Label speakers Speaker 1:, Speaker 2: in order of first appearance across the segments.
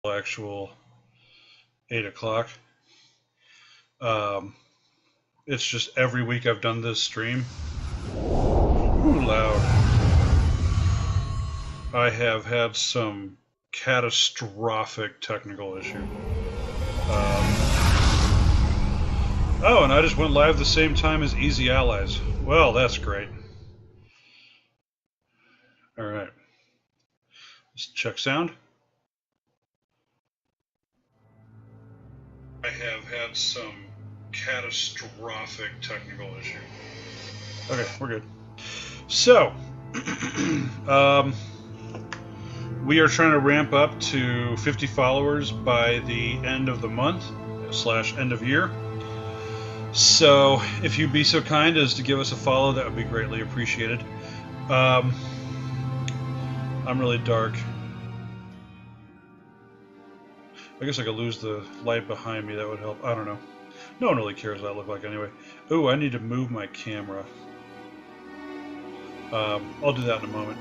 Speaker 1: actual 8 o'clock. It's just every week I've done this stream. Ooh, loud. I have had some catastrophic technical issue. Oh, and I just went live the same time as Easy Allies. Well, that's great. All right. Let's check sound. I have had some catastrophic technical issue. Okay, we're good. So, we are trying to ramp up to 50 followers by the end of the month / end of year. So, if you'd be so kind as to give us a follow, that would be greatly appreciated. I'm really dark. I guess I could lose the light behind me. That would help. I don't know. No one really cares what I look like anyway. Ooh, I need to move my camera. I'll do that in a moment.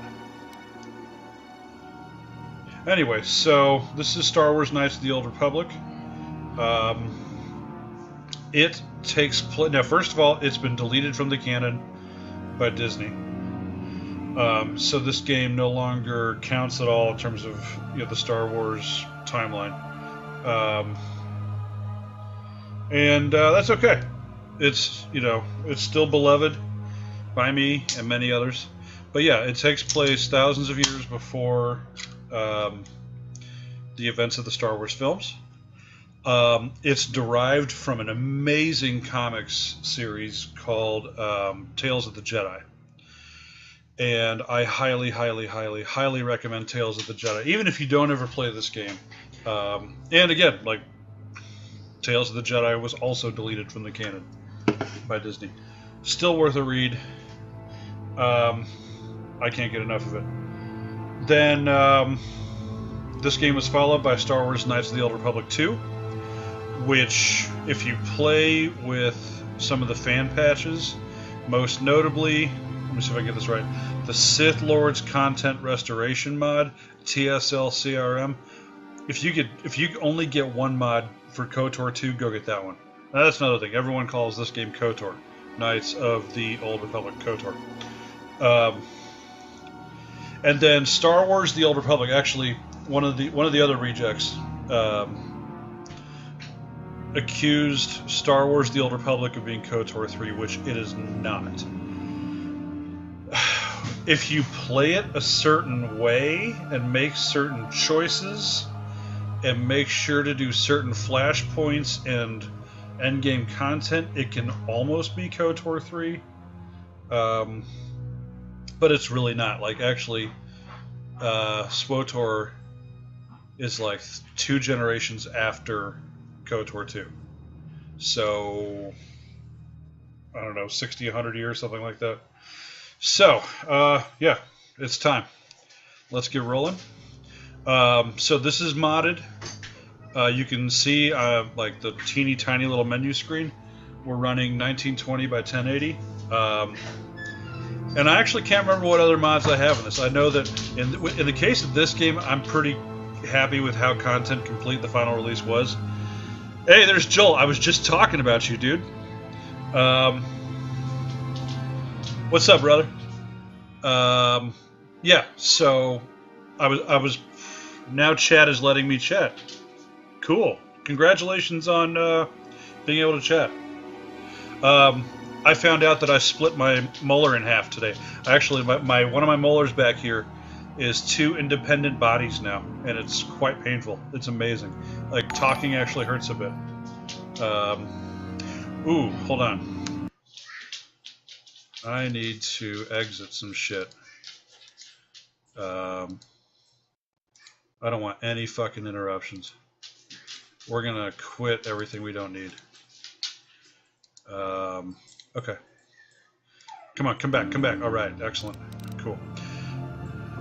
Speaker 1: Anyway, so this is Star Wars Knights of the Old Republic. It takes place... Now, first of all, it's been deleted from the canon by Disney. So this game no longer counts at all in terms of the Star Wars timeline. And that's okay. It's it's still beloved by me and many others. But yeah, it takes place thousands of years before the events of the Star Wars films. It's derived from an amazing comics series called Tales of the Jedi. And I highly, highly, highly, highly recommend Tales of the Jedi, even if you don't ever play this game. And again, like, Tales of the Jedi was also deleted from the canon by Disney. Still worth a read. I can't get enough of it. Then this game was followed by Star Wars Knights of the Old Republic 2, which, if you play with some of the fan patches, most notably, let me see if I get this right, the Sith Lords Content Restoration mod, TSL CRM. If you only get one mod for KOTOR 2, go get that one. Now, that's another thing. Everyone calls this game KOTOR, Knights of the Old Republic, KOTOR. And then Star Wars: The Old Republic. Actually, one of the other rejects accused Star Wars: The Old Republic of being KOTOR 3, which it is not. If you play it a certain way and make certain choices and make sure to do certain flashpoints and endgame content, it can almost be KOTOR 3. But it's really not. Like, actually, SWTOR is like 2 generations after KOTOR 2. So, I don't know, 60, 100 years, something like that. So, yeah, it's time. Let's get rolling. So this is modded. You can see like the teeny tiny little menu screen. We're running 1920 by 1080. And I actually can't remember what other mods I have in this. I know that in the case of this game, I'm pretty happy with how content complete the final release was. Hey, there's Joel. I was just talking about you, dude. What's up, brother? Yeah. So I was. Now chat is letting me chat. Cool. Congratulations on being able to chat. I found out that I split my molar in half today. Actually, my one of my molars back here is 2 independent bodies now, and it's quite painful. It's amazing. Like, talking actually hurts a bit. Ooh, hold on. I need to exit some shit. I don't want any fucking interruptions. We're gonna quit everything we don't need. Okay. Come on, come back, come back. All right, excellent, cool.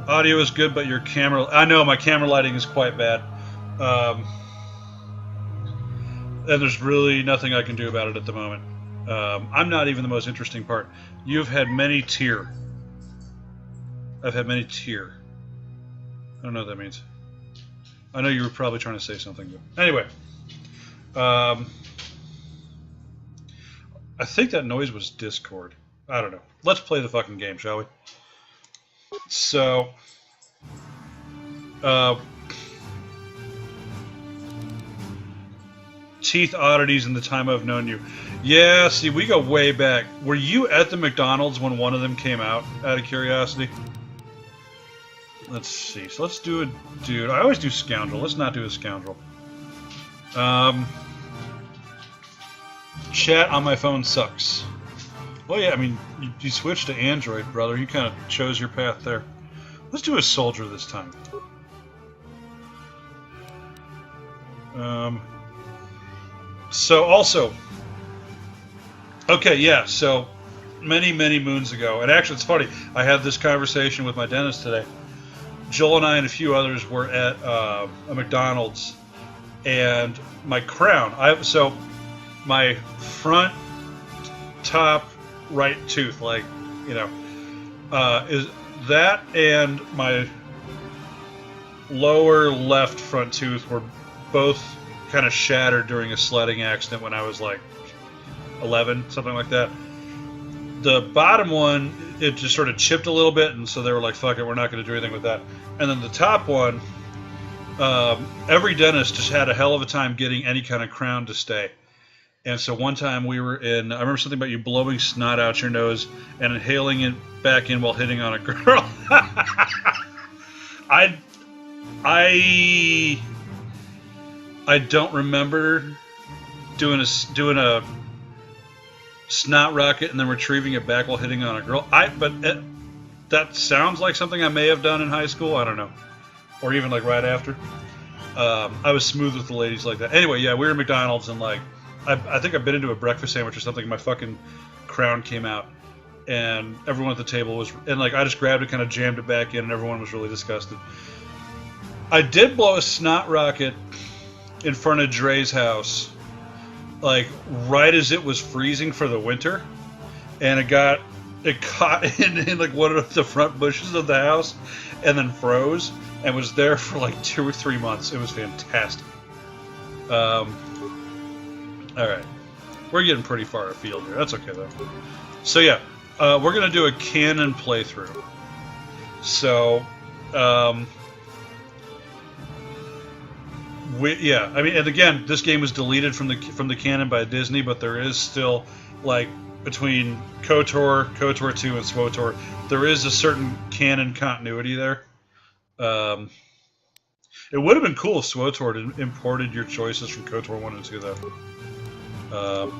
Speaker 1: Audio is good, but your camera... I know, my camera lighting is quite bad. And there's really nothing I can do about it at the moment. I'm not even the most interesting part. You've had many tier. I've had many tier. I don't know what that means. I know you were probably trying to say something, but anyway. I think that noise was Discord. I don't know. Let's play the fucking game, shall we? So, teeth oddities in the time I've known you. Yeah, see, we go way back. Were you at the McDonald's when one of them came out, out of curiosity? Let's see. So let's do a dude. I always do scoundrel. Let's not do a scoundrel. Chat on my phone sucks. Well, yeah, I mean, you switched to Android, brother. You kind of chose your path there. Let's do a soldier this time. So also, okay, yeah, so many moons ago, and actually it's funny, I had this conversation with my dentist today. Joel and I and a few others were at a McDonald's, and my crown, so my front top right tooth, like, you know, is that, and my lower left front tooth were both kind of shattered during a sledding accident when I was like 11, something like that. The bottom one, it just sort of chipped a little bit, and so they were like, fuck it, we're not going to do anything with that. And then the top one, every dentist just had a hell of a time getting any kind of crown to stay. And so one time we were in, I remember something about you blowing snot out your nose and inhaling it back in while hitting on a girl. I don't remember doing a snot rocket and then retrieving it back while hitting on a girl. That sounds like something I may have done in high school. I don't know, or even like right after. I was smooth with the ladies like that. Anyway, yeah, we were at McDonald's and like I think I bit into a breakfast sandwich or something. And my fucking crown came out, and everyone at the table was, and like I just grabbed it, kind of jammed it back in, and everyone was really disgusted. I did blow a snot rocket in front of Dre's house, like right as it was freezing for the winter, and it caught in like one of the front bushes of the house, and then froze and was there for like 2 or 3 months. It was fantastic. All right, we're getting pretty far afield here. That's okay though. So yeah, we're gonna do a canon playthrough. So. Yeah, I mean, and again, this game was deleted from the canon by Disney, but there is still, like, between KOTOR, KOTOR 2, and SWOTOR, there is a certain canon continuity there. It would have been cool if SWOTOR had imported your choices from KOTOR 1 and 2, though.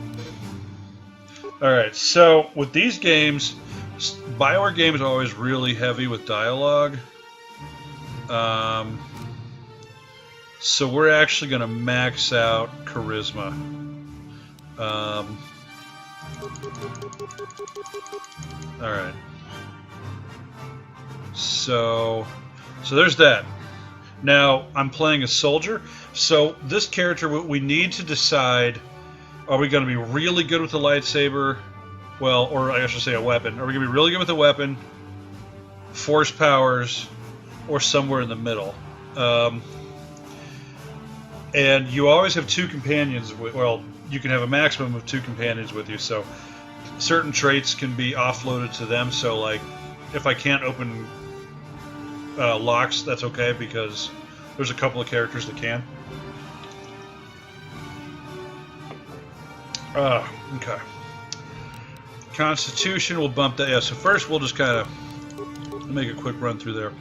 Speaker 1: Alright, so with these games, BioWare games are always really heavy with dialogue. So we're actually going to max out charisma. Alright. So there's that. Now, I'm playing a soldier. So this character, we need to decide, are we going to be really good with the lightsaber? Well, or I should say a weapon. Are we going to be really good with a weapon, force powers, or somewhere in the middle? And you always have 2 companions. Well, you can have a maximum of 2 companions with you, so certain traits can be offloaded to them. So, like, if I can't open locks, that's okay, because there's a couple of characters that can. Okay. Constitution, we'll bump that. Yeah, so first we'll just kind of make a quick run through there.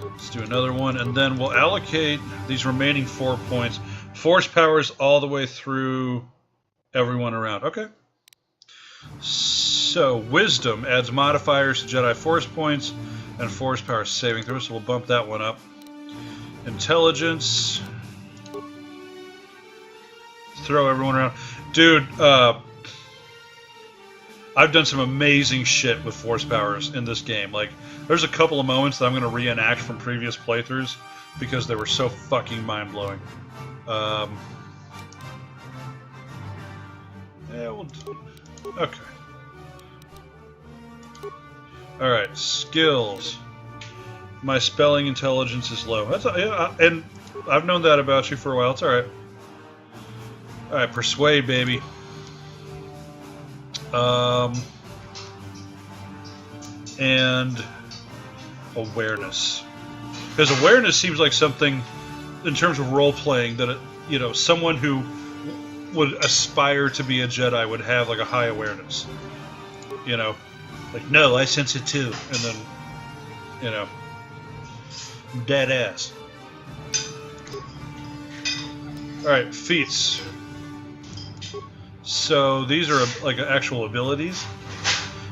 Speaker 1: Let's do another one, and then we'll allocate these remaining 4 points. Force powers all the way through everyone around. Okay. So, Wisdom adds modifiers to Jedi Force points and Force powers saving throws, so we'll bump that one up. Intelligence. Throw everyone around. Dude, I've done some amazing shit with Force powers in this game. Like, there's a couple of moments that I'm going to reenact from previous playthroughs because they were so fucking mind-blowing. Yeah, we'll do... Okay. Alright, skills. My spelling intelligence is low. That's and I've known that about you for a while. It's all right. All right, persuade, baby. And awareness, because awareness seems like something in terms of role playing that someone who would aspire to be a Jedi would have like a high awareness. Like, no, I sense it too, and then dead ass. All right, feats. So these are like actual abilities.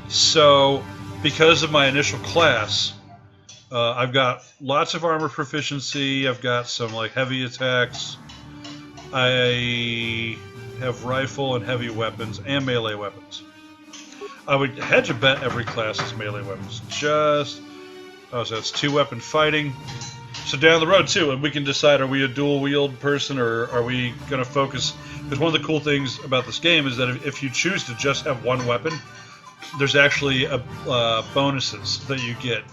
Speaker 1: So because of my initial class, I've got lots of armor proficiency. I've got some like heavy attacks. I have rifle and heavy weapons and melee weapons. I would hedge a bet every class has melee weapons. So that's 2-weapon fighting. So down the road too, and we can decide, are we a dual wield person or are we going to focus? Because one of the cool things about this game is that if you choose to just have one weapon, there's actually bonuses that you get.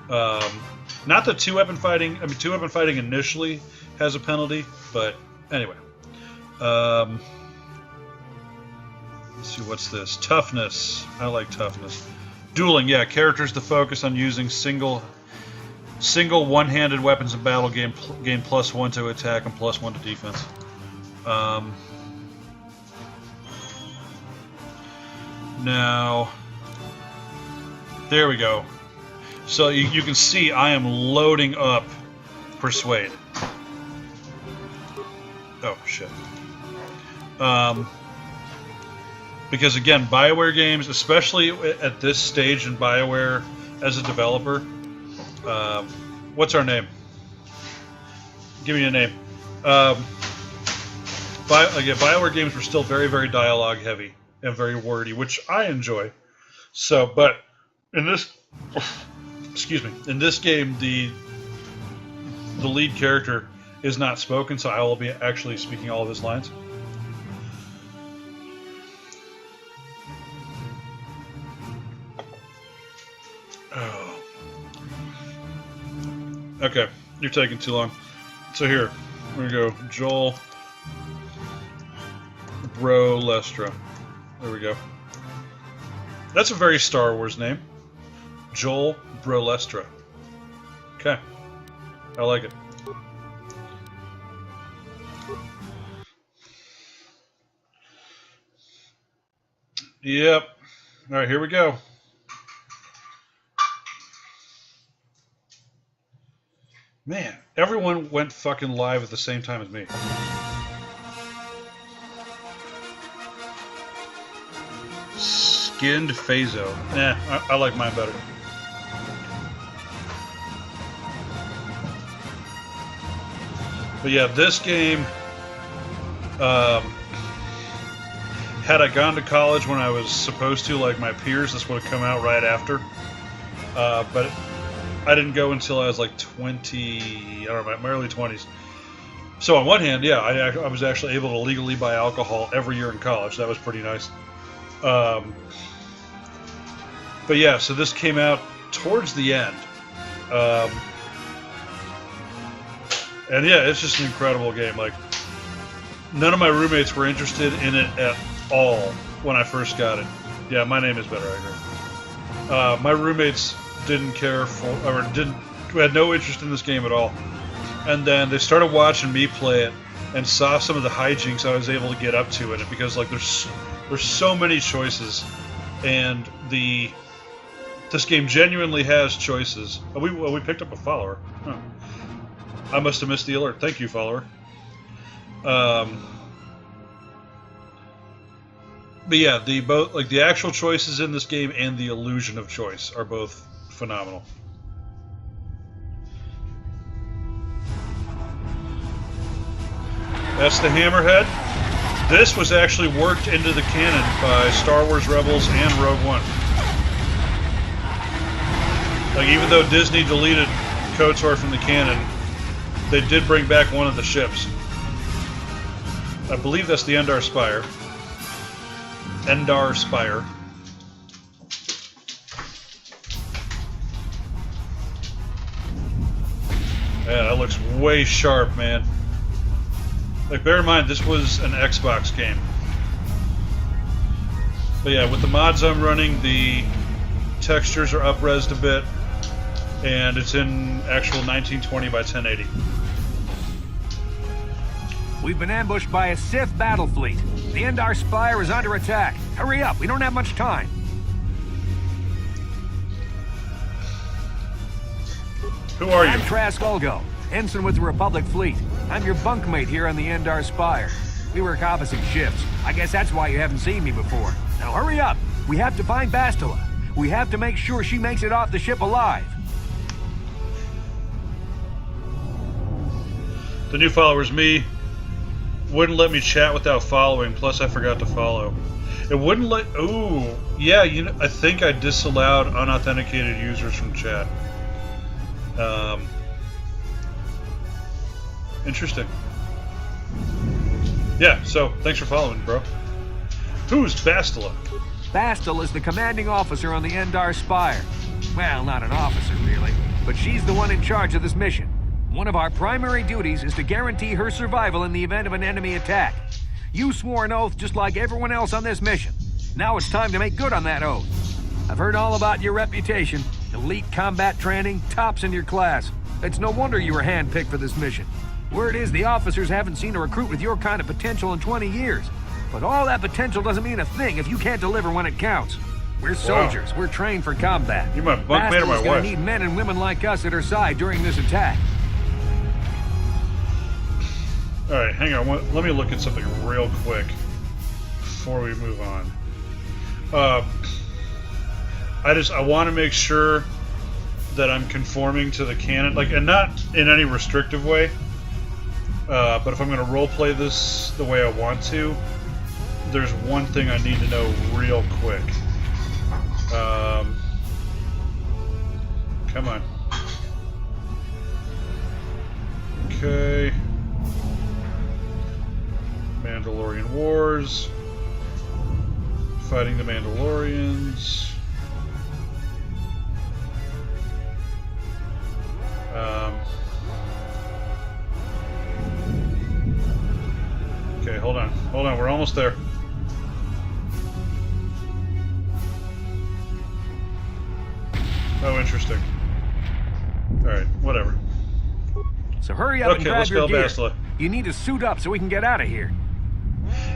Speaker 1: Not the 2-weapon fighting. I mean, 2-weapon fighting initially has a penalty, but anyway. Let's see, what's this? Toughness. I like toughness. Dueling, yeah. Characters to focus on using single one-handed weapons in battle gain +1 to attack and +1 to defense. Now, there we go. So you can see I am loading up Persuade. Oh, shit. Because again, BioWare games, especially at this stage in BioWare as a developer, what's our name? Give me a name. BioWare games were still very, very dialogue heavy and very wordy, which I enjoy. So, but in this, in this game, the lead character is not spoken, so I will be actually speaking all of his lines. Oh. Okay, you're taking too long. So here, we're gonna go Joel Brolestra. There we go. That's a very Star Wars name. Joel Brolestra. Okay. I like it. Yep. Alright, here we go. Man, everyone went fucking live at the same time as me. Skinned Phaso. I like mine better. But yeah, this game, had I gone to college when I was supposed to, like my peers, this would have come out right after. But I didn't go until I was like 20, I don't know, my early 20s. So on one hand, yeah, I was actually able to legally buy alcohol every year in college. That was pretty nice. But yeah, so this came out towards the end. And yeah, it's just an incredible game. Like, none of my roommates were interested in it at all when I first got it. Yeah, my name is better, I agree. My roommates didn't care for, or had no interest in this game at all. And then they started watching me play it and saw some of the hijinks I was able to get up to in it, because like there's so many choices, and this game genuinely has choices. Oh, we picked up a follower. Huh. I must have missed the alert. Thank you, follower. But yeah, the actual choices in this game and the illusion of choice are both phenomenal. That's the Hammerhead. This was actually worked into the canon by Star Wars Rebels and Rogue One. Like, even though Disney deleted KOTOR from the canon, they did bring back one of the ships. I believe that's the Endar Spire. Endar Spire. Yeah, that looks way sharp, man. Like, bear in mind, this was an Xbox game. But yeah, with the mods I'm running, the textures are up-resed a bit, and it's in actual 1920 by 1080.
Speaker 2: We've been ambushed by a Sith battle fleet. The Endar Spire is under attack. Hurry up, we don't have much time.
Speaker 1: Who are you?
Speaker 2: I'm Trask Ulgo, ensign with the Republic Fleet. I'm your bunkmate here on the Endar Spire. We work opposite shifts. I guess that's why you haven't seen me before. Now hurry up. We have to find Bastila. We have to make sure she makes it off the ship alive.
Speaker 1: The new follower's me. Wouldn't let me chat without following, plus I forgot to follow. It wouldn't let... Ooh. Yeah, you know, I think I disallowed unauthenticated users from chat. Interesting. Yeah, so thanks for following, bro. Who's Bastila?
Speaker 2: Bastila is the commanding officer on the Endar Spire. Well, not an officer, really, but she's the one in charge of this mission. One of our primary duties is to guarantee her survival in the event of an enemy attack. You swore an oath just like everyone else on this mission. Now it's time to make good on that oath. I've heard all about your reputation. Elite combat training, tops in your class. It's no wonder you were handpicked for this mission. Word is the officers haven't seen a recruit with your kind of potential in 20 years. But all that potential doesn't mean a thing if you can't deliver when it counts. We're soldiers. Wow. We're trained for combat.
Speaker 1: You're my bunkmate or my wife?
Speaker 2: Gonna need men and women like us at her side during this attack.
Speaker 1: Alright, hang on. Let me look at something real quick before we move on. I want to make sure that I'm conforming to the canon, like, and not in any restrictive way. But if I'm going to roleplay this the way I want to, there's one thing I need to know real quick. Come on. Okay. Mandalorian Wars. Fighting the Mandalorians. Okay, hold on. Hold on, we're almost there. Oh, interesting. Alright, whatever.
Speaker 2: So hurry up and grab your gear.
Speaker 1: Bastila.
Speaker 2: You need to suit up so we can get out of here.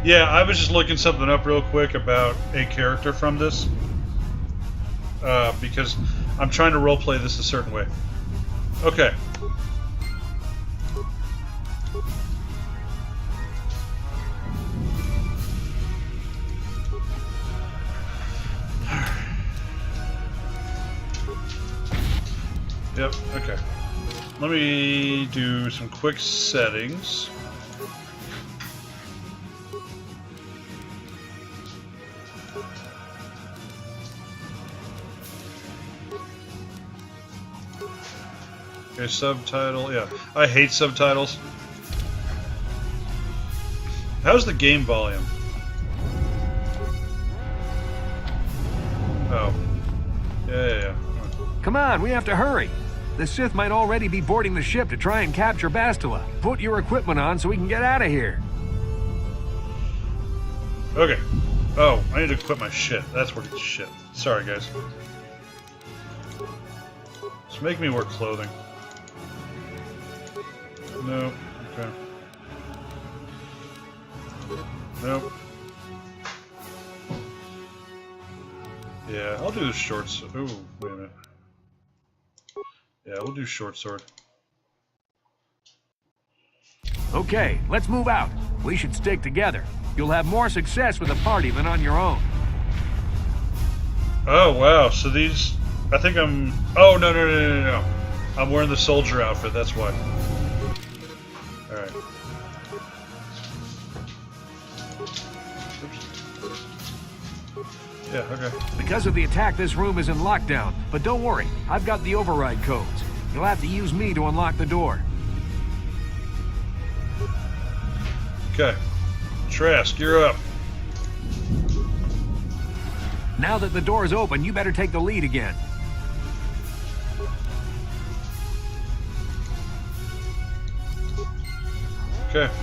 Speaker 1: Yeah, I was just looking something up real quick about a character from this. Because I'm trying to roleplay this a certain way. Okay. Yep, okay. Let me do some quick settings. Okay, subtitle, yeah. I hate subtitles. How's the game volume? Oh. Yeah.
Speaker 2: Come on, we have to hurry. The Sith might already be boarding the ship to try and capture Bastila. Put your equipment on so we can get out of here.
Speaker 1: Okay. Oh, I need to equip my shit. That's where it's shit. Sorry, guys. Just make me wear clothing. No. Okay. Nope. Yeah, I'll do the shorts. Ooh, wait a minute. Yeah, we'll do short sword.
Speaker 2: Okay, let's move out. We should stick together. You'll have more success with a party than on your own.
Speaker 1: Oh, wow. So these... I think I'm... Oh, no. I'm wearing the soldier outfit, that's why. Alright. Yeah, okay.
Speaker 2: Because of the attack, this room is in lockdown. But don't worry, I've got the override codes. You'll have to use me to unlock the door.
Speaker 1: Okay. Trask, you're up.
Speaker 2: Now that the door is open, you better take the lead again.
Speaker 1: Okay.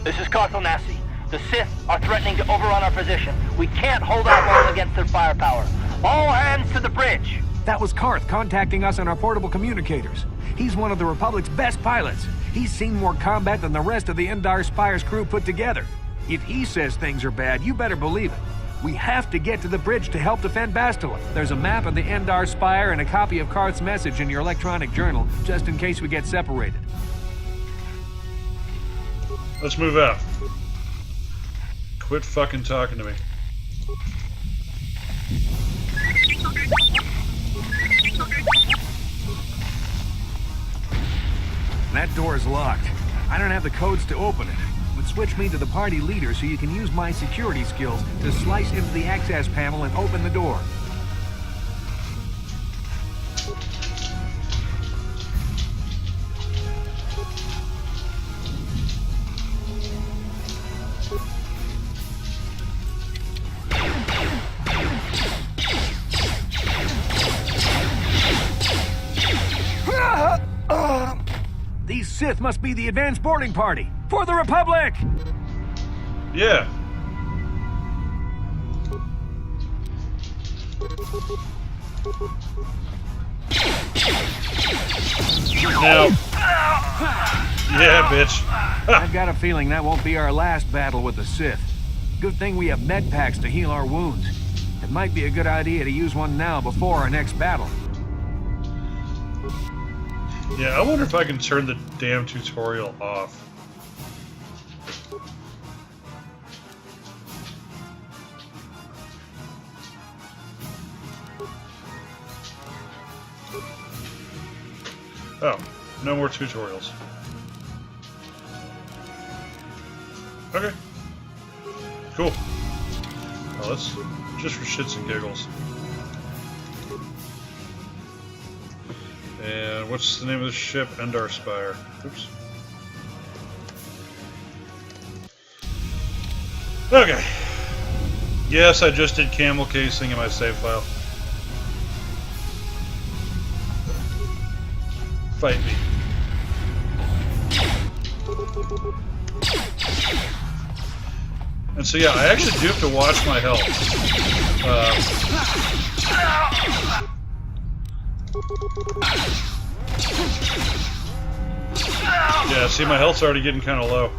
Speaker 3: This is Carthel Nassi. The Sith are threatening to overrun our position. We can't hold out long against their firepower. All hands to the bridge!
Speaker 2: That was Karth contacting us on our portable communicators. He's one of the Republic's best pilots. He's seen more combat than the rest of the Endar Spire's crew put together. If he says things are bad, you better believe it. We have to get to the bridge to help defend Bastila. There's a map of the Endar Spire and a copy of Karth's message in your electronic journal, just in case we get separated.
Speaker 1: Let's move out. Quit fucking talking to me.
Speaker 2: That door's locked. I don't have the codes to open it. Would switch me to the party leader so you can use my security skills to slice into the access panel and open the door. These Sith must be the advanced boarding party for the Republic!
Speaker 1: Yeah. Now. Yeah, bitch.
Speaker 2: I've got a feeling that won't be our last battle with the Sith. Good thing we have med packs to heal our wounds. It might be a good idea to use one now before our next battle.
Speaker 1: Yeah, I wonder if I can turn the damn tutorial off. Oh, no more tutorials. Okay. Cool. Well, let's just for shits and giggles. And what's the name of the ship? Endar Spire. Oops. Okay. Yes, I just did camel casing in my save file. Fight me. And so yeah, I actually do have to watch my health. Yeah, see, my health's already getting kind of low.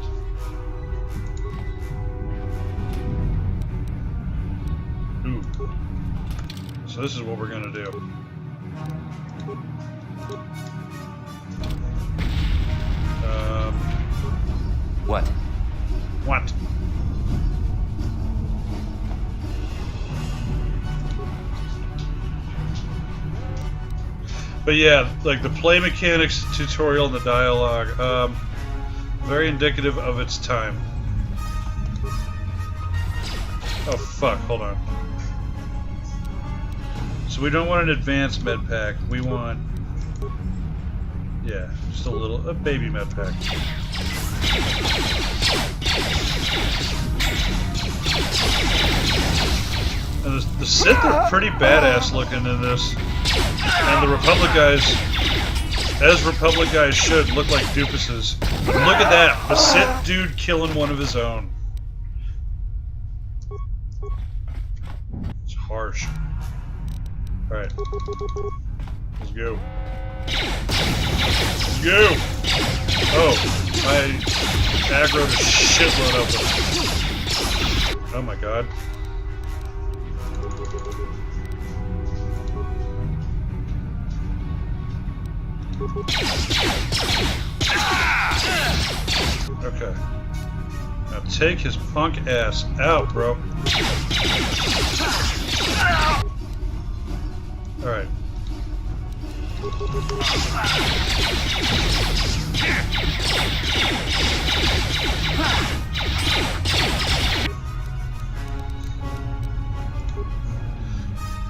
Speaker 1: Ooh. So this is what we're gonna do.
Speaker 2: What?
Speaker 1: What? But yeah, like the play mechanics tutorial and the dialogue, very indicative of its time. Oh fuck, hold on. So we don't want an advanced med pack, we want, yeah, just a baby med pack. And the Sith are pretty badass looking in this. And the Republic guys, as Republic guys should, look like doofuses. And look at that, the Sith dude killing one of his own. It's harsh. Alright. Let's go. Let's go! Oh, I aggroed a shitload of them. Oh my god. Okay. Now take his punk ass out, bro. Alright.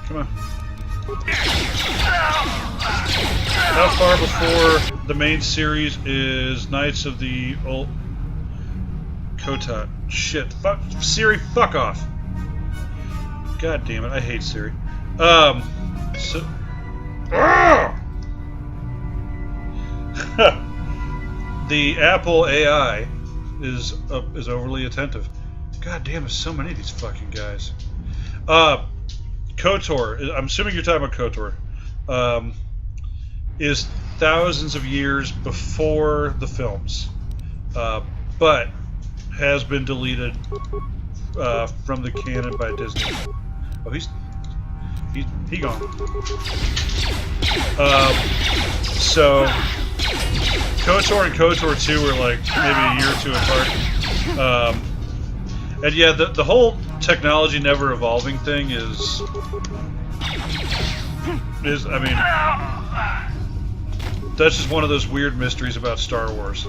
Speaker 1: Come on. How far before the main series is Knights of the Old Kotat? Shit. Fuck. Siri, fuck off. God damn it, I hate Siri. the Apple AI is overly attentive. God damn, there's so many of these fucking guys. KOTOR, I'm assuming you're talking about KOTOR, is thousands of years before the films, but has been deleted from the canon by Disney. Oh, he gone. So KOTOR and KOTOR 2 were like maybe a year or two apart. And yeah, the whole technology never evolving thing is I mean, that's just one of those weird mysteries about Star Wars.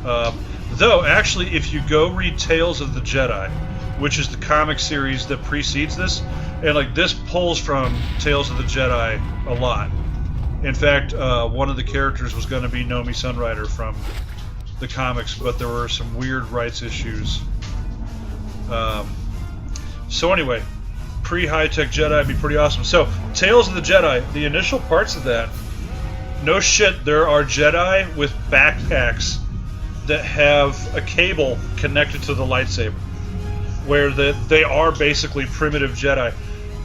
Speaker 1: Though, actually, if you go read Tales of the Jedi, which is the comic series that precedes this, and like this pulls from Tales of the Jedi a lot. In fact, one of the characters was going to be Nomi Sunrider from the comics, but there were some weird rights issues. So anyway, pre-high-tech Jedi would be pretty awesome. So, Tales of the Jedi, the initial parts of that, no shit, there are Jedi with backpacks that have a cable connected to the lightsaber, where they are basically primitive Jedi.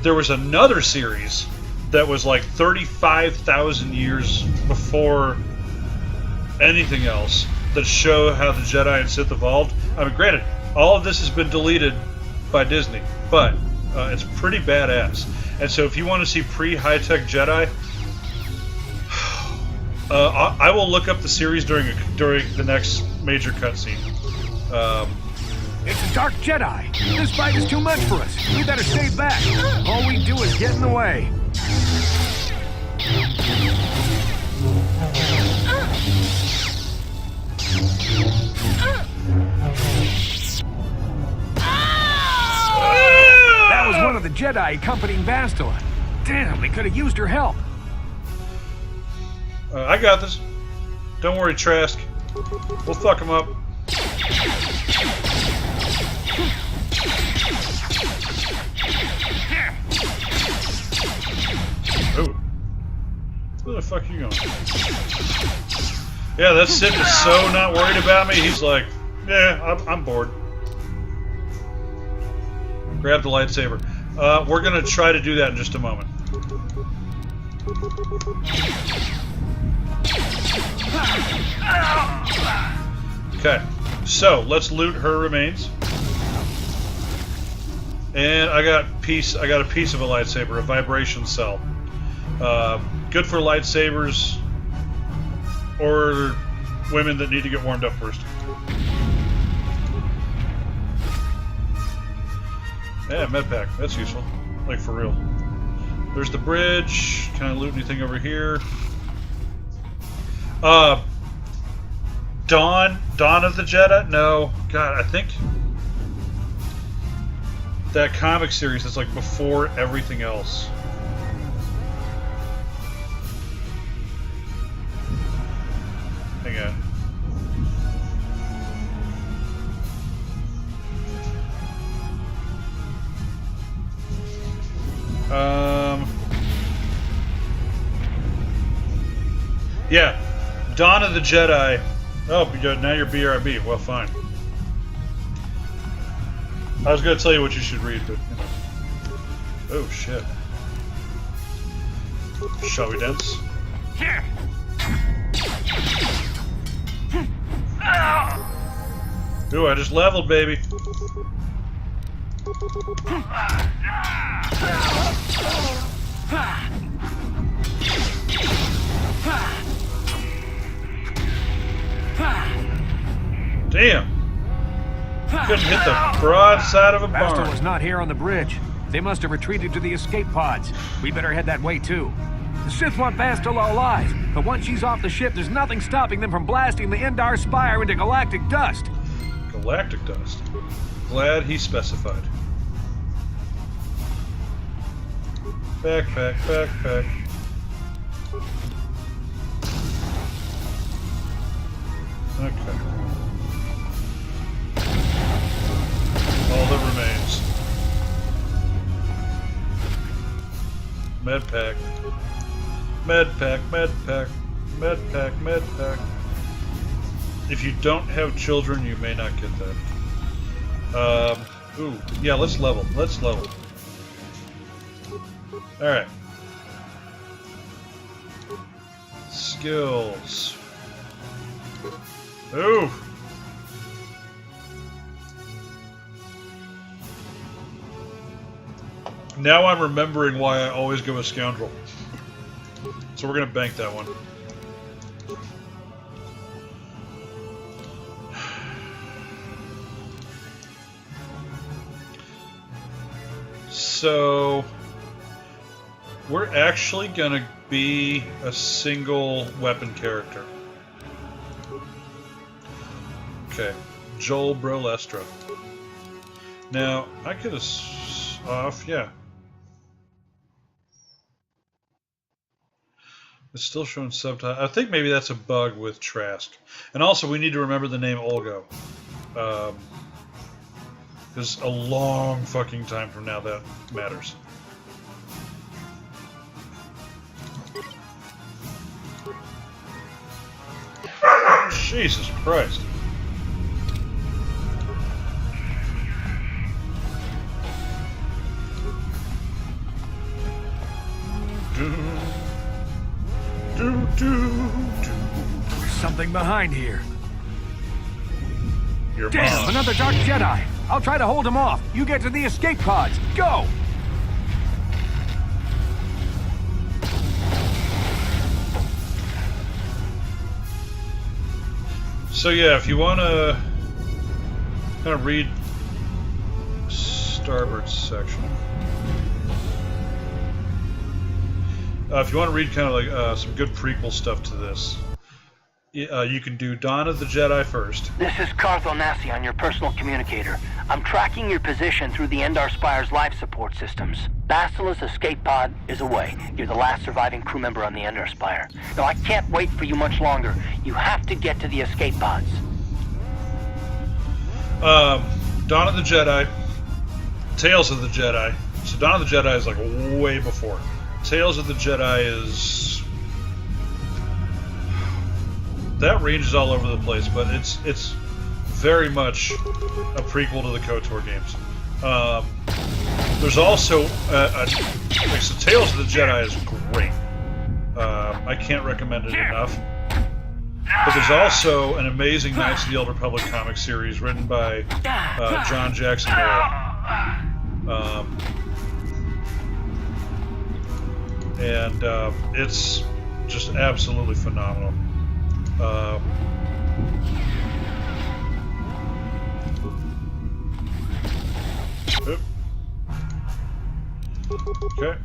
Speaker 1: There was another series that was like 35,000 years before anything else that show how the Jedi and Sith evolved. I mean, granted, all of this has been deleted by Disney, but it's pretty badass. And so if you want to see pre-high-tech Jedi, I will look up the series during the next major cutscene.
Speaker 2: It's a dark Jedi. This fight is too much for us. We better stay back. All we do is get in the way. That was one of the Jedi accompanying Bastila. Damn, we could have used her help.
Speaker 1: I got this. Don't worry, Trask. We'll fuck him up. Oh. Where the fuck are you going? Yeah, that Sith is so not worried about me. He's like, yeah, I'm bored. Grab the lightsaber. We're gonna try to do that in just a moment. Okay, so let's loot her remains. And I got a piece of a lightsaber, a vibration cell. Good for lightsabers or women that need to get warmed up first. Yeah, medpack. That's useful. Like, for real. There's the bridge. Can I loot anything over here? Dawn of the Jedi? No. God, I think that comic series is like before everything else. Hang on. Yeah, Dawn of the Jedi. Oh, now you're BRB. Well, fine. I was going to tell you what you should read, but, you know. Oh, shit. Shall we dance? Ooh, I just leveled, baby. Damn. Couldn't hit the broadside of a barn.
Speaker 2: Bastila was not here on the bridge. They must have retreated to the escape pods. We better head that way, too. The Sith want Bastila alive, but once she's off the ship, there's nothing stopping them from blasting the Endar Spire into galactic dust.
Speaker 1: Galactic dust? Glad he specified. Backpack, backpack. Okay. All that remains. Medpack. Medpack, medpack, medpack, medpack. if you don't have children, you may not get that. Ooh, yeah, let's level. Let's level. Alright. Skills. Ooh! Now I'm remembering why I always go with Scoundrel. So we're gonna bank that one. So we're actually gonna be a single weapon character. Okay, Joel Brolestra. Now I could have off, yeah. It's still showing subtitles. I think maybe that's a bug with Trask. And also, we need to remember the name Olgo. Because a long fucking time from now that matters. Jesus Christ.
Speaker 2: There's something behind here.
Speaker 1: Your
Speaker 2: Damn,
Speaker 1: mom.
Speaker 2: another Dark Jedi. I'll try to hold him off. You get to the escape pods. Go!
Speaker 1: So yeah, if you want to kind of read starboard section. If you want to read kind of like some good prequel stuff to this, you can do Dawn of the Jedi first.
Speaker 3: This is Carthel Nassi on your personal communicator. I'm tracking your position through the Endar Spire's life support systems. Basila's escape pod is away. You're the last surviving crew member on the Endar Spire. Now, I can't wait for you much longer. You have to get to the escape pods.
Speaker 1: Dawn of the Jedi, Tales of the Jedi. So Dawn of the Jedi is like way before. Tales of the Jedi is... that ranges all over the place, but it's very much a prequel to the KOTOR games. There's also so Tales of the Jedi is great. I can't recommend it enough. But there's also an amazing Knights of the Old Republic comic series written by John Jackson Miller. And it's just absolutely phenomenal. Okay.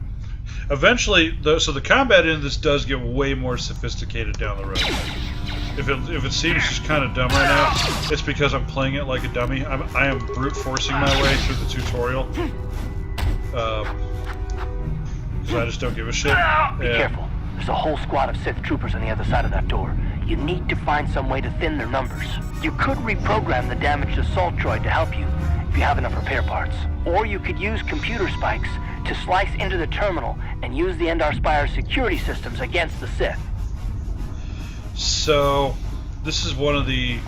Speaker 1: Eventually, so the combat in this does get way more sophisticated down the road. If it seems just kind of dumb right now, it's because I'm playing it like a dummy. I am brute forcing my way through the tutorial. Because I just don't give a shit.
Speaker 3: Be careful. There's a whole squad of Sith troopers on the other side of that door. You need to find some way to thin their numbers. You could reprogram the damaged assault droid to help you, if you have enough repair parts. Or you could use computer spikes to slice into the terminal and use the Endar Spire's security systems against the Sith.
Speaker 1: So, this is one of the...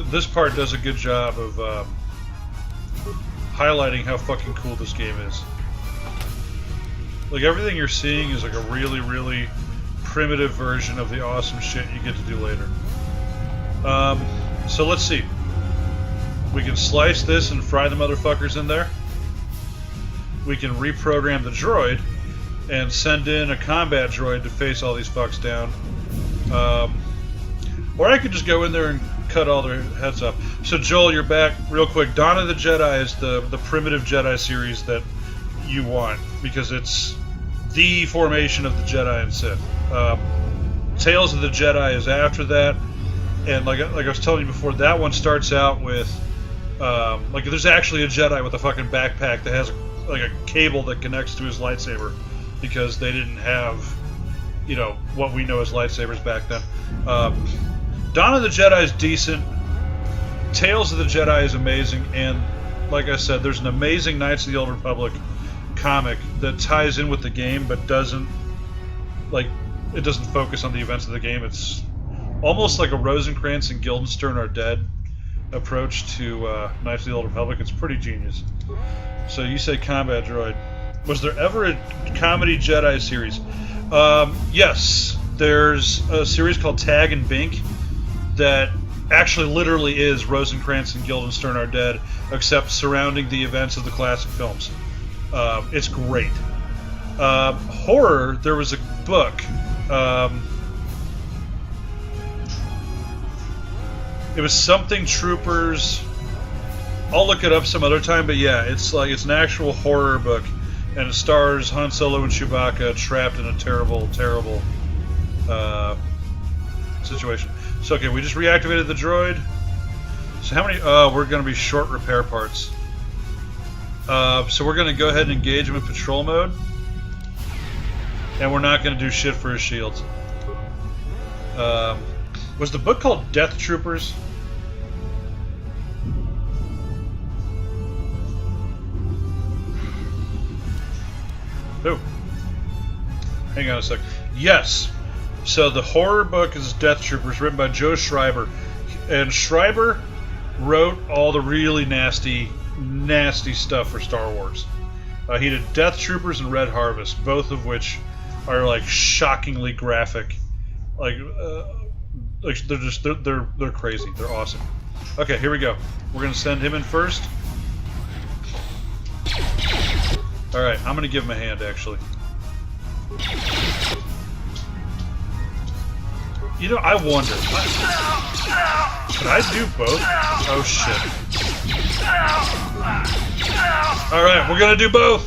Speaker 1: this part does a good job of highlighting how fucking cool this game is. Like, everything you're seeing is like a really, really primitive version of the awesome shit you get to do later. So let's see. We can slice this and fry the motherfuckers in there. We can reprogram the droid and send in a combat droid to face all these fucks down. Or I could just go in there and cut all their heads up. So Joel, you're back. Real quick, Dawn of the Jedi is the primitive Jedi series that you want, because it's the formation of the Jedi and Sith. Tales of the Jedi is after that, and like I was telling you before, that one starts out with like there's actually a Jedi with a fucking backpack that has like a cable that connects to his lightsaber, because they didn't have, you know, what we know as lightsabers back then. Dawn of the Jedi is decent. Tales of the Jedi is amazing, and like I said, there's an amazing Knights of the Old Republic comic that ties in with the game, but doesn't focus on the events of the game. It's almost like a Rosencrantz and Guildenstern Are Dead approach to Knights of the Old Republic. It's pretty genius. So you say combat droid. Was there ever a comedy Jedi series? Yes. There's a series called Tag and Bink that actually literally is Rosencrantz and Guildenstern Are Dead, except surrounding the events of the classic films. It's great. Horror, there was a book. It was something Troopers. I'll look it up some other time, but yeah, it's an actual horror book, and it stars Han Solo and Chewbacca trapped in a terrible, terrible situation. So okay, we just reactivated the droid. So how many? We're going to be short repair parts. So we're going to go ahead and engage him in patrol mode, and we're not going to do shit for his shields. Was the book called Death Troopers? Oh. Hang on a sec. Yes. So the horror book is Death Troopers, written by Joe Schreiber. And Schreiber wrote all the really nasty stuff for Star Wars. He did Death Troopers and Red Harvest, both of which are like shockingly graphic. They're crazy. They're awesome. Okay, here we go. We're gonna send him in first. All right, I'm gonna give him a hand actually. You know, I wonder. Could I do both? Oh shit. All right, we're gonna do both.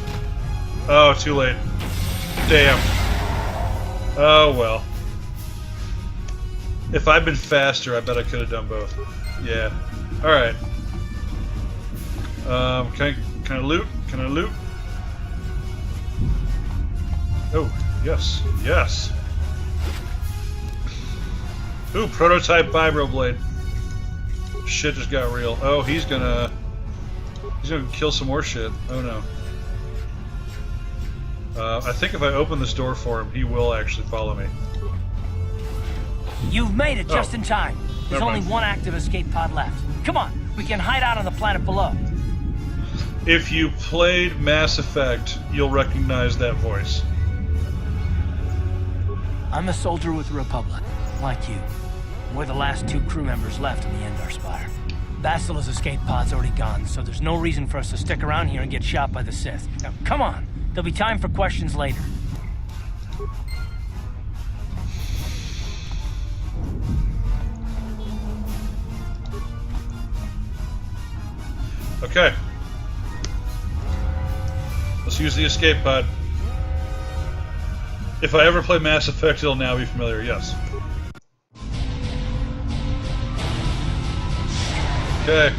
Speaker 1: Oh, too late. Damn. Oh well. If I'd been faster, I bet I could have done both. Yeah. All right. Can I loot? Can I loot? Oh, yes, yes. Ooh, prototype vibroblade. Shit just got real. Oh, he's gonna kill some more shit. Oh no. I think if I open this door for him, he will actually follow me.
Speaker 3: You've made it just in time. There's only one active escape pod left. Come on, we can hide out on the planet below.
Speaker 1: If you played Mass Effect, you'll recognize that voice.
Speaker 3: I'm a soldier with the Republic, like you. We're the last 2 crew members left in the Endar Spire. Bastila's escape pod's already gone, so there's no reason for us to stick around here and get shot by the Sith. Now, come on. There'll be time for questions later.
Speaker 1: Okay. Let's use the escape pod. If I ever play Mass Effect, it'll now be familiar, yes. Okay.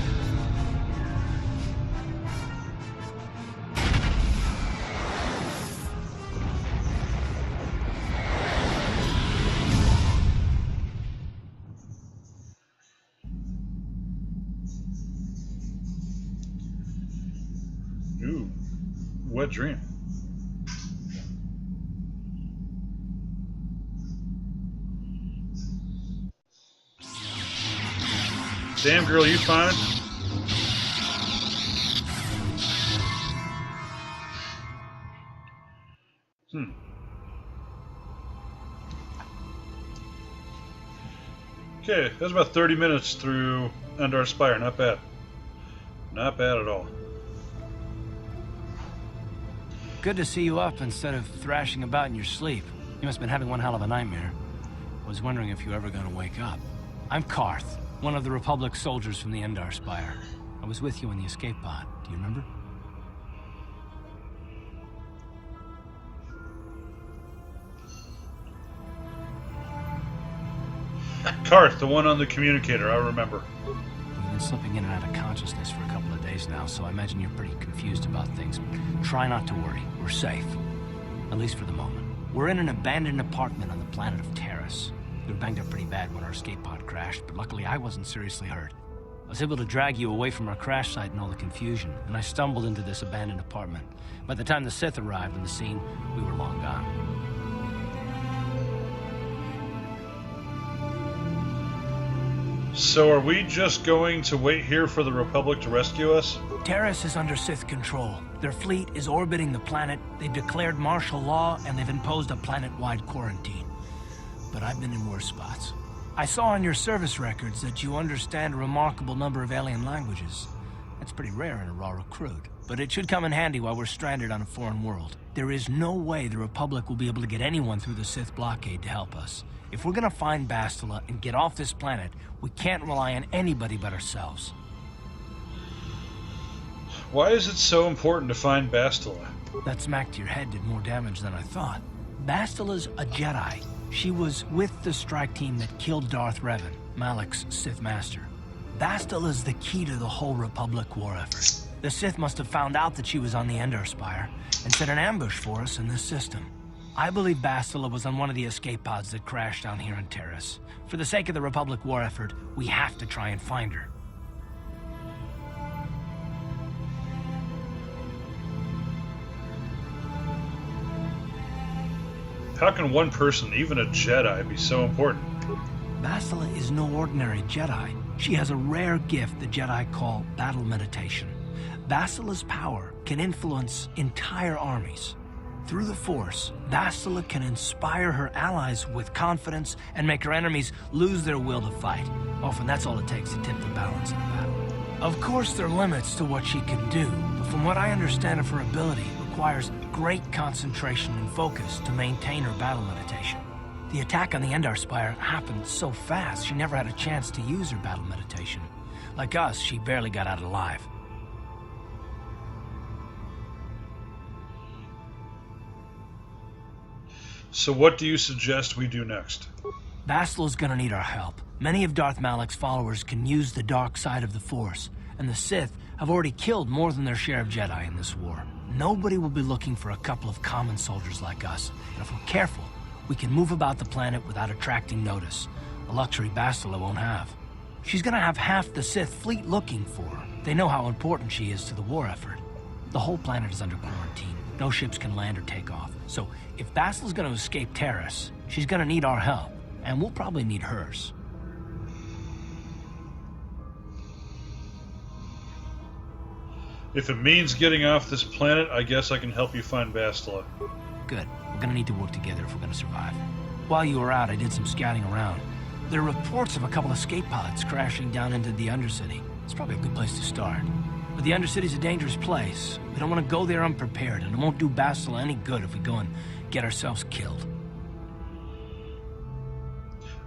Speaker 1: Ooh, wet dream. Damn girl, you fine? Okay, that's about 30 minutes through Endar Spire. Not bad. Not bad at all.
Speaker 3: Good to see you up instead of thrashing about in your sleep. You must have been having one hell of a nightmare. I was wondering if you were ever going to wake up. I'm Karth, one of the Republic soldiers from the Endar Spire. I was with you in the escape pod. Do you remember?
Speaker 1: Karth, the one on the communicator, I remember.
Speaker 3: You've been slipping in and out of consciousness for a couple of days now, so I imagine you're pretty confused about things. Try not to worry. We're safe. At least for the moment. We're in an abandoned apartment on the planet of Terrace. We were banged up pretty bad when our escape pod crashed, but luckily I wasn't seriously hurt. I was able to drag you away from our crash site and all the confusion, and I stumbled into this abandoned apartment. By the time the Sith arrived on the scene, we were long gone.
Speaker 1: So are we just going to wait here for the Republic to rescue us?
Speaker 3: Terrace is under Sith control. Their fleet is orbiting the planet, they've declared martial law, and they've imposed a planet-wide quarantine. But I've been in worse spots. I saw on your service records that you understand a remarkable number of alien languages. That's pretty rare in a raw recruit, but it should come in handy while we're stranded on a foreign world. There is no way the Republic will be able to get anyone through the Sith blockade to help us. If we're gonna find Bastila and get off this planet, we can't rely on anybody but ourselves.
Speaker 1: Why is it so important to find Bastila?
Speaker 3: That smack to your head did more damage than I thought. Bastila's a Jedi. She was with the strike team that killed Darth Revan, Malak's Sith Master. Bastila's the key to the whole Republic war effort. The Sith must have found out that she was on the Endar Spire and set an ambush for us in this system. I believe Bastila was on one of the escape pods that crashed down here in Terrace. For the sake of the Republic war effort, we have to try and find her.
Speaker 1: How can one person, even a Jedi, be so important?
Speaker 3: Bastila is no ordinary Jedi. She has a rare gift the Jedi call battle meditation. Bastila's power can influence entire armies. Through the Force, Bastila can inspire her allies with confidence and make her enemies lose their will to fight. Often that's all it takes to tip the balance in a battle. Of course, there are limits to what she can do, but from what I understand of her ability, it requires great concentration and focus to maintain her battle meditation. The attack on the Endar Spire happened so fast, she never had a chance to use her battle meditation. Like us, she barely got out alive.
Speaker 1: So what do you suggest we do next?
Speaker 3: Bastila's gonna need our help. Many of Darth Malak's followers can use the dark side of the Force, and the Sith have already killed more than their share of Jedi in this war. Nobody will be looking for a couple of common soldiers like us, and if we're careful, we can move about the planet without attracting notice, a luxury Bastila won't have. She's gonna have half the Sith fleet looking for her. They know how important she is to the war effort. The whole planet is under quarantine. No ships can land or take off. So if Bastila's gonna escape Terrace, she's gonna need our help, and we'll probably need hers.
Speaker 1: If it means getting off this planet, I guess I can help you find Bastila.
Speaker 3: Good. We're gonna need to work together if we're gonna survive. While you were out, I did some scouting around. There are reports of a couple of escape pods crashing down into the Undercity. It's probably a good place to start. But the Undercity's a dangerous place. We don't want to go there unprepared, and it won't do Bastila any good if we go and get ourselves killed.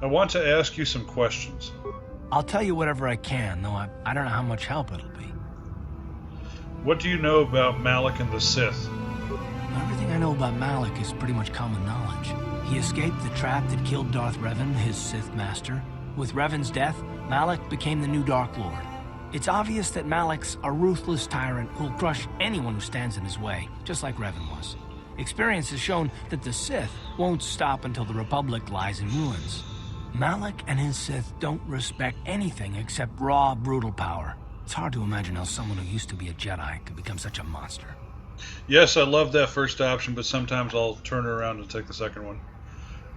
Speaker 1: I want to ask you some questions.
Speaker 3: I'll tell you whatever I can, though I don't know how much help it'll be.
Speaker 1: What do you know about Malak and the Sith?
Speaker 3: Everything I know about Malak is pretty much common knowledge. He escaped the trap that killed Darth Revan, his Sith master. With Revan's death, Malak became the new Dark Lord. It's obvious that Malak's a ruthless tyrant who'll crush anyone who stands in his way, just like Revan was. Experience has shown that the Sith won't stop until the Republic lies in ruins. Malak and his Sith don't respect anything except raw, brutal power. It's hard to imagine how someone who used to be a Jedi could become such a monster.
Speaker 1: Yes, I love that first option, but sometimes I'll turn it around and take the second one.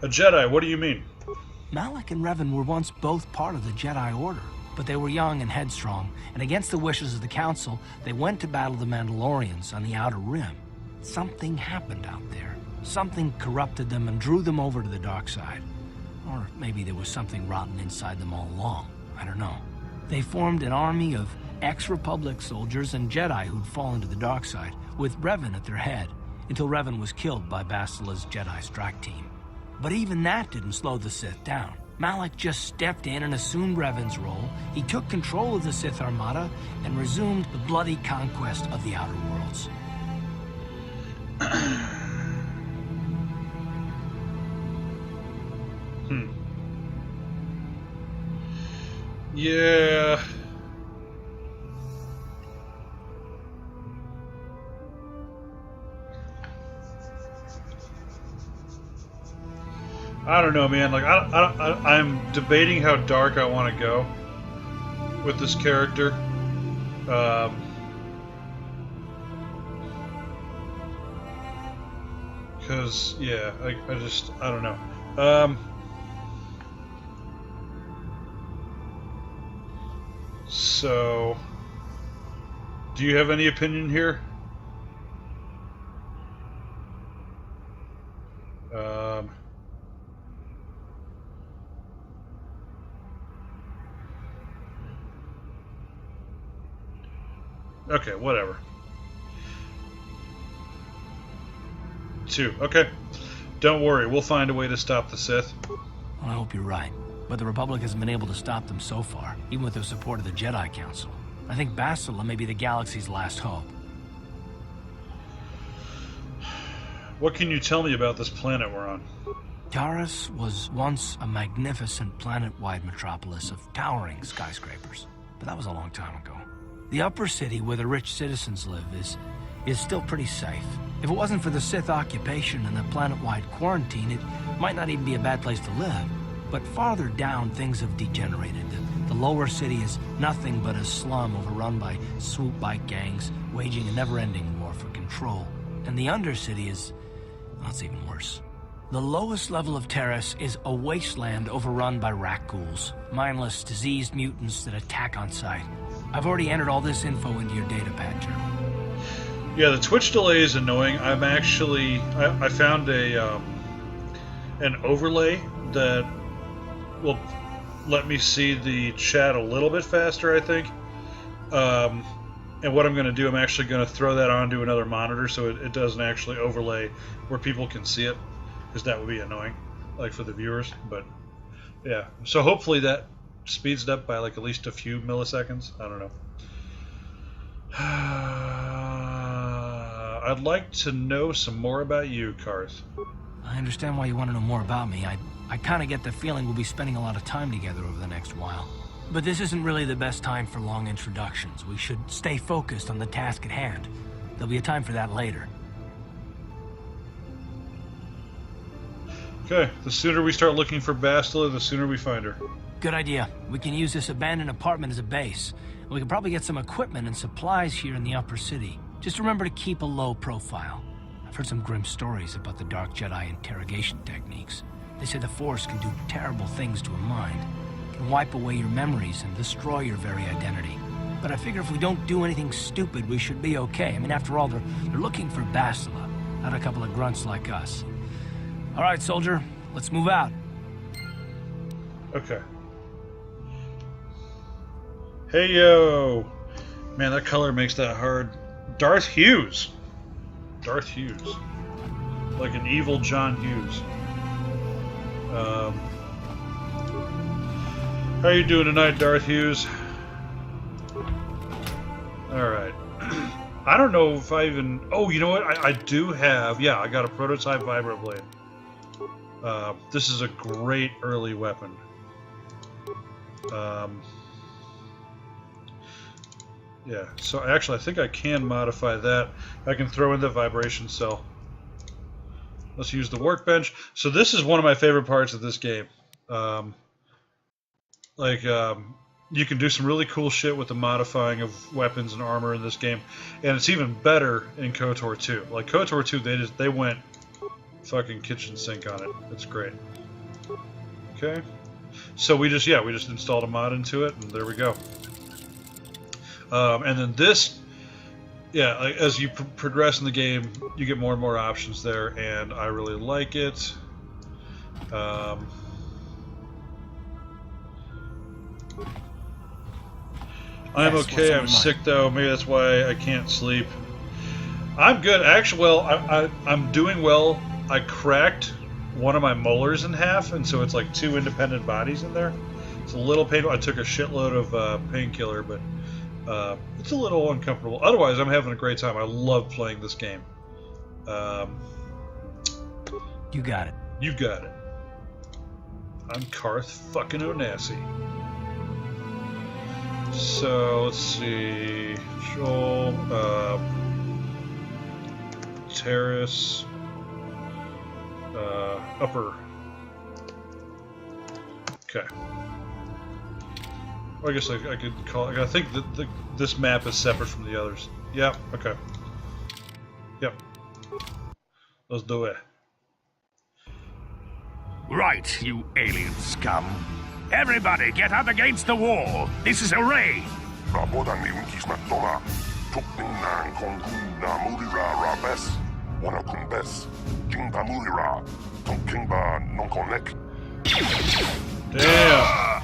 Speaker 1: A Jedi, what do you mean?
Speaker 3: Malak and Revan were once both part of the Jedi Order, but they were young and headstrong, and against the wishes of the Council, they went to battle the Mandalorians on the Outer Rim. Something happened out there. Something corrupted them and drew them over to the dark side. Or maybe there was something rotten inside them all along. I don't know. They formed an army of ex-Republic soldiers and Jedi who'd fallen to the dark side, with Revan at their head, until Revan was killed by Bastila's Jedi strike team. But even that didn't slow the Sith down. Malak just stepped in and assumed Revan's role. He took control of the Sith Armada and resumed the bloody conquest of the Outer Worlds.
Speaker 1: Yeah. I don't know, man. Like, I'm debating how dark I want to go with this character. Because, yeah, I don't know. so do you have any opinion here? Okay, whatever. 2. Okay. Don't worry, we'll find a way to stop the Sith.
Speaker 3: Well, I hope you're right. But the Republic hasn't been able to stop them so far, even with the support of the Jedi Council. I think Bastila may be the galaxy's last hope.
Speaker 1: What can you tell me about this planet we're on?
Speaker 3: Taris was once a magnificent planet-wide metropolis of towering skyscrapers. But that was a long time ago. The upper city where the rich citizens live is still pretty safe. If it wasn't for the Sith occupation and the planet-wide quarantine, it might not even be a bad place to live. But farther down, things have degenerated. The lower city is nothing but a slum overrun by swoop bike gangs, waging a never-ending war for control. And the undercity is... well, it's even worse. The lowest level of Taris is a wasteland overrun by rat-ghouls, mindless, diseased mutants that attack on sight. I've already entered all this info into your datapad, General.
Speaker 1: Yeah, the Twitch delay is annoying. I'm actually... I found an overlay that will let me see the chat a little bit faster, I think. And what I'm going to do, I'm actually going to throw that onto another monitor so it doesn't actually overlay where people can see it, because that would be annoying, like for the viewers. But yeah, so hopefully that speeds it up by like at least a few milliseconds. I don't know. I'd like to know some more about you, Carth.
Speaker 3: I understand why you want to know more about me. I kind of get the feeling we'll be spending a lot of time together over the next while. But this isn't really the best time for long introductions. We should stay focused on the task at hand. There'll be a time for that later.
Speaker 1: Okay, the sooner we start looking for Bastila, the sooner we find her.
Speaker 3: Good idea. We can use this abandoned apartment as a base. We can probably get some equipment and supplies here in the upper city. Just remember to keep a low profile. I've heard some grim stories about the Dark Jedi interrogation techniques. They say the Force can do terrible things to a mind. It can wipe away your memories and destroy your very identity. But I figure if we don't do anything stupid, we should be okay. I mean, after all, they're looking for Bastila, not a couple of grunts like us. All right, soldier, let's move out.
Speaker 1: Okay. Hey, yo! Man, that color makes that hard. Darth Hughes! Darth Hughes. Like an evil John Hughes. How you doing tonight, Darth Hughes? Alright. I don't know if I even... Oh, you know what? I do have... Yeah, I got a prototype vibroblade. This is a great early weapon. Yeah, so actually I think I can modify that. I can throw in the vibration cell. Let's use the workbench. So this is one of my favorite parts of this game. You can do some really cool shit with the modifying of weapons and armor in this game, and it's even better in KOTOR 2. Like KOTOR 2, they went fucking kitchen sink on it. It's great. Okay, so we just installed a mod into it, and there we go. And then this, yeah, like, as you progress in the game, you get more and more options there, and I really like it. I'm okay. I'm sick though. Maybe that's why I can't sleep. I'm good. Actually, well, I'm doing well. I cracked one of my molars in half, and so it's like 2 independent bodies in there. It's a little painful. I took a shitload of painkiller, but it's a little uncomfortable. Otherwise, I'm having a great time. I love playing this game.
Speaker 3: You got it.
Speaker 1: You got it. I'm Carth fucking Onasi. So, let's see. Joel, Terrace, Upper. Okay. Well, I guess I could call it. I think that this map is separate from the others. Yep, okay. Yep. Let's do it.
Speaker 4: Right, you alien scum. Everybody get up against the wall. This is a raid. Raboda ni unkis matona. Tukning nang kongku na mulira rabes. Wana kumbes. Jingba mulira. Tonkingba nonkonek.
Speaker 1: Damn.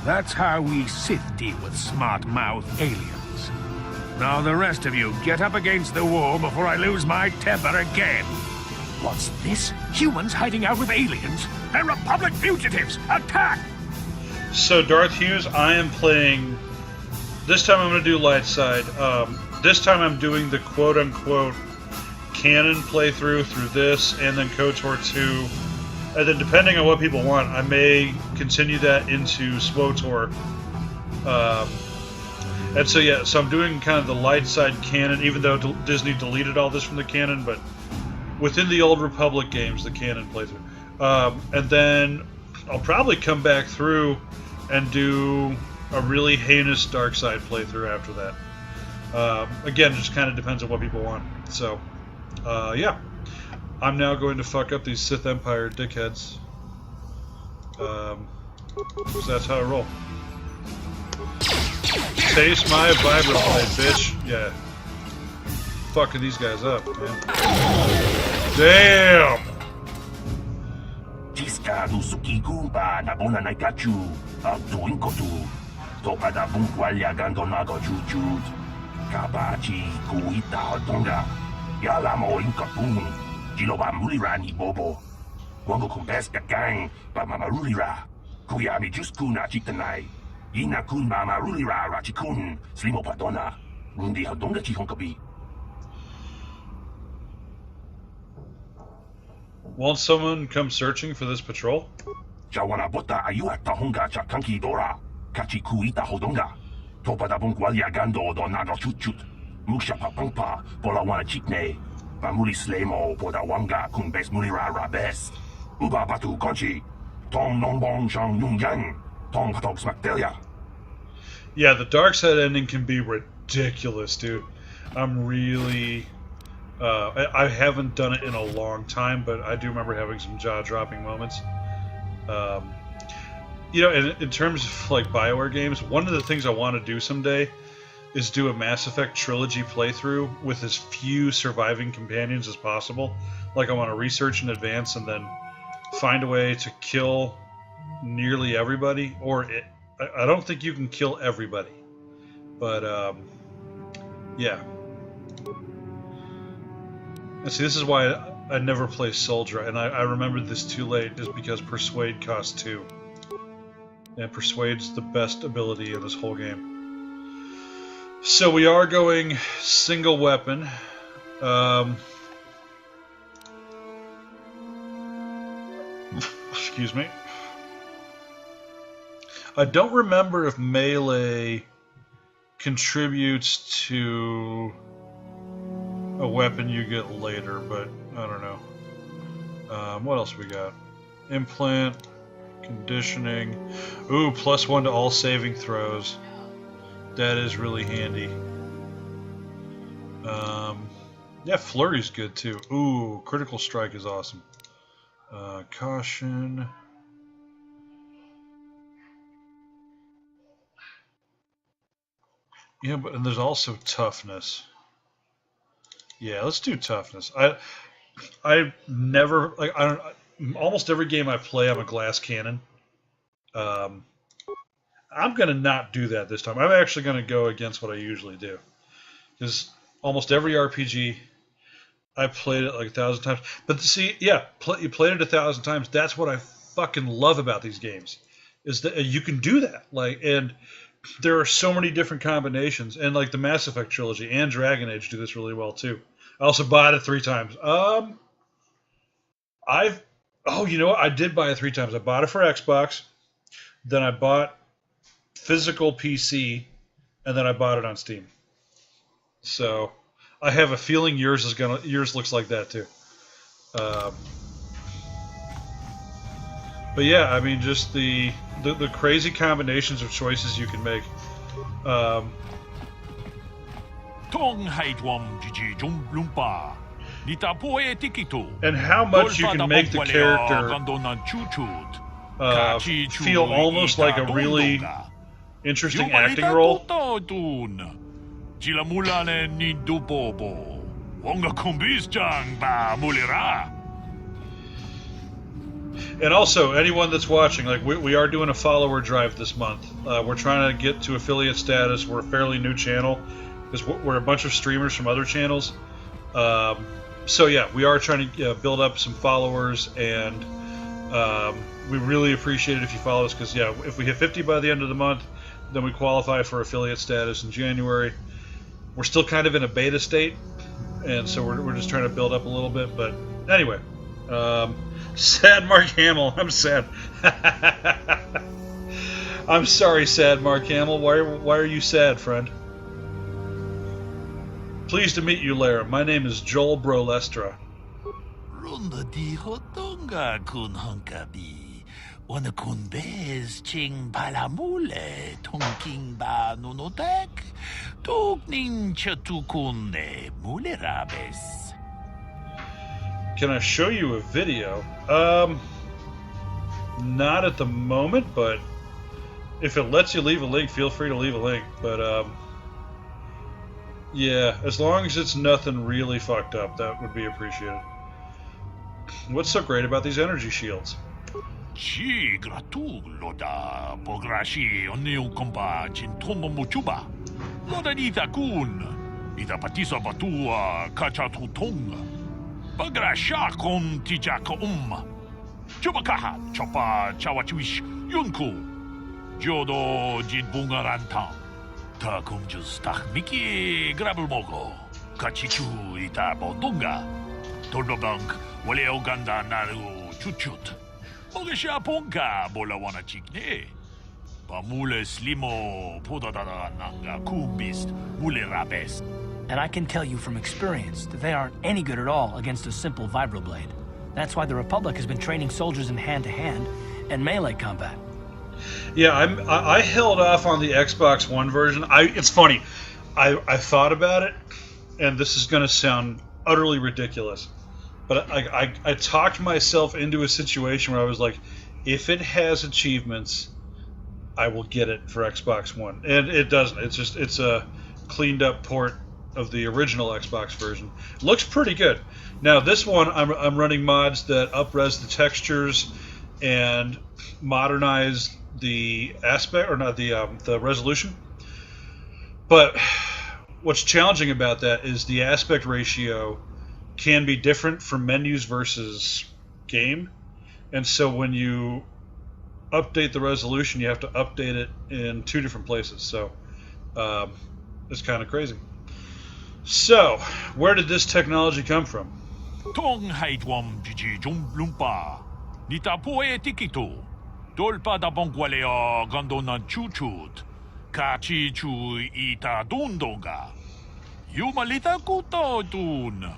Speaker 2: That's how we Sith deal with smart-mouth aliens. Now the rest of you, get up against the wall before I lose my temper again. What's this? Humans hiding out with aliens? They're Republic fugitives! Attack!
Speaker 1: So Darth Hughes, I am playing. This time I'm going to do light side. This time I'm doing the quote-unquote canon playthrough through this, and then KOTOR 2. And then depending on what people want, I may continue that into SWOTOR. And so yeah, so I'm doing kind of the light side canon, even though Disney deleted all this from the canon, but within the Old Republic games, the canon playthrough. And then I'll probably come back through and do a really heinous dark side playthrough after that. Again, it just kind of depends on what people want. So, yeah. I'm now going to fuck up these Sith Empire dickheads. Because that's how I roll. Taste my vibroblade, bitch. Yeah. Fucking these guys up, man. Damn!
Speaker 5: Tiscado sukigumba na bona na kachu. Abduin kotu. Topa da bunkwalya gandonago jujud. Kabachi kuita hotonga. Yalamo inkapun. Jiloba mulirani bobo. Wango kumbes gang. Ba mamarulira. Kuyami juskuna chitanai. Ina kun mamarulira rachikun. Slimo padona. Rundi hodonga chihonkabi.
Speaker 1: Won't someone come searching for this patrol?
Speaker 5: Jawana bota ayuak tahonga chakanki dora. Kachi kuita hodonga. Topa da bunkwalya gando do nago chutchut. Muksha papangpa. Pola wana chikne. Bamuli slemo poda wanga kumbes mulira rabes. Uba batu konchi. Tong nongbong shang yung yang. Tong patog smakdelia.
Speaker 1: Yeah, the dark side ending can be ridiculous, dude. I'm really... I haven't done it in a long time, but I do remember having some jaw-dropping moments. You know, in terms of like BioWare games, one of the things I want to do someday is do a Mass Effect trilogy playthrough with as few surviving companions as possible. Like I want to research in advance and then find a way to kill nearly everybody, or I don't think you can kill everybody, but yeah. And see, this is why I never play Soldier, and I remembered this too late, is because Persuade costs 2. And Persuade's the best ability in this whole game. So we are going single weapon. Excuse me. I don't remember if melee contributes to a weapon you get later, but I don't know. What else we got? Implant, conditioning. Ooh, +1 to all saving throws. That is really handy. Yeah, flurry's good too. Ooh, critical strike is awesome. Caution. Yeah, but and there's also toughness. Yeah, let's do toughness. I never like I don't. Almost every game I play, I'm a glass cannon. I'm gonna not do that this time. I'm actually gonna go against what I usually do, because almost every RPG I played it like 1,000 times. But see, yeah, you played it 1,000 times. That's what I fucking love about these games, is that you can do that. Like, and there are so many different combinations, and like the Mass Effect trilogy and Dragon Age do this really well too. I also bought it 3 times. You know what? I did buy it 3 times. I bought it for Xbox, then I bought physical PC, and then I bought it on Steam. So I have a feeling yours looks like that too. But yeah, I mean, just the crazy combinations of choices you can make. And how much you can make the character feel almost like a really interesting acting role. And also, anyone that's watching, like we are doing a follower drive this month. We're trying to get to affiliate status. We're a fairly new channel because we're a bunch of streamers from other channels. So yeah, we are trying to build up some followers, and we really appreciate it if you follow us, because yeah, if we hit 50 by the end of the month, then we qualify for affiliate status in January. We're still kind of in a beta state, and so we're just trying to build up a little bit. But anyway, sad Mark Hamill. I'm sad. I'm sorry, sad Mark Hamill. Why are you sad, friend? Pleased to meet you, Lara. My name is Joel Brolestra.
Speaker 6: Runda di hotonga kun hunkabi. Wana kun bez ching balamule tonking ba nunotek. Tokning chatukune mulerabes.
Speaker 1: Can I show you a video? Not at the moment, but if it lets you leave a link, feel free to leave a link. But yeah, as long as it's nothing really fucked up, that would be appreciated. What's so great about these energy shields?
Speaker 6: Chi gratu loda pograshi oniu komba chintomo muchuba. Loda nita kun. Ita patisa batua kachatu tonga. Bagrasha kon tijaka Chubakaha chopa chawachuish yunku. Jodo jidbungaranta. Ta kumjus tahmiki grabulmogo. Kachichu ita bodunga. Tolbabank wale oganda naru chuchut. Mogesha ponka bola wana chikne. Pamule slimo podadada nanga kumbist mule rabes.
Speaker 3: And I can tell you from experience that they aren't any good at all against a simple vibroblade. That's why the Republic has been training soldiers in hand-to-hand and melee combat.
Speaker 1: Yeah, I held off on the Xbox One version. It's funny. I thought about it, and this is going to sound utterly ridiculous, but I talked myself into a situation where I was like, if it has achievements, I will get it for Xbox One. And it doesn't. It's a cleaned up port of the original Xbox version. Looks pretty good. Now this one, I'm running mods that up-res the textures and modernize the aspect, or not the resolution. But what's challenging about that is the aspect ratio can be different for menus versus game, and so when you update the resolution, you have to update it in two different places. So it's kind of crazy. So, where did this technology come from?
Speaker 6: Tong haitwam jiji lumpa. Nita poe tikito. Dolpa da bongwalea gandona chuchut. Kachi chu ita dundonga. Yumalita kuto dun.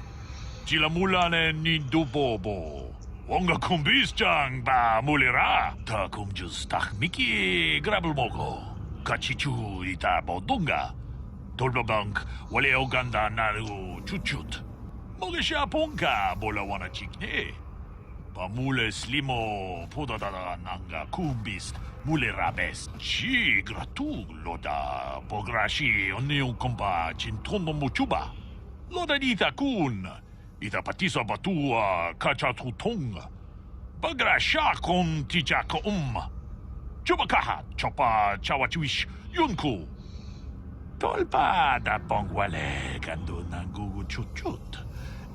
Speaker 6: Chilamulane nindubobo. Wonga kumbischang ba mulira. Ta kumjus tahmiki grabulmogo. Kachi chu ita bodunga. Dolbabank wale oganda naru chuchut. Mogesha ponka bola wana chikne. Pamule slimo podadada nanga kumbist mule rabes. Chi gratu loda pograshi oniu komba chintono muchuba. Loda nita kun. Ita patisa batua kachatu tonga. Bagrasha kon tijaka Chubakaha chopa chawachuish yunku. Tolpa da bongwale gando nangugu chuchut.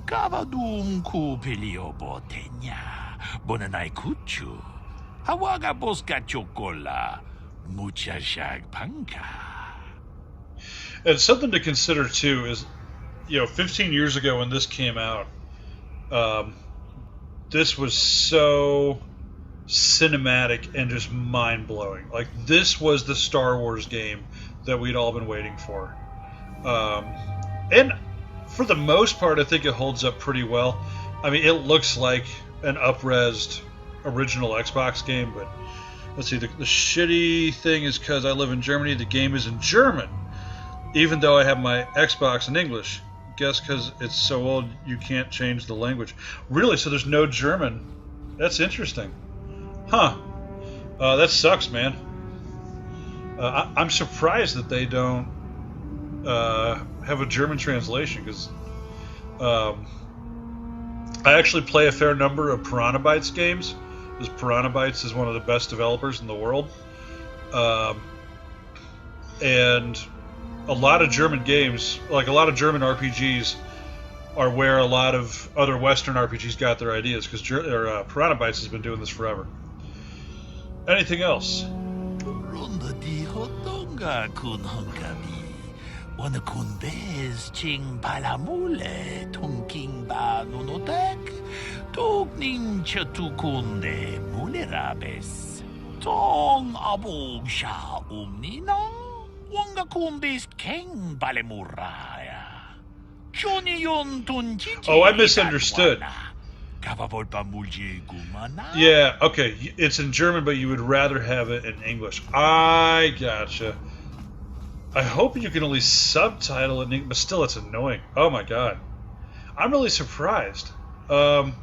Speaker 6: Kavadum kupilio botenya. Bonanai kuchu. Hawaga boska chocola. Mucha shag panka.
Speaker 1: And something to consider too is, 15 years ago when this came out, this was so cinematic and just mind-blowing. Like, this was the Star Wars game that we'd all been waiting for. And for the most part, I think it holds up pretty well. I mean, it looks like an up-resed original Xbox game, but let's see, the shitty thing is because I live in Germany, the game is in German, even though I have my Xbox in English. Guess because it's so old, you can't change the language. Really? So there's no German? That's interesting. Huh. That sucks, man. I'm surprised that they don't have a German translation, because I actually play a fair number of Piranha Bytes games, because Piranha Bytes is one of the best developers in the world. And a lot of German games, like a lot of German RPGs, are where a lot of other Western RPGs got their ideas, because Piranha Bytes has been doing this forever. Anything else?
Speaker 6: Ronda di hotonga kun hangami. Wana kun bez ching palamule tongking ba nonotek. Togning chatukunde mulerabes. Tong abog sha umninang. Wanga kun bez keng balemuraya.
Speaker 1: Oh, I misunderstood. Yeah, okay. It's in German, but you would rather have it in English. I gotcha. I hope you can at least subtitle it in English, but still, it's annoying. Oh my god. I'm really surprised. Can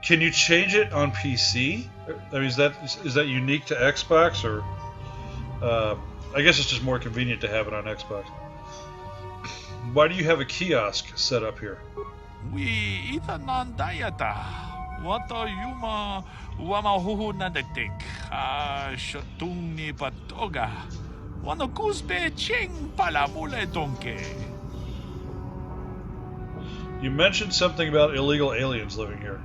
Speaker 1: you change it on PC? I mean, is that unique to Xbox, or I guess it's just more convenient to have it on Xbox. Why do you have a kiosk set up here?
Speaker 6: We itanan dayata. Wata yuma wama huhu nadektik. Shatung ni patoga. Wana kusbe ching palamule donke.
Speaker 1: You mentioned something about illegal aliens living here.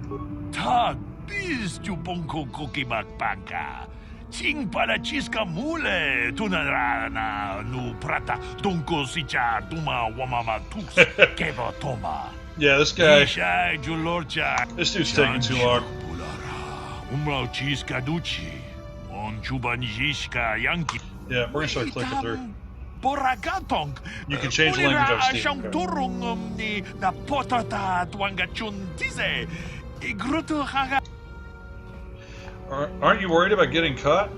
Speaker 6: Tag biz tu bonko kokimak banka. Ching para chiska mule tunarana nu prata donko sicha tuma wamama tux keba toma.
Speaker 1: Yeah, this guy. This dude's taking too long. Yeah, we're gonna start clicking through. You can change the language on Steam. Aren't you worried about getting caught?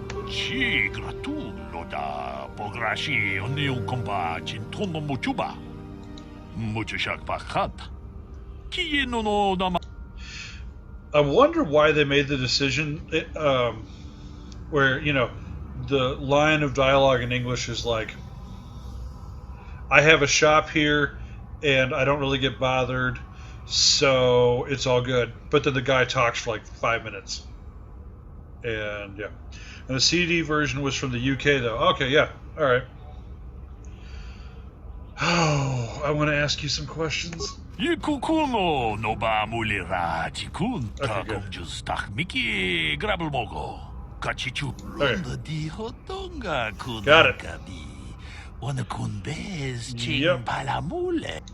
Speaker 1: I wonder why they made the decision where, you know, the line of dialogue in English is like, I have a shop here and I don't really get bothered, so it's all good. But then the guy talks for like 5 minutes. And yeah. And the CD version was from the UK though. Okay, yeah. All right. Oh, I want to ask you some questions. Okay, good. Okay. Got it. Yep.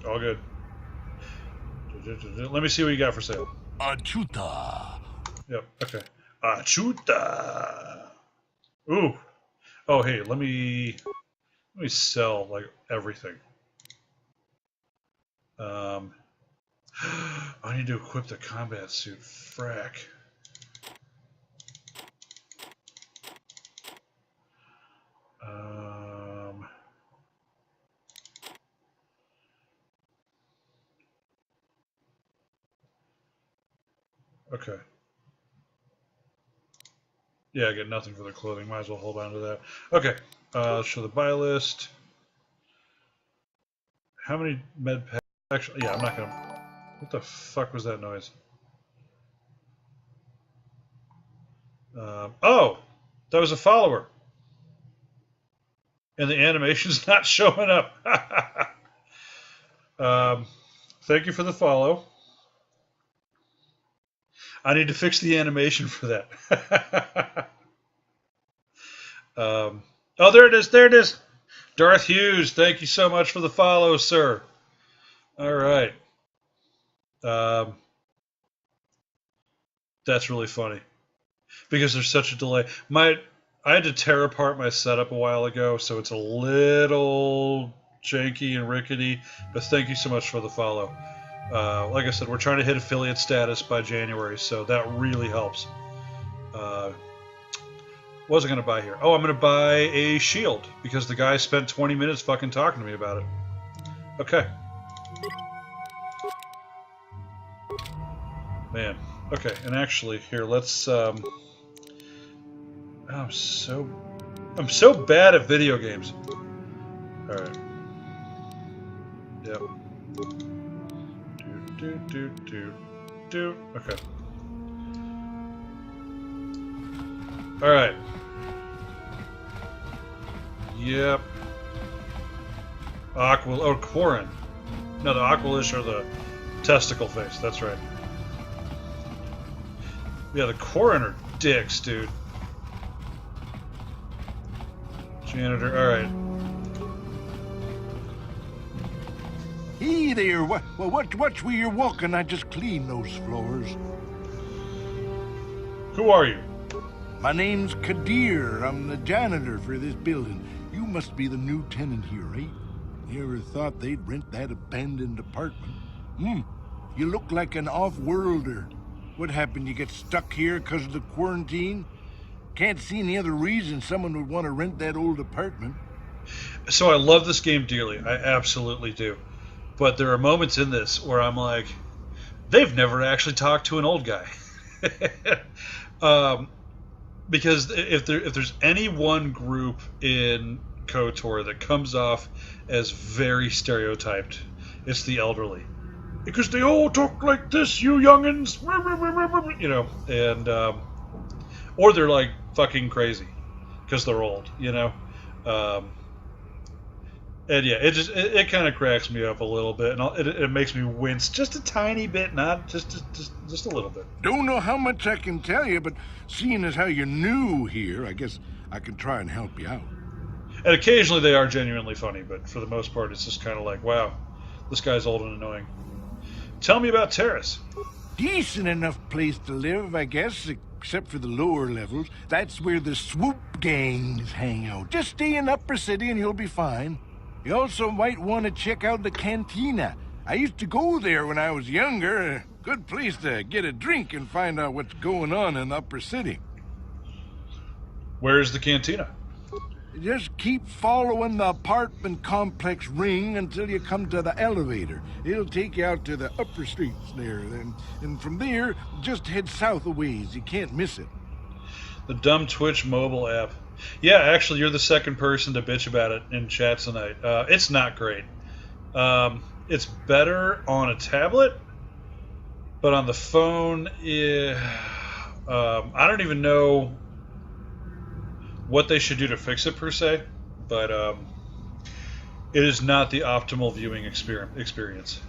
Speaker 1: All good. Let me see what you got for sale.
Speaker 6: Achuta.
Speaker 1: Yep, okay. Achuta. Ooh. Oh, hey, let me sell, like, everything. I need to equip the combat suit. Frack. Okay. Yeah, I get nothing for the clothing. Might as well hold on to that. Okay. Let's show the buy list. How many med packs? Actually, yeah, I'm not gonna. What the fuck was that noise? Oh, that was a follower, and the animation's not showing up. Thank you for the follow. I need to fix the animation for that. Oh, there it is. There it is. Darth Hughes, thank you so much for the follow, sir. All right. That's really funny because there's such a delay. I had to tear apart my setup a while ago, so it's a little janky and rickety, but thank you so much for the follow. Like I said, we're trying to hit affiliate status by January, so that really helps. What was I going to buy here? Oh, I'm going to buy a shield because the guy spent 20 minutes fucking talking to me about it. Okay. Man. Okay, and actually, here, let's, I'm so bad at video games. Alright. Yep. Do. Okay. Alright. Yep. Quarren. No, the Aqualish are the testicle face, that's right. Yeah, the Quarren are dicks, dude. Janitor, alright.
Speaker 7: Hey there, watch where you're walking. I just cleaned those floors.
Speaker 1: Who are you?
Speaker 7: My name's Kadir. I'm the janitor for this building. You must be the new tenant here, right? You ever thought they'd rent that abandoned apartment? You look like an off-worlder. What happened? You get stuck here because of the quarantine? Can't see any other reason someone would want to rent that old apartment.
Speaker 1: So I love this game dearly. I absolutely do. But there are moments in this where I'm like, they've never actually talked to an old guy. Because if there's any one group in KOTOR that comes off as very stereotyped, it's the elderly. Because they all talk like this, you youngins, you know, and or they're like fucking crazy because they're old, you know. And yeah, it kind of cracks me up a little bit, and it makes me wince just a tiny bit, not just a little bit.
Speaker 7: Don't know how much I can tell you, but seeing as how you're new here, I guess I can try and help you out.
Speaker 1: And occasionally they are genuinely funny, but for the most part, it's just kind of like, wow, this guy's old and annoying. Tell me about Taris.
Speaker 7: Decent enough place to live, I guess, except for the lower levels. That's where the swoop gangs hang out. Just stay in Upper City and you'll be fine. You also might want to check out the cantina. I used to go there when I was younger. A good place to get a drink and find out what's going on in the Upper City.
Speaker 1: Where's the cantina?
Speaker 7: Just keep following the apartment complex ring until you come to the elevator. It'll take you out to the upper streets there. And from there, just head south a ways. You can't miss it.
Speaker 1: The dumb Twitch mobile app. Yeah, actually, you're the second person to bitch about it in chat tonight. It's not great. It's better on a tablet, but on the phone, I don't even know what they should do to fix it per se, but it is not the optimal viewing experience.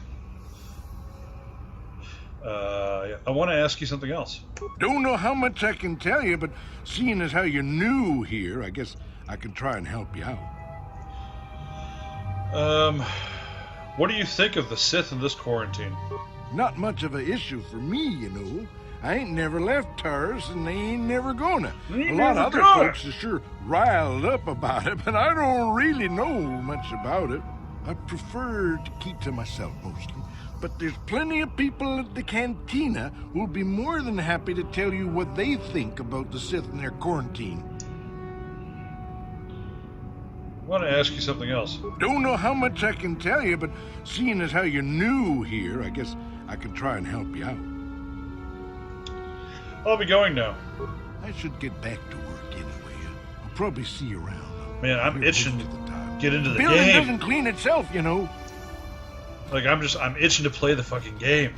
Speaker 1: Yeah. I want to ask you something else.
Speaker 7: Don't know how much I can tell you, but seeing as how you're new here, I guess I can try and help you out.
Speaker 1: What do you think of the Sith in this quarantine?
Speaker 7: Not much of an issue for me, you know. I ain't never left Taris, and they ain't never gonna. A lot of other folks are sure riled up about it, but I don't really know much about it. I prefer to keep to myself mostly. But there's plenty of people at the cantina who'll be more than happy to tell you what they think about the Sith and their quarantine.
Speaker 1: I want to ask you something else.
Speaker 7: Don't know how much I can tell you, but seeing as how you're new here, I guess I can try and help you out.
Speaker 1: I'll be going now.
Speaker 7: I should get back to work anyway. I'll probably see you around.
Speaker 1: Man, I'm itching to get into the
Speaker 7: building
Speaker 1: game.
Speaker 7: Doesn't clean itself, you know.
Speaker 1: Like, I'm itching to play the fucking game.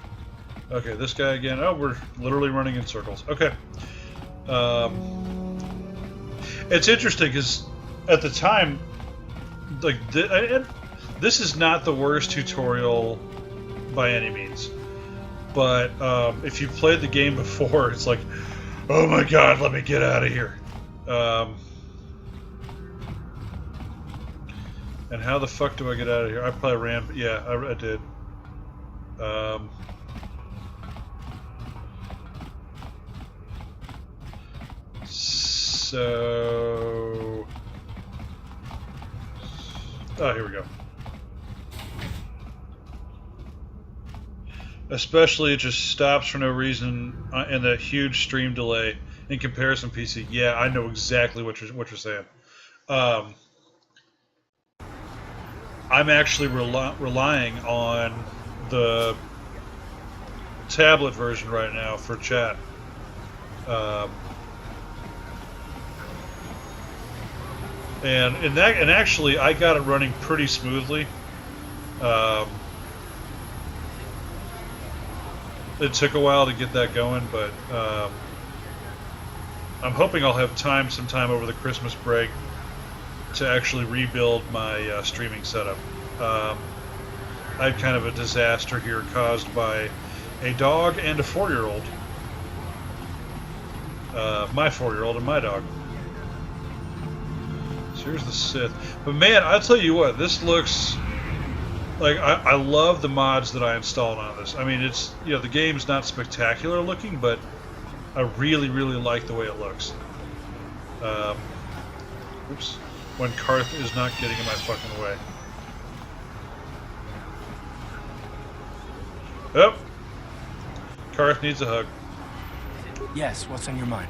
Speaker 1: Okay, this guy again. Oh, we're literally running in circles. Okay. It's interesting because at the time, like, this is not the worst tutorial by any means. But if you've played the game before, it's like, oh my god, let me get out of here. And how the fuck do I get out of here? I probably ran, yeah, I did. So... Oh, here we go. Especially it just stops for no reason and that huge stream delay in comparison PC. Yeah, I know exactly what you're saying. I'm actually relying on the tablet version right now for chat. And actually, I got it running pretty smoothly. It took a while to get that going, but I'm hoping I'll have time sometime over the Christmas break to actually rebuild my streaming setup. I had kind of a disaster here caused by a dog and a 4-year-old. My 4-year-old and my dog. So here's the Sith. But man, I'll tell you what, this looks like I love the mods that I installed on this. I mean, it's, you know, the game's not spectacular looking, but I really, really like the way it looks. Oops. When Karth is not getting in my fucking way. Oh! Karth needs a hug.
Speaker 3: Yes, what's on your mind?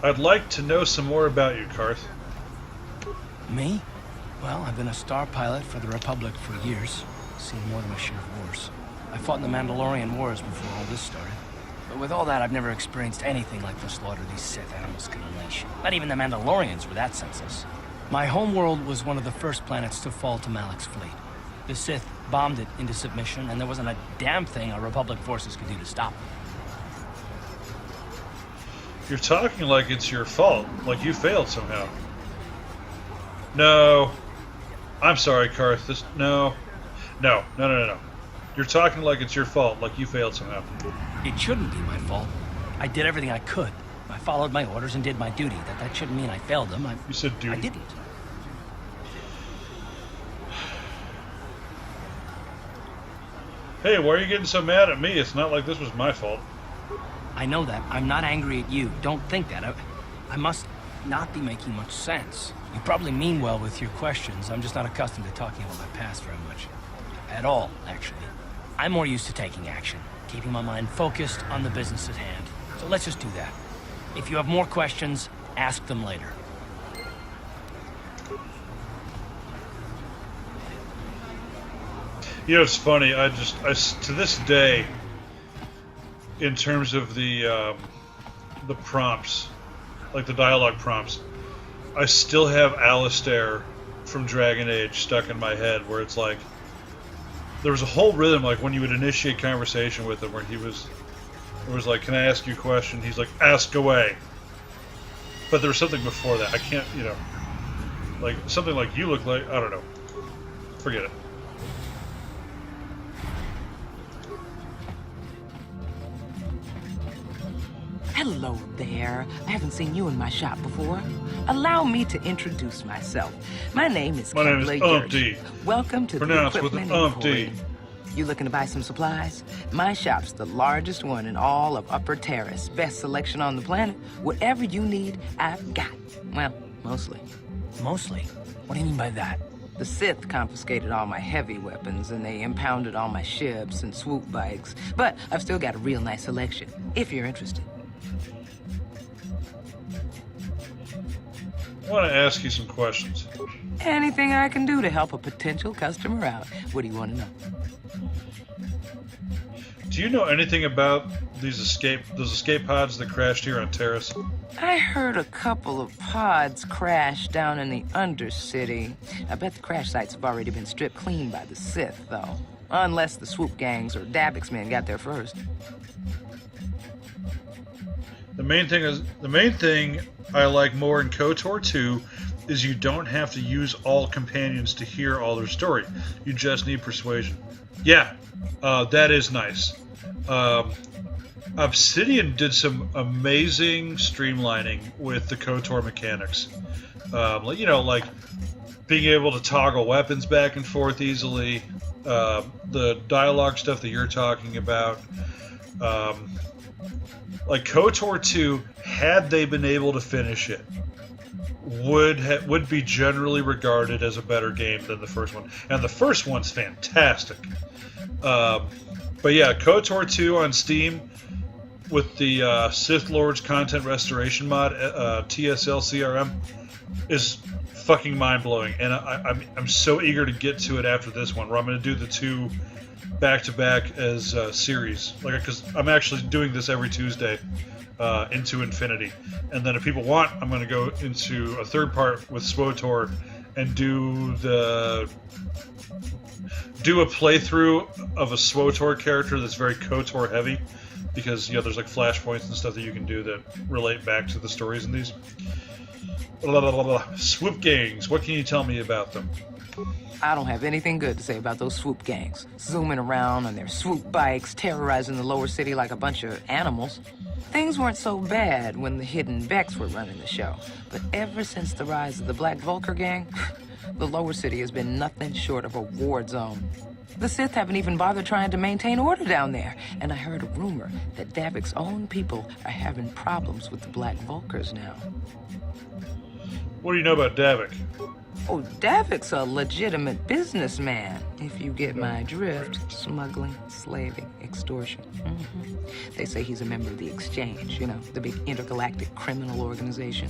Speaker 1: I'd like to know some more about you, Karth.
Speaker 3: Me? Well, I've been a star pilot for the Republic for years. Seen more than my share of wars. I fought in the Mandalorian Wars before all this started. But with all that, I've never experienced anything like the slaughter these Sith animals can unleash. Not even the Mandalorians were that senseless. My homeworld was one of the first planets to fall to Malak's fleet. The Sith bombed it into submission, and there wasn't a damn thing our Republic forces could do to stop them.
Speaker 1: You're talking like it's your fault, like you failed somehow. No. I'm sorry, Karth. No. You're talking like it's your fault, like you failed somehow.
Speaker 3: It shouldn't be my fault. I did everything I could. I followed my orders and did my duty. That shouldn't mean I failed them.
Speaker 1: You said duty.
Speaker 3: I didn't.
Speaker 1: Hey, why are you getting so mad at me? It's not like this was my fault.
Speaker 3: I know that. I'm not angry at you. Don't think that. I must not be making much sense. You probably mean well with your questions. I'm just not accustomed to talking about my past very much. At all, actually. I'm more used to taking action, keeping my mind focused on the business at hand. So let's just do that. If you have more questions, ask them later.
Speaker 1: You know, it's funny. I to this day, in terms of the prompts, like the dialogue prompts, I still have Alistair from Dragon Age stuck in my head, where it's like there was a whole rhythm, like when you would initiate conversation with him, where it was like, "Can I ask you a question?" He's like, "Ask away." But there was something before that. I can't, you know, like something like "You look like," I don't know. Forget it.
Speaker 8: Hello there. I haven't seen you in my shop before. Allow me to introduce myself. My name is Kepler Yersh. Welcome to the Equipment Emporium. You looking to buy some supplies? My shop's the largest one in all of Upper Terrace. Best selection on the planet. Whatever you need, I've got. Well, mostly.
Speaker 3: Mostly? What do you mean by that?
Speaker 8: The Sith confiscated all my heavy weapons, and they impounded all my ships and swoop bikes. But I've still got a real nice selection, if you're interested.
Speaker 1: I want to ask you some questions.
Speaker 8: Anything I can do to help a potential customer out. What do you want to know?
Speaker 1: Do you know anything about those escape pods that crashed here on Terrace?
Speaker 8: I heard a couple of pods crash down in the Undercity. I bet the crash sites have already been stripped clean by the Sith, though. Unless the swoop gangs or Dabix men got there first.
Speaker 1: The main thing I like more in KOTOR 2 is you don't have to use all companions to hear all their story. You just need persuasion. Yeah, that is nice. Obsidian did some amazing streamlining with the KOTOR mechanics. You know, like being able to toggle weapons back and forth easily, the dialogue stuff that you're talking about. Like KOTOR 2, had they been able to finish it, would be generally regarded as a better game than the first one. And the first one's fantastic. But yeah, KOTOR 2 on Steam with the Sith Lords Content Restoration mod, TSL CRM, is fucking mind-blowing. And I'm so eager to get to it after this one, where I'm going to do the two back to back as series, like because I'm actually doing this every Tuesday into Infinity, and then if people want, I'm going to go into a third part with SWTOR and do a playthrough of a SWTOR character that's very KOTOR heavy, because there's like flashpoints and stuff that you can do that relate back to the stories in these. Swoop gangs, what can you tell me about them?
Speaker 8: I don't have anything good to say about those swoop gangs. Zooming around on their swoop bikes, terrorizing the lower city like a bunch of animals. Things weren't so bad when the Hidden Becks were running the show. But ever since the rise of the Black Vulcar gang, the lower city has been nothing short of a war zone. The Sith haven't even bothered trying to maintain order down there. And I heard a rumor that Davik's own people are having problems with the Black Vulcars now.
Speaker 1: What do you know about Davik?
Speaker 8: Oh, Davik's a legitimate businessman, if you get my drift. Smuggling, slaving, extortion. They say he's a member of the Exchange, the big intergalactic criminal organization.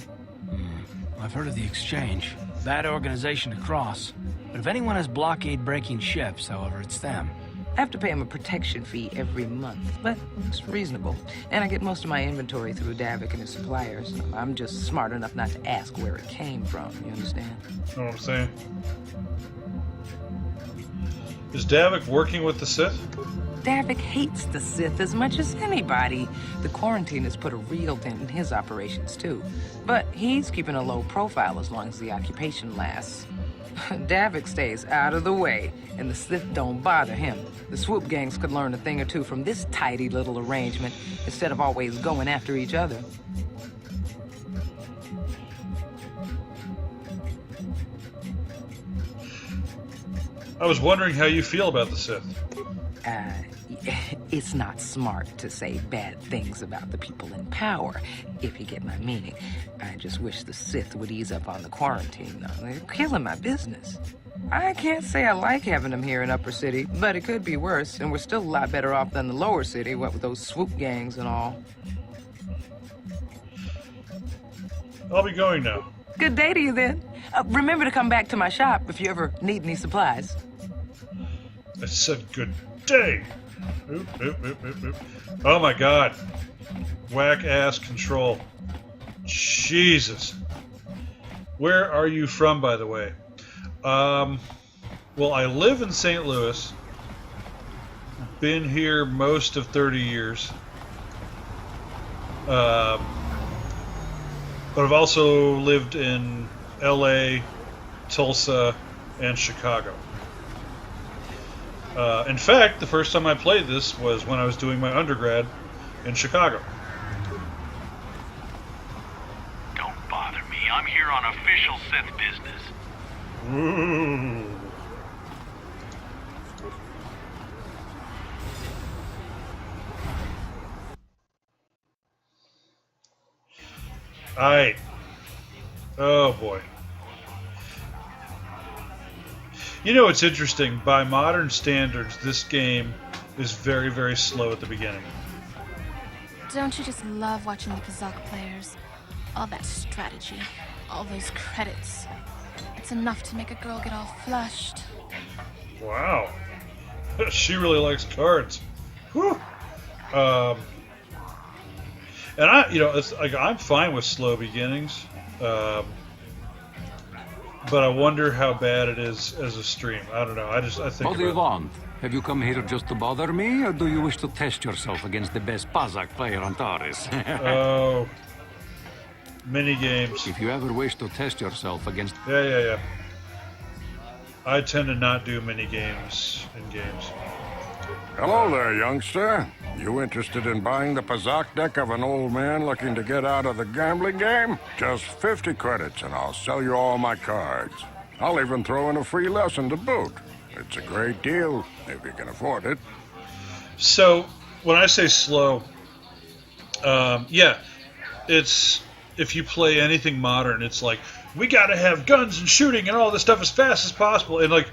Speaker 9: I've heard of the Exchange. Bad organization to cross. But if anyone has blockade-breaking ships, however, it's them.
Speaker 8: I have to pay him a protection fee every month, but it's reasonable. And I get most of my inventory through Davik and his suppliers. I'm just smart enough not to ask where it came from, you understand?
Speaker 1: Know what I'm saying? Is Davik working with the Sith?
Speaker 8: Davik hates the Sith as much as anybody. The quarantine has put a real dent in his operations, too. But he's keeping a low profile as long as the occupation lasts. Davik stays out of the way, and the Sith don't bother him. The swoop gangs could learn a thing or two from this tidy little arrangement, instead of always going after each other.
Speaker 1: I was wondering how you feel about the Sith.
Speaker 8: It's not smart to say bad things about the people in power, if you get my meaning. I just wish the Sith would ease up on the quarantine, though. They're killing my business. I can't say I like having them here in Upper City, but it could be worse, and we're still a lot better off than the Lower City, what with those swoop gangs and all.
Speaker 1: I'll be going now.
Speaker 8: Good day to you, then. Remember to come back to my shop if you ever need any supplies.
Speaker 1: I said good day. Oop, oop, oop, oop, oop. Oh my god. Whack ass control. Jesus. Where are you from, by the way? Well, I live in St. Louis. Been here most of 30 years. But I've also lived in LA, Tulsa, and Chicago. In fact, the first time I played this was when I was doing my undergrad in Chicago.
Speaker 6: Don't bother me. I'm here on official Sith business.
Speaker 1: Ooh. Aight. Oh boy. You know, it's interesting. By modern standards, this game is very, very slow at the beginning.
Speaker 10: Don't you just love watching the Kazakh players? All that strategy, all those credits. It's enough to make a girl get all flushed.
Speaker 1: Wow. She really likes cards. Whew. And it's like I'm fine with slow beginnings. But I wonder how bad it is as a stream. I don't know. I think.
Speaker 11: What do you want? Have you come here just to bother me, or do you wish to test yourself against the best Pazak player on Taris?
Speaker 1: Oh, mini games.
Speaker 11: If you ever wish to test yourself against...
Speaker 1: Yeah. I tend to not do mini games in games.
Speaker 7: Hello there, youngster. You interested in buying the Pazak deck of an old man looking to get out of the gambling game? Just 50 credits and I'll sell you all my cards. I'll even throw in a free lesson to boot. It's a great deal, if you can afford it.
Speaker 1: So, when I say slow, it's... If you play anything modern, it's like, we gotta have guns and shooting and all this stuff as fast as possible. And, like,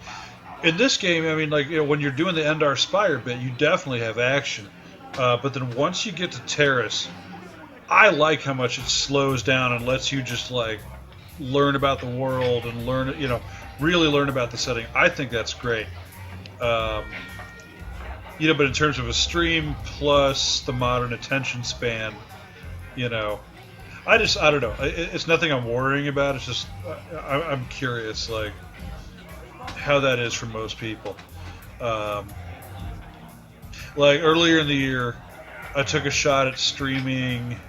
Speaker 1: in this game, I mean, like, when you're doing the Endar Spire bit, you definitely have action. But then once you get to Taris, I like how much it slows down and lets you just, like, learn about the world and really learn about the setting. I think that's great. but in terms of a stream plus the modern attention span, I don't know. It's nothing I'm worrying about. It's just I'm curious, like, how that is for most people. Like earlier in the year, I took a shot at streaming.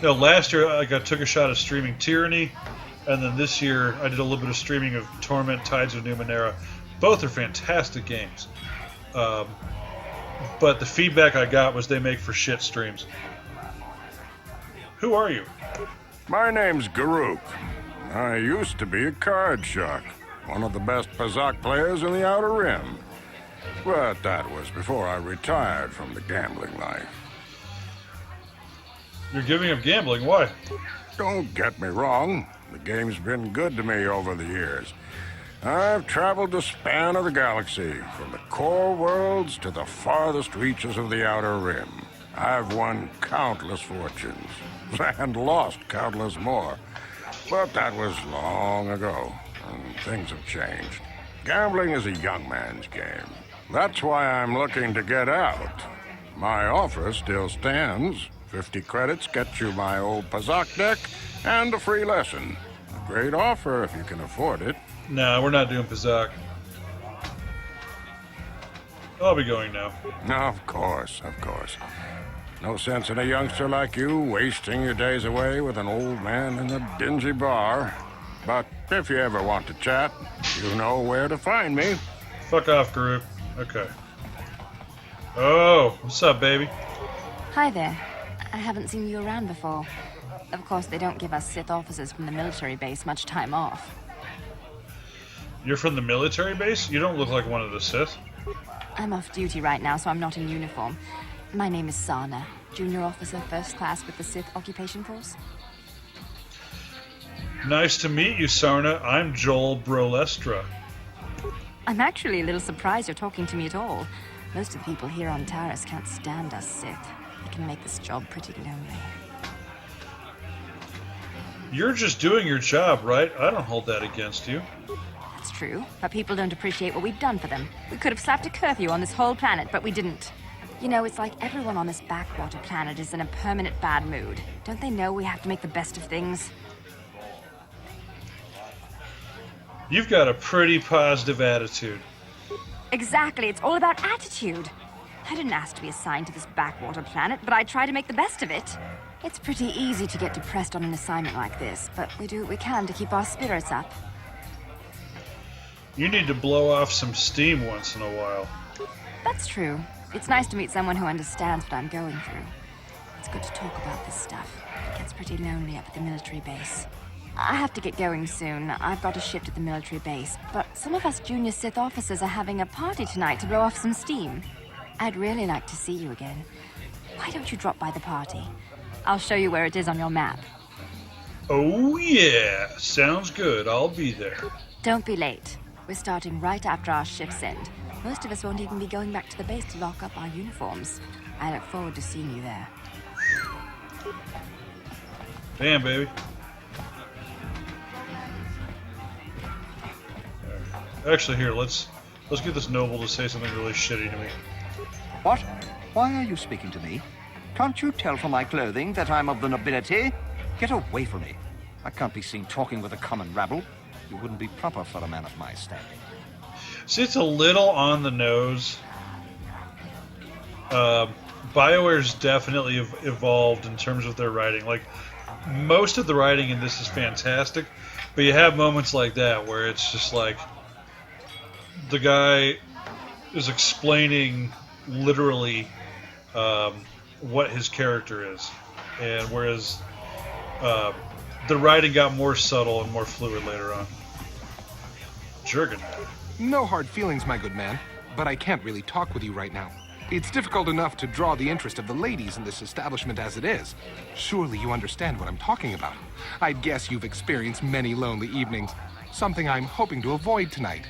Speaker 1: No, last year I took a shot at streaming Tyranny, and then this year I did a little bit of streaming of Torment: Tides of Numenera. Both are fantastic games, but the feedback I got was they make for shit streams. Who are you?
Speaker 7: My name's Garuk. I used to be a card shark, one of the best Pazak players in the Outer Rim. But that was before I retired from the gambling life.
Speaker 1: You're giving up gambling? Why?
Speaker 7: Don't get me wrong. The game's been good to me over the years. I've traveled the span of the galaxy, from the core worlds to the farthest reaches of the Outer Rim. I've won countless fortunes, and lost countless more. But that was long ago, and things have changed. Gambling is a young man's game. That's why I'm looking to get out. My offer still stands. 50 credits gets you my old Pazak deck and a free lesson. A great offer if you can afford it.
Speaker 1: Nah, we're not doing Pazak. I'll be going now.
Speaker 7: Of course. No sense in a youngster like you wasting your days away with an old man in a dingy bar. But if you ever want to chat, you know where to find me.
Speaker 1: Fuck off, Garuk. Okay. Oh, what's up, baby?
Speaker 12: Hi there. I haven't seen you around before. Of course, they don't give us Sith officers from the military base much time off.
Speaker 1: You're from the military base? You don't look like one of the Sith.
Speaker 12: I'm off duty right now, so I'm not in uniform. My name is Sana, junior officer, first class with the Sith Occupation Force.
Speaker 1: Nice to meet you, Sarna. I'm Joel Brolestra.
Speaker 12: I'm actually a little surprised you're talking to me at all. Most of the people here on Taris can't stand us Sith. It can make this job pretty lonely.
Speaker 1: You're just doing your job, right? I don't hold that against you.
Speaker 12: That's true, but people don't appreciate what we've done for them. We could have slapped a curfew on this whole planet, but we didn't. It's like everyone on this backwater planet is in a permanent bad mood. Don't they know we have to make the best of things?
Speaker 1: You've got a pretty positive attitude.
Speaker 12: Exactly, it's all about attitude. I didn't ask to be assigned to this backwater planet, but I try to make the best of it. It's pretty easy to get depressed on an assignment like this, but we do what we can to keep our spirits up.
Speaker 1: You need to blow off some steam once in a while.
Speaker 12: That's true. It's nice to meet someone who understands what I'm going through. It's good to talk about this stuff. It gets pretty lonely up at the military base. I have to get going soon. I've got a shift at the military base, but some of us junior Sith officers are having a party tonight to blow off some steam. I'd really like to see you again. Why don't you drop by the party? I'll show you where it is on your map.
Speaker 1: Oh yeah, sounds good. I'll be there.
Speaker 12: Don't be late. We're starting right after our shifts end. Most of us won't even be going back to the base to lock up our uniforms. I look forward to seeing you there.
Speaker 1: Damn, baby. Actually, here, let's get this noble to say something really shitty to me.
Speaker 13: What? Why are you speaking to me? Can't you tell from my clothing that I'm of the nobility? Get away from me. I can't be seen talking with a common rabble. You wouldn't be proper for a man of my standing.
Speaker 1: See, it's a little on the nose. BioWare's definitely evolved in terms of their writing. Like, most of the writing in this is fantastic, but you have moments like that where it's just like the guy is explaining literally what his character is, and whereas the writing got more subtle and more fluid later on. Jurgen.
Speaker 14: No hard feelings, my good man, but I can't really talk with you right now. It's difficult enough to draw the interest of the ladies in this establishment as it is. Surely you understand what I'm talking about. I'd guess you've experienced many lonely evenings, something I'm hoping to avoid tonight.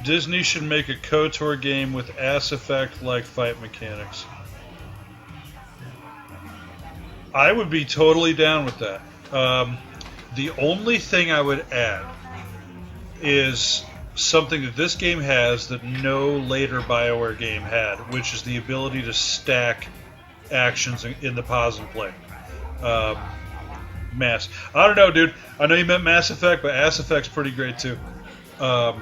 Speaker 1: Disney should make a KOTOR game with Ass Effect-like fight mechanics. I would be totally down with that. The only thing I would add is something that this game has that no later BioWare game had, which is the ability to stack actions in the pause and play. Mass. I don't know, dude. I know you meant Mass Effect, but Ass Effect's pretty great too. But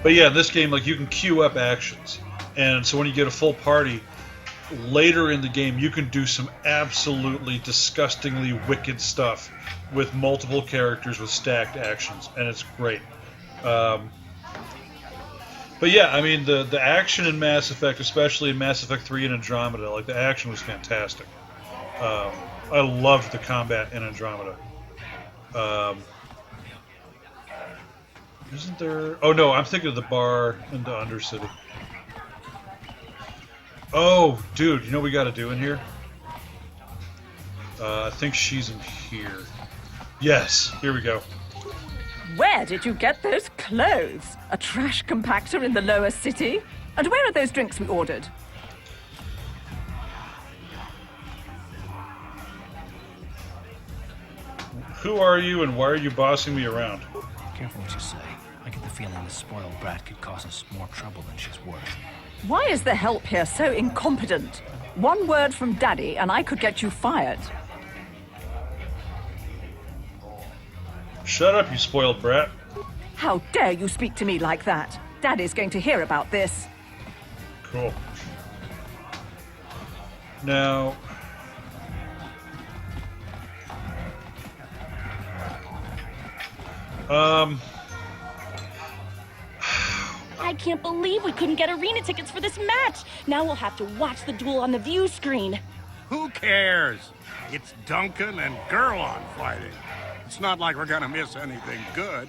Speaker 1: yeah, in this game, like, you can queue up actions, and so when you get a full party later in the game, you can do some absolutely disgustingly wicked stuff with multiple characters with stacked actions, and it's great. But yeah, I mean, the action in Mass Effect, especially in Mass Effect 3 and Andromeda, like, the action was fantastic. I loved the combat in Andromeda. Isn't there... Oh, no, I'm thinking of the bar in the Undercity. Oh, dude, you know what we gotta do in here? I think she's in here. Yes, here we go.
Speaker 15: Where did you get those clothes? A trash compactor in the lower city? And where are those drinks we ordered?
Speaker 1: Who are you and why are you bossing me around?
Speaker 9: Careful what you say. I get the feeling this spoiled brat could cause us more trouble than she's worth.
Speaker 15: Why is the help here so incompetent? One word from Daddy and I could get you fired.
Speaker 1: Shut up, you spoiled brat.
Speaker 15: How dare you speak to me like that? Daddy's going to hear about this.
Speaker 1: Cool. Now...
Speaker 16: I can't believe we couldn't get arena tickets for this match. Now we'll have to watch the duel on the view screen.
Speaker 17: Who cares? It's Duncan and Gurlon fighting. It's not like we're gonna miss anything good.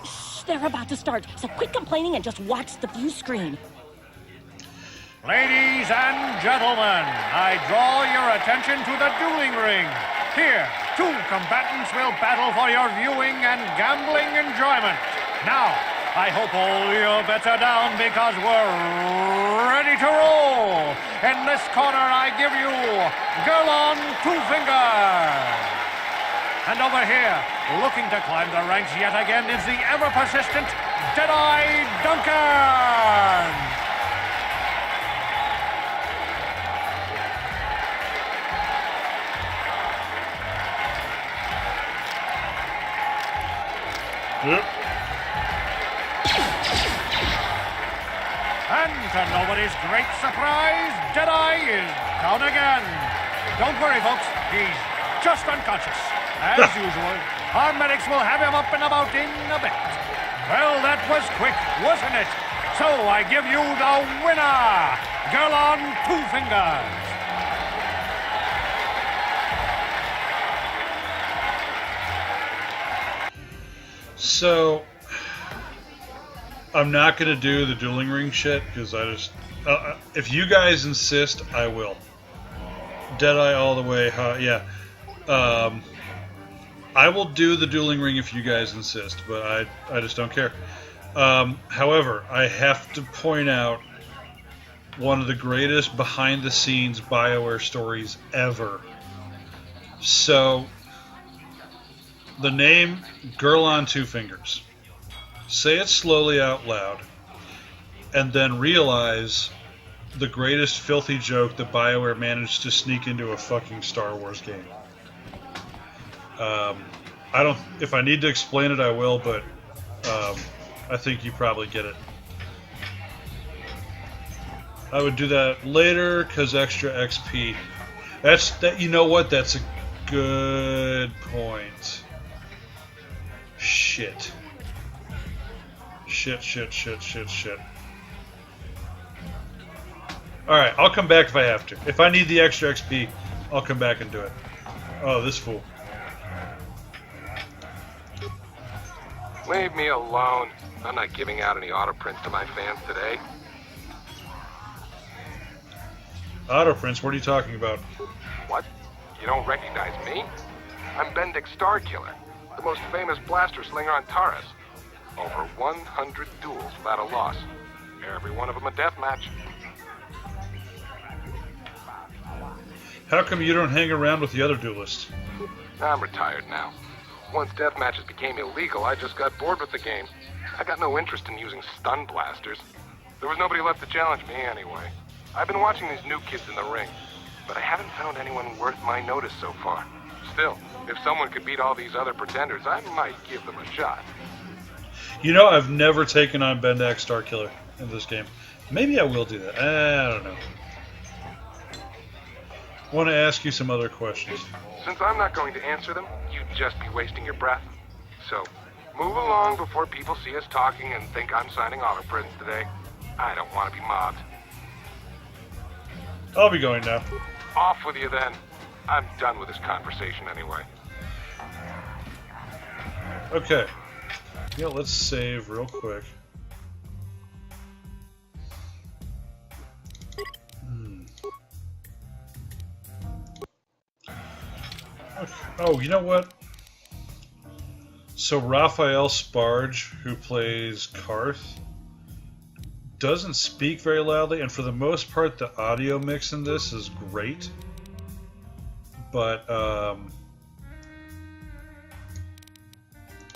Speaker 16: Shh, they're about to start, so quit complaining and just watch the view screen.
Speaker 18: Ladies and gentlemen, I draw your attention to the dueling ring. Here, two combatants will battle for your viewing and gambling enjoyment. Now, I hope all your bets are down because we're ready to roll. In this corner, I give you Gurlon Two Fingers. And over here, looking to climb the ranks yet again, is the ever-persistent Deadeye Duncan.
Speaker 1: Yep.
Speaker 18: And to nobody's great surprise, Deadeye is down again. Don't worry, folks. He's just unconscious. As usual, our medics will have him up and about in a bit. Well, that was quick, wasn't it? So I give you the winner, Gurlon Two Fingers.
Speaker 1: So, I'm not going to do the dueling ring shit, because I just... if you guys insist, I will. Deadeye all the way, yeah. I will do the dueling ring if you guys insist, but I just don't care. However, I have to point out one of the greatest behind-the-scenes BioWare stories ever. So... the name Gurlon Two Fingers. Say it slowly out loud, and then realize the greatest filthy joke that BioWare managed to sneak into a fucking Star Wars game. I don't. If I need to explain it, I will, but I think you probably get it. I would do that later because extra XP. That's that. You know what? That's a good point. Shit. Shit. Alright, I'll come back if I have to. If I need the extra XP, I'll come back and do it. Oh, this fool.
Speaker 19: Leave me alone. I'm not giving out any auto prints to my fans today.
Speaker 1: Auto prints? What are you talking about?
Speaker 19: What? You don't recognize me? I'm Bendik Starkiller, the most famous blaster slinger on Taurus. Over 100 duels without a loss. Every one of them a death match.
Speaker 1: How come you don't hang around with the other duelists?
Speaker 19: I'm retired now. Once death matches became illegal, I just got bored with the game. I got no interest in using stun blasters. There was nobody left to challenge me anyway. I've been watching these new kids in the ring, but I haven't found anyone worth my notice so far. Still, if someone could beat all these other pretenders, I might give them a shot.
Speaker 1: You know, I've never taken on Bendak Starkiller in this game. Maybe I will do that. I don't know. I want to ask you some other questions.
Speaker 19: Since I'm not going to answer them, you'd just be wasting your breath. So, move along before people see us talking and think I'm signing autoprints today. I don't want to be mobbed.
Speaker 1: I'll be going now.
Speaker 19: Off with you then. I'm done with this conversation anyway.
Speaker 1: Okay. Yeah, let's save real quick. Okay. Oh, you know what? So Raphael Sparge, who plays Karth, doesn't speak very loudly, and for the most part the audio mix in this is great. But,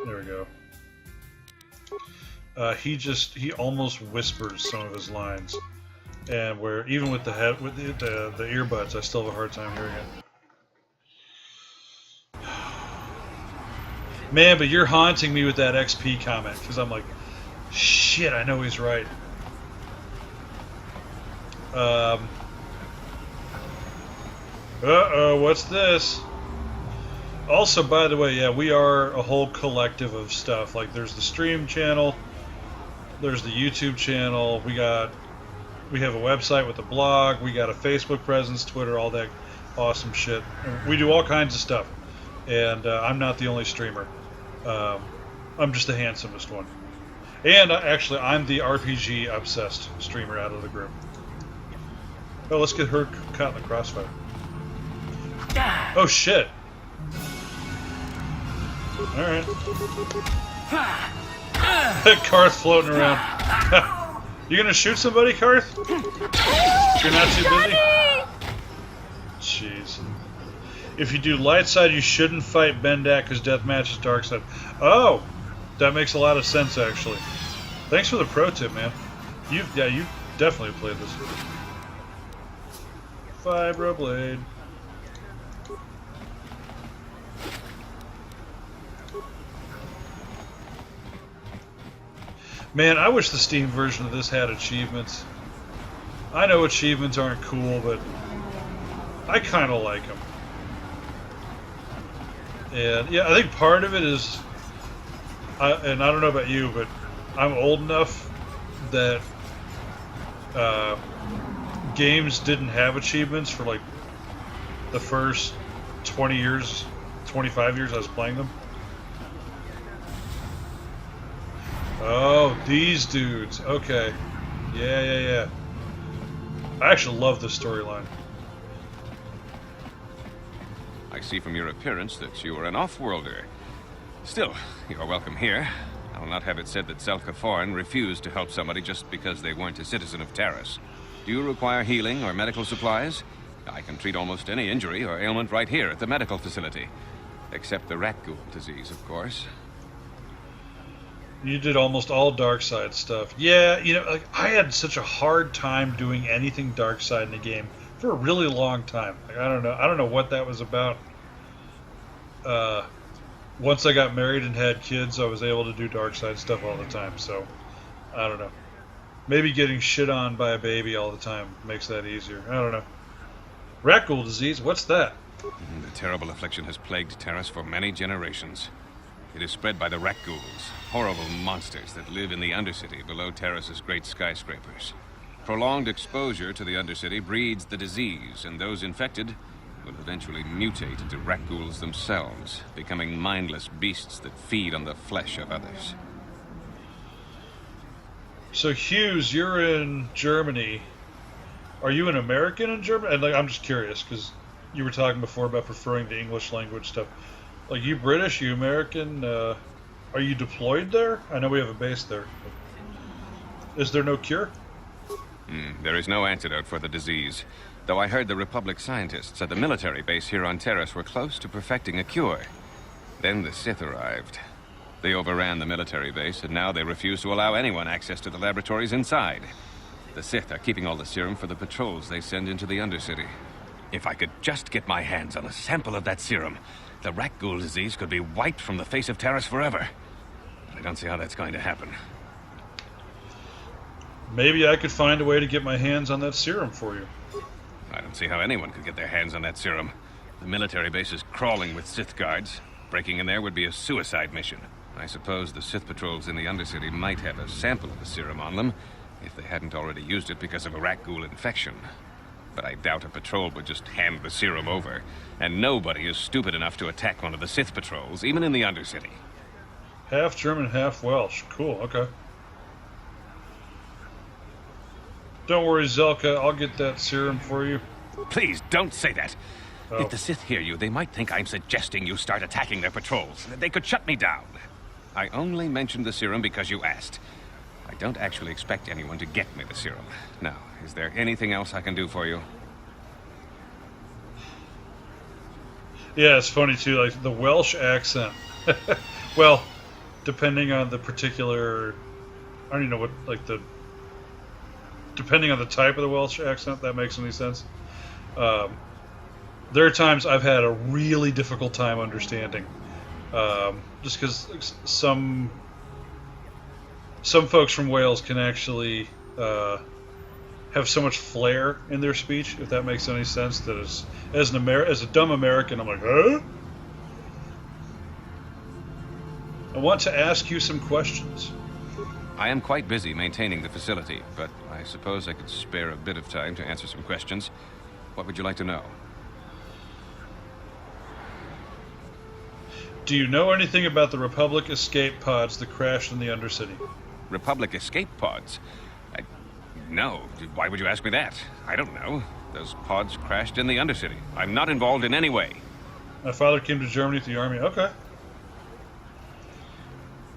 Speaker 1: there we go. He almost whispers some of his lines. And where, even with the earbuds, I still have a hard time hearing it. Man, but you're haunting me with that XP comment, because I'm like, shit, I know he's right. Uh-oh, what's this? Also, by the way, yeah, we are a whole collective of stuff. Like, there's the stream channel, there's the YouTube channel, we have a website with a blog, we got a Facebook presence, Twitter, all that awesome shit. We do all kinds of stuff. And I'm not the only streamer. I'm just the handsomest one. And actually, I'm the RPG-obsessed streamer out of the group. Oh, let's get her caught in the crossfire. Oh, shit. Alright. Karth floating around. You gonna shoot somebody, Karth? You're not too busy? Jeez. If you do light side, you shouldn't fight Bendak because deathmatch is dark side. Oh! That makes a lot of sense, actually. Thanks for the pro tip, man. You definitely played this. Vibroblade. Man, I wish the Steam version of this had achievements. I know achievements aren't cool, but I kind of like them. And yeah, I think part of it is, and I don't know about you, but I'm old enough that games didn't have achievements for like the first 20 years, 25 years I was playing them. Oh, these dudes. Okay. Yeah. I actually love this storyline.
Speaker 20: I see from your appearance that you are an off-worlder. Still, you are welcome here. I will not have it said that Selka Foreign refused to help somebody just because they weren't a citizen of Taris. Do you require healing or medical supplies? I can treat almost any injury or ailment right here at the medical facility. Except the rat ghoul disease, of course.
Speaker 1: You did almost all dark side stuff. Yeah, you know, like, I had such a hard time doing anything dark side in the game for a really long time. Like, I don't know what that was about. Once I got married and had kids, I was able to do dark side stuff all the time. So, I don't know. Maybe getting shit on by a baby all the time makes that easier. I don't know. Rat ghoul disease, what's that?
Speaker 20: The terrible affliction has plagued Taris for many generations. It is spread by the rat ghouls, horrible monsters that live in the Undercity below Taris's great skyscrapers. Prolonged exposure to the Undercity breeds the disease, and those infected will eventually mutate into rat ghouls themselves, becoming mindless beasts that feed on the flesh of others.
Speaker 1: So Hughes, you're in Germany. Are you an American in Germany? And like, I'm just curious, because you were talking before about preferring the English language stuff. Like, you British, you American, are you deployed there? I know we have a base there. Is there no cure?
Speaker 20: There is no antidote for the disease, though I heard the Republic scientists at the military base here on Taris were close to perfecting a cure. Then the Sith arrived. They overran the military base, and now they refuse to allow anyone access to the laboratories inside. The Sith are keeping all the serum for the patrols they send into the Undercity. If I could just get my hands on a sample of that serum, the Rakghoul disease could be wiped from the face of Taris forever. But I don't see how that's going to happen.
Speaker 1: Maybe I could find a way to get my hands on that serum for you.
Speaker 20: I don't see how anyone could get their hands on that serum. The military base is crawling with Sith guards. Breaking in there would be a suicide mission. I suppose the Sith patrols in the Undercity might have a sample of the serum on them, if they hadn't already used it because of a Rakghoul infection. But I doubt a patrol would just hand the serum over. And nobody is stupid enough to attack one of the Sith patrols, even in the Undercity.
Speaker 1: Half German, half Welsh. Cool, okay. Don't worry, Zelka. I'll get that serum for you.
Speaker 20: Please, don't say that.
Speaker 1: Oh.
Speaker 20: If the Sith hear you, they might think I'm suggesting you start attacking their patrols. They could shut me down. I only mentioned the serum because you asked. I don't actually expect anyone to get me the serum. Now, is there anything else I can do for you?
Speaker 1: Yeah, it's funny too, like the Welsh accent. Well, depending on the particular, I don't even know what, like depending on the type of the Welsh accent, that makes any sense. There are times I've had a really difficult time understanding, just because some folks from Wales can actually have so much flair in their speech, if that makes any sense. That as a dumb American, I'm like, huh? I want to ask you some questions.
Speaker 20: I am quite busy maintaining the facility, but I suppose I could spare a bit of time to answer some questions. What would you like to know?
Speaker 1: Do you know anything about the Republic escape pods that crashed in the Undercity?
Speaker 20: Republic escape pods? No. Why would you ask me that? I don't know. Those pods crashed in the Undercity. I'm not involved in any way.
Speaker 1: My father came to Germany with the army. Okay.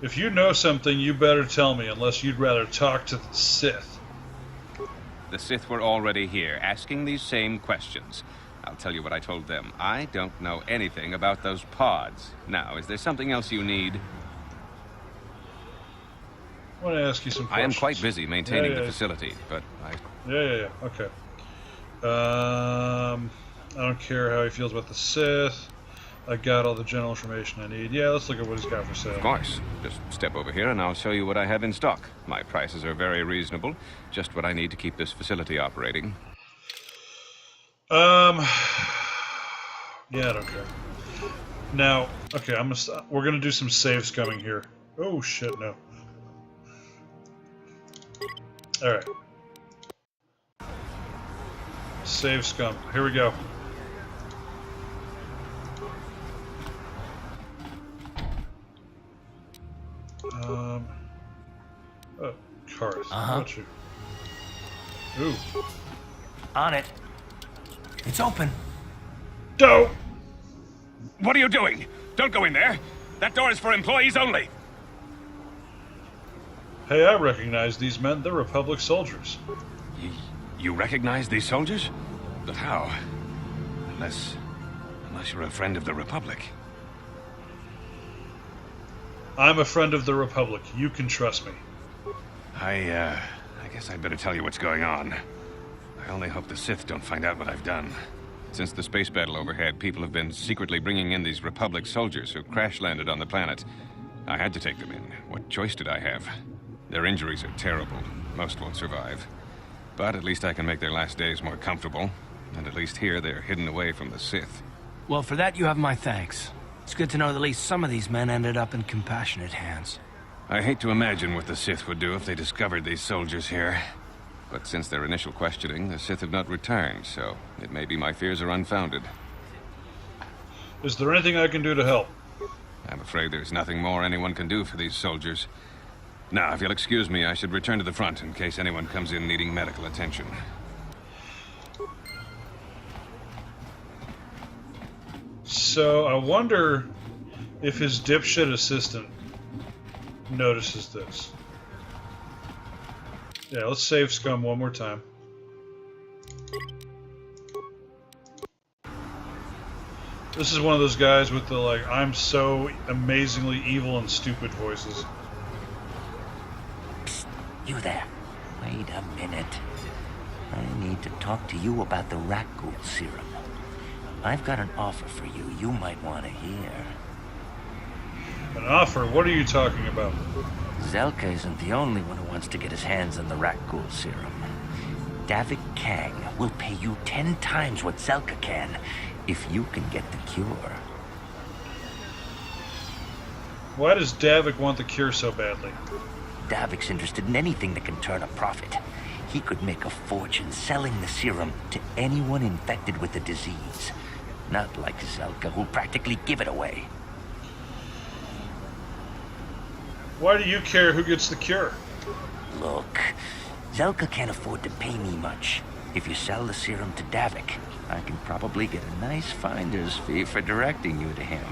Speaker 1: If you know something, you better tell me, unless you'd rather talk to the Sith.
Speaker 20: The Sith were already here, asking these same questions. I'll tell you what I told them. I don't know anything about those pods. Now, is there something else you need?
Speaker 1: I want to ask you some questions.
Speaker 20: I am quite busy maintaining the facility, but I...
Speaker 1: Yeah. Okay. I don't care how he feels about the Sith. I got all the general information I need. Yeah, let's look at what he's got for sale.
Speaker 20: Of course. Just step over here and I'll show you what I have in stock. My prices are very reasonable. Just what I need to keep this facility operating.
Speaker 1: Yeah, I don't care. Now, okay, we're gonna do some save scumming here. Oh shit, no. Alright. Save scum. Here we go. Oh, Karth. Got you. Ooh.
Speaker 3: On it. It's open.
Speaker 1: Don't!
Speaker 20: What are you doing? Don't go in there. That door is for employees only.
Speaker 1: Hey, I recognize these men. They're Republic soldiers.
Speaker 20: You recognize these soldiers? But how? Unless you're a friend of the Republic.
Speaker 1: I'm a friend of the Republic. You can trust me.
Speaker 20: I guess I'd better tell you what's going on. I only hope the Sith don't find out what I've done. Since the space battle overhead, people have been secretly bringing in these Republic soldiers who crash-landed on the planet. I had to take them in. What choice did I have? Their injuries are terrible. Most won't survive. But at least I can make their last days more comfortable. And at least here, they're hidden away from the Sith.
Speaker 9: Well, for that, you have my thanks. It's good to know that at least some of these men ended up in compassionate hands.
Speaker 20: I hate to imagine what the Sith would do if they discovered these soldiers here. But since their initial questioning, the Sith have not returned, so it may be my fears are unfounded.
Speaker 1: Is there anything I can do to help?
Speaker 20: I'm afraid there's nothing more anyone can do for these soldiers. Now, if you'll excuse me, I should return to the front in case anyone comes in needing medical attention.
Speaker 1: So, I wonder if his dipshit assistant notices this. Yeah, let's save scum one more time. This is one of those guys with the, like, I'm so amazingly evil and stupid voices.
Speaker 21: Psst, you there. Wait a minute. I need to talk to you about the rat ghoul serum. I've got an offer for you might want to hear.
Speaker 1: An offer? What are you talking about?
Speaker 21: Zelka isn't the only one who wants to get his hands on the rat ghoul serum. Davik Kang will pay you 10 times what Zelka can if you can get the cure.
Speaker 1: Why does Davik want the cure so badly?
Speaker 21: Davik's interested in anything that can turn a profit. He could make a fortune selling the serum to anyone infected with the disease. Not like Zelka, who'll practically give it away.
Speaker 1: Why do you care who gets the cure?
Speaker 21: Look, Zelka can't afford to pay me much. If you sell the serum to Davik, I can probably get a nice finder's fee for directing you to him.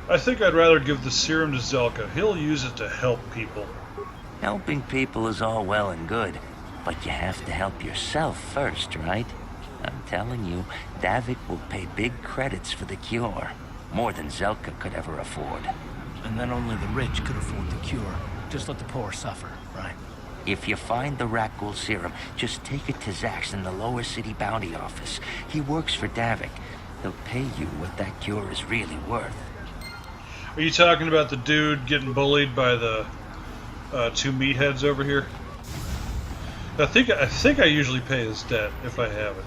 Speaker 1: I think I'd rather give the serum to Zelka. He'll use it to help people.
Speaker 21: Helping people is all well and good, but you have to help yourself first, right? I'm telling you, Davik will pay big credits for the cure. More than Zelka could ever afford.
Speaker 9: And then only the rich could afford the cure. Just let the poor suffer, right?
Speaker 21: If you find the rat ghoul serum, just take it to Zax in the lower city bounty office. He works for Davik. He'll pay you what that cure is really worth.
Speaker 1: Are you talking about the dude getting bullied by the two meatheads over here? I think I usually pay his debt if I have it.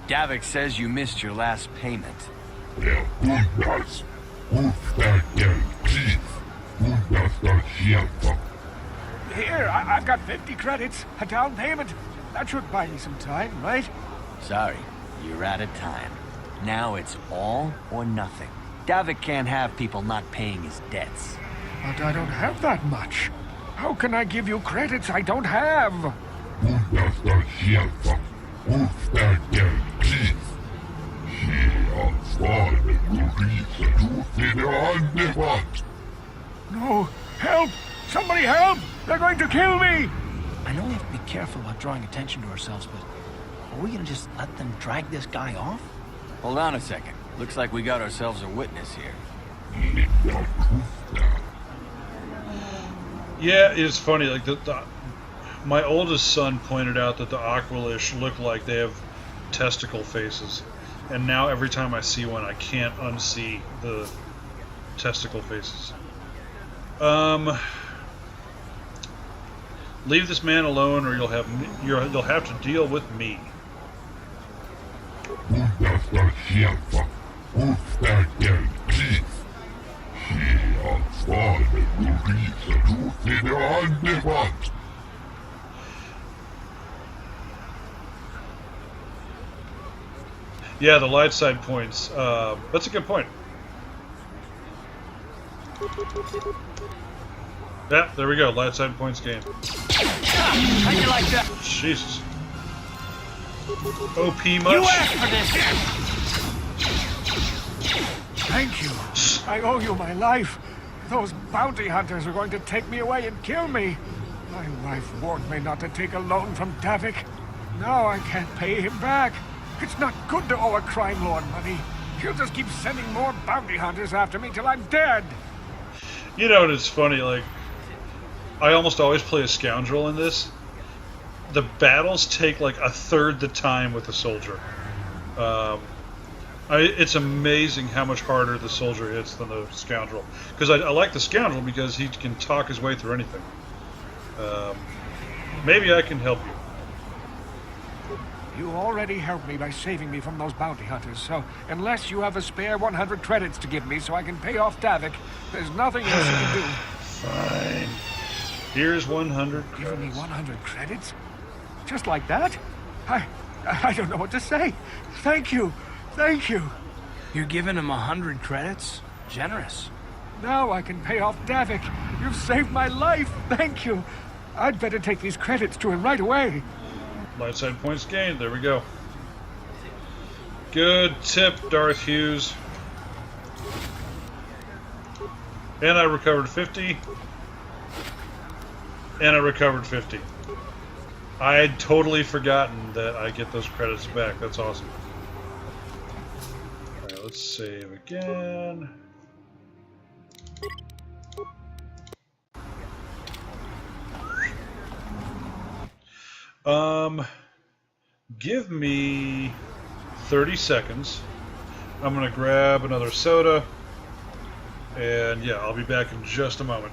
Speaker 2: Davik says you missed your last payment.
Speaker 22: Here, I've got 50 credits, a down payment. That should buy me some time, right?
Speaker 2: Sorry, you're out of time. Now it's all or nothing. Davik can't have people not paying his debts.
Speaker 22: But I don't have that much. How can I give you credits I don't have? No! Help! Somebody help! They're going to kill me!
Speaker 9: I know we have to be careful about drawing attention to ourselves, but are we gonna just let them drag this guy off?
Speaker 2: Hold on a second. Looks like we got ourselves a witness here.
Speaker 1: Yeah, it's funny. Like my oldest son pointed out that the Aqualish look like they have testicle faces, and now every time I see one, I can't unsee the testicle faces. Leave this man alone, or you'll have to deal with me. Yeah, the light side points. That's a good point. Yeah, there we go. Light side points gained.
Speaker 22: How you like that?
Speaker 1: Jesus. OP much?
Speaker 22: You asked for this! Thank you. I owe you my life. Those bounty hunters are going to take me away and kill me. My wife warned me not to take a loan from Davik. Now I can't pay him back. It's not good to owe a crime lord money. He'll just keep sending more bounty hunters after me till I'm dead.
Speaker 1: You know, it's funny, like, I almost always play a scoundrel in this. The battles take like a third the time with the soldier. It's amazing how much harder the soldier hits than the scoundrel. Because I like the scoundrel because he can talk his way through anything. Maybe I can help you.
Speaker 22: You already helped me by saving me from those bounty hunters, so unless you have a spare 100 credits to give me so I can pay off Davik, there's nothing else you can do.
Speaker 1: Fine. Here's 100 credits.
Speaker 22: Giving me 100 credits? Just like that? I don't know what to say. Thank you. Thank you.
Speaker 9: You're giving him 100 credits? Generous.
Speaker 22: Now I can pay off Davik. You've saved my life. Thank you. I'd better take these credits to him right away.
Speaker 1: Light side points gained. There we go. Good tip, Darth Hughes. And I recovered 50. And I recovered 50. I had totally forgotten that I get those credits back. That's awesome. Alright, let's save again. Give me 30 seconds. I'm gonna grab another soda, and yeah, I'll be back in just a moment.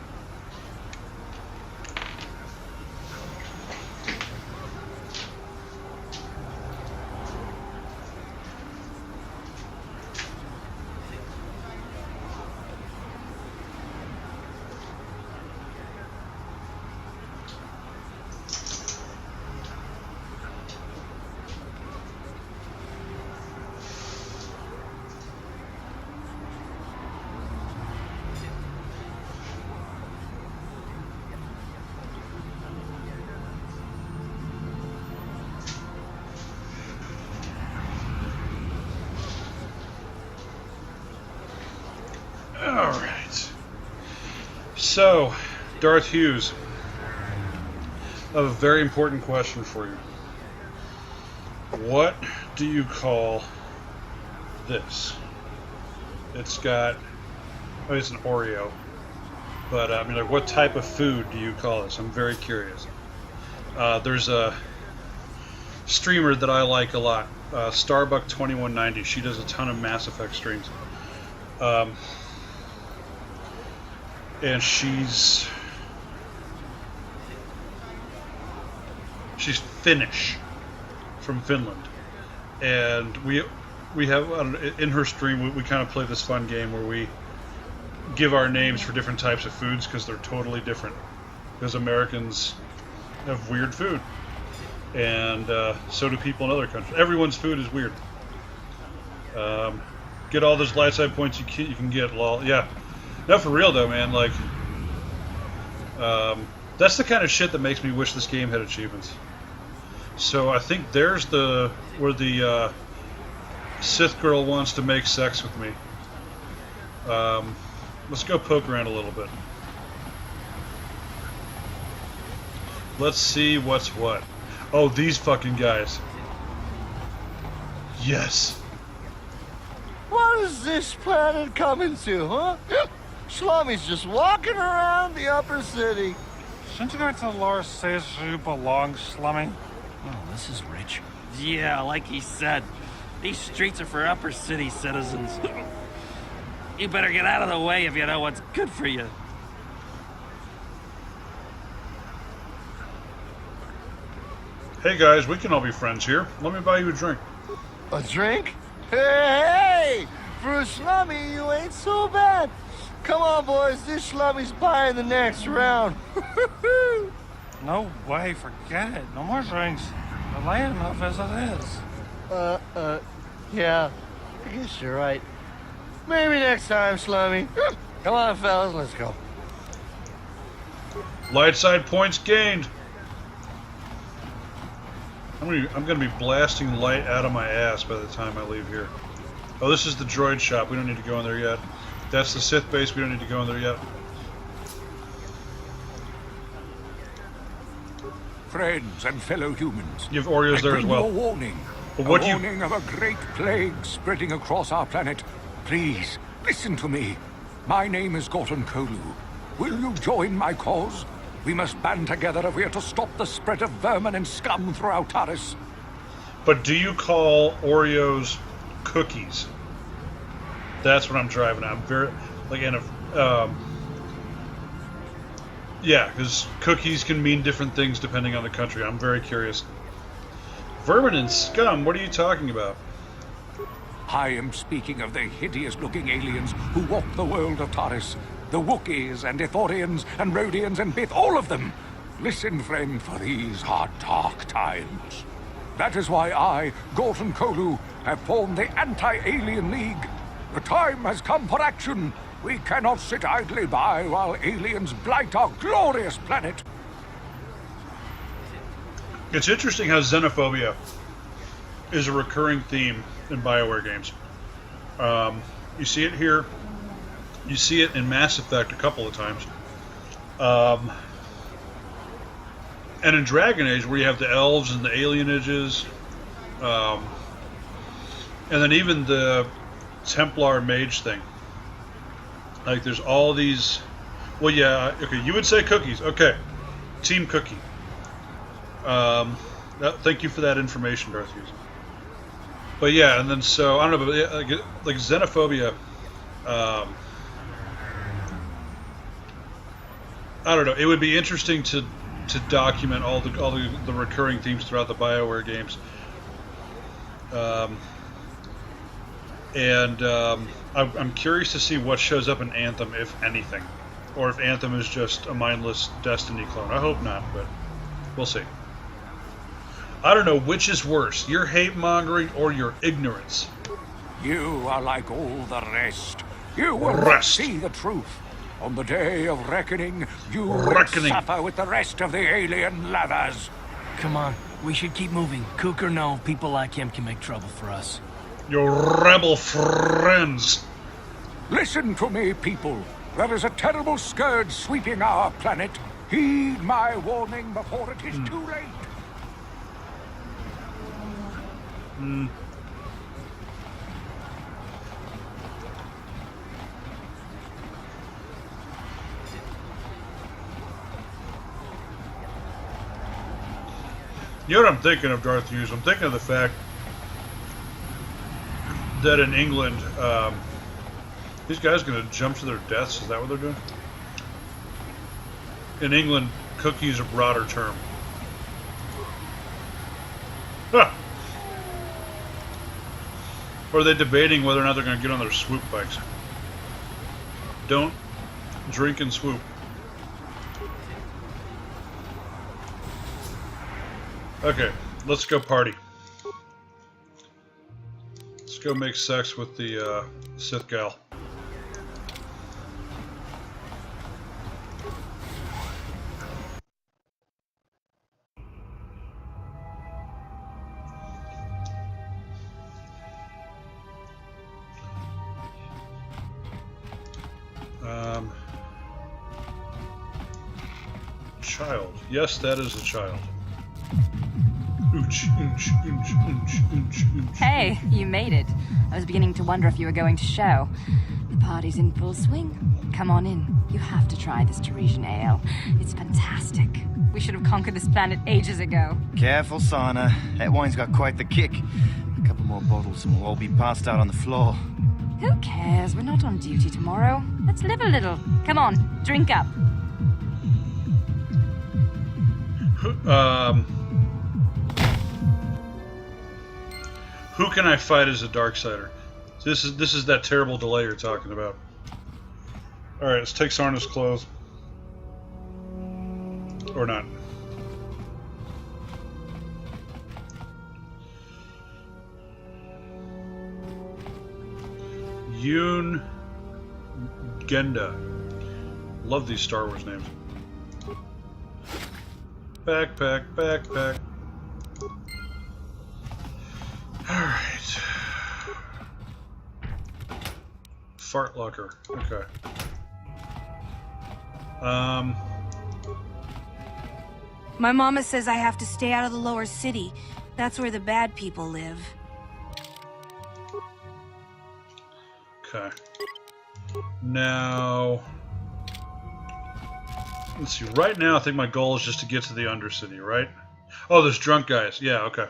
Speaker 1: Alright. So, Darth Hughes, I have a very important question for you. What do you call this? It's got, oh, it's an Oreo. But, I mean, like, what type of food do you call this? I'm very curious. There's a streamer that I like a lot, Starbuck2190. She does a ton of Mass Effect streams. And she's Finnish, from Finland, and we have in her stream we kind of play this fun game where we give our names for different types of foods because they're totally different, because Americans have weird food, and so do people in other countries. Everyone's food is weird. Get all those light side points you can get, lol. Yeah. No, for real though, man. Like, that's the kind of shit that makes me wish this game had achievements. So I think there's where the Sith girl wants to make sex with me. Let's go poke around a little bit. Let's see what's what. Oh, these fucking guys. Yes.
Speaker 4: What is this planet coming to, huh? Slummy's just walking around the upper city.
Speaker 18: Shouldn't the lore says you belong, Slummy?
Speaker 9: Oh, this is rich.
Speaker 5: Yeah, like he said. These streets are for upper city citizens. You better get out of the way if you know what's good for you.
Speaker 1: Hey guys, we can all be friends here. Let me buy you a drink.
Speaker 4: A drink? Hey! For a slummy, you ain't so bad. Come on, boys. This slummy's buying the next round.
Speaker 18: No way. Forget it. No more drinks. We're late enough as it is.
Speaker 4: Yeah. I guess you're right. Maybe next time, slummy. Come on, fellas. Let's go.
Speaker 1: Light side points gained. I'm gonna be blasting light out of my ass by the time I leave here. Oh, this is the droid shop. We don't need to go in there yet. That's the Sith base. We don't need to go in there yet.
Speaker 11: Friends and fellow humans.
Speaker 1: You have Oreos there as well.
Speaker 11: A warning.
Speaker 1: But what
Speaker 11: a warning of a great plague spreading across our planet. Please, listen to me. My name is Gorton Kolu. Will you join my cause? We must band together if we are to stop the spread of vermin and scum throughout Taris.
Speaker 1: But do you call Oreos cookies? That's what I'm driving at. I'm very, like, and yeah, because cookies can mean different things depending on the country. I'm very curious. Vermin and scum, what are you talking about?
Speaker 11: I am speaking of the hideous-looking aliens who walk the world of Taris. The Wookiees and Ithorians and Rhodians and Bith, all of them. Listen, friend, for these are dark times. That is why I, Gorton Kolu, have formed the Anti-Alien League. The time has come for action. We cannot sit idly by while aliens blight our glorious planet.
Speaker 1: It's interesting how xenophobia is a recurring theme in BioWare games. You see it here. You see it in Mass Effect a couple of times. And in Dragon Age, where you have the elves and the alienages, and then even the Templar mage thing. Like, there's all these... Well, yeah, okay, you would say cookies. Okay, Team Cookie. Thank you for that information, Darth Hughes. But yeah, and then so, I don't know, but like xenophobia... I don't know, it would be interesting to document all the recurring themes throughout the BioWare games. I'm curious to see what shows up in Anthem, if anything. Or if Anthem is just a mindless Destiny clone. I hope not, but we'll see. I don't know which is worse, your hate-mongering or your ignorance.
Speaker 11: You are like all the rest. You will not see the truth. On the day of reckoning, you will suffer with the rest of the alien lovers.
Speaker 9: Come on, we should keep moving. Cook or no, people like him can make trouble for us.
Speaker 1: Your rebel friends.
Speaker 11: Listen to me, people. There is a terrible scourge sweeping our planet. Heed my warning before it is too late.
Speaker 1: You know what I'm thinking of, Darth Hughes? I'm thinking of the fact that in England, these guys are going to jump to their deaths. Is that what they're doing? In England, cookie is a broader term. Huh. Or are they debating whether or not they're going to get on their swoop bikes? Don't drink and swoop. Okay, let's go party. Let's go make sex with the Sith gal. Child. Yes, that is a child.
Speaker 12: Hey, you made it. I was beginning to wonder if you were going to show. The party's in full swing. Come on in. You have to try this Teresian ale. It's fantastic. We should have conquered this planet ages ago.
Speaker 4: Careful, Sana. That wine's got quite the kick. A couple more bottles and we'll all be passed out on the floor.
Speaker 12: Who cares? We're not on duty tomorrow. Let's live a little. Come on, drink up.
Speaker 1: Who can I fight as a Darksider? This is that terrible delay you're talking about. Alright, let's take Sarna's clothes. Or not. Yoon Genda. Love these Star Wars names. Backpack, backpack. Alright. Fart locker. Okay.
Speaker 6: My mama says I have to stay out of the lower city. That's where the bad people live.
Speaker 1: Okay. Now... Let's see. Right now, I think my goal is just to get to the Undercity, right? Oh, there's drunk guys. Yeah, okay.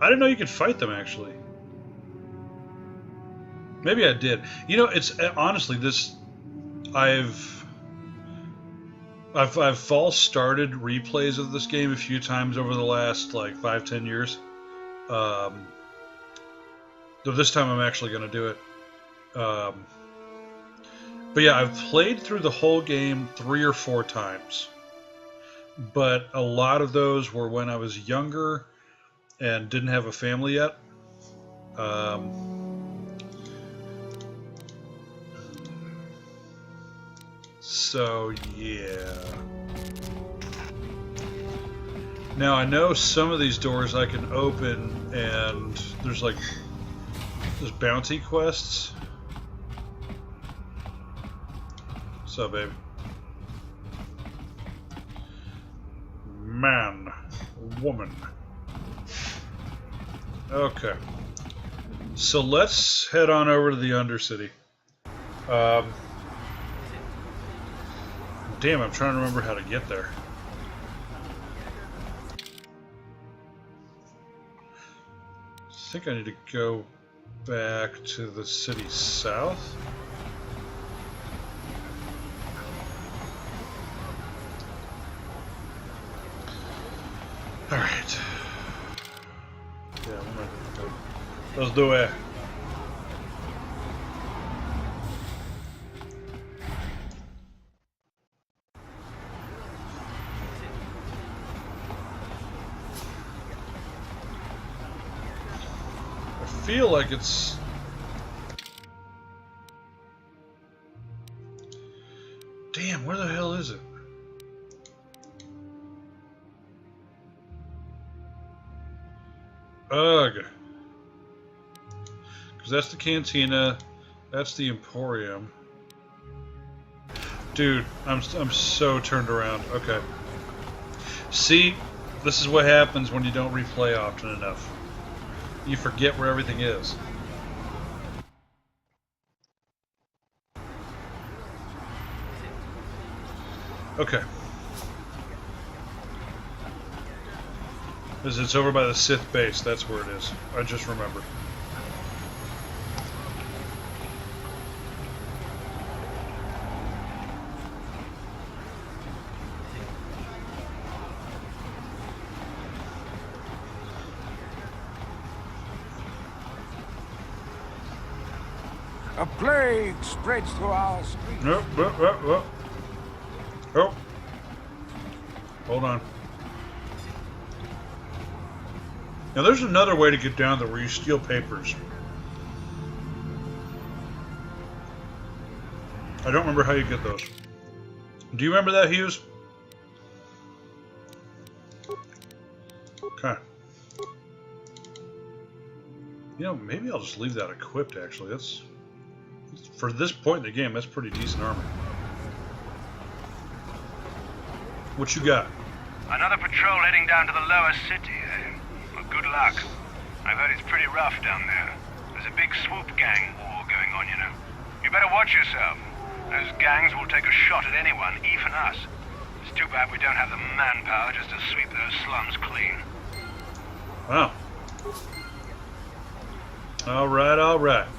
Speaker 1: I didn't know you could fight them, actually. Maybe I did. You know, it's honestly this. I've false started replays of this game a few times over the last like 5-10 years. Though this time I'm actually going to do it. But yeah, I've played through the whole game 3 or 4 times. But a lot of those were when I was younger and didn't have a family yet. So, yeah. Now, I know some of these doors I can open, and there's bounty quests. What's up, baby? man, woman. Okay. So let's head on over to the Undercity. Damn, I'm trying to remember how to get there. I think I need to go back to the city south. Alright. Yeah, let's do it. I feel like it's... Damn, where the hell is it? Ugh. Because that's the cantina, that's the Emporium. Dude, I'm so turned around. Okay. See, this is what happens when you don't replay often enough. You forget where everything is. Okay. It's over by the Sith base, that's where it is. I just remembered.
Speaker 11: A plague spreads through our streets.
Speaker 1: Nope, Oh. Hold on. Now there's another way to get down there where you steal papers. I don't remember how you get those. Do you remember that, Hughes? Okay. You know, maybe I'll just leave that equipped, actually. That's... For this point in the game, that's pretty decent armor. What you got?
Speaker 8: Another patrol heading down to the lower city, eh? Well, good luck. I've heard it's pretty rough down there. There's a big swoop gang war going on, you know. You better watch yourself. Those gangs will take a shot at anyone, even us. It's too bad we don't have the manpower just to sweep those slums clean.
Speaker 1: Wow. Alright, alright.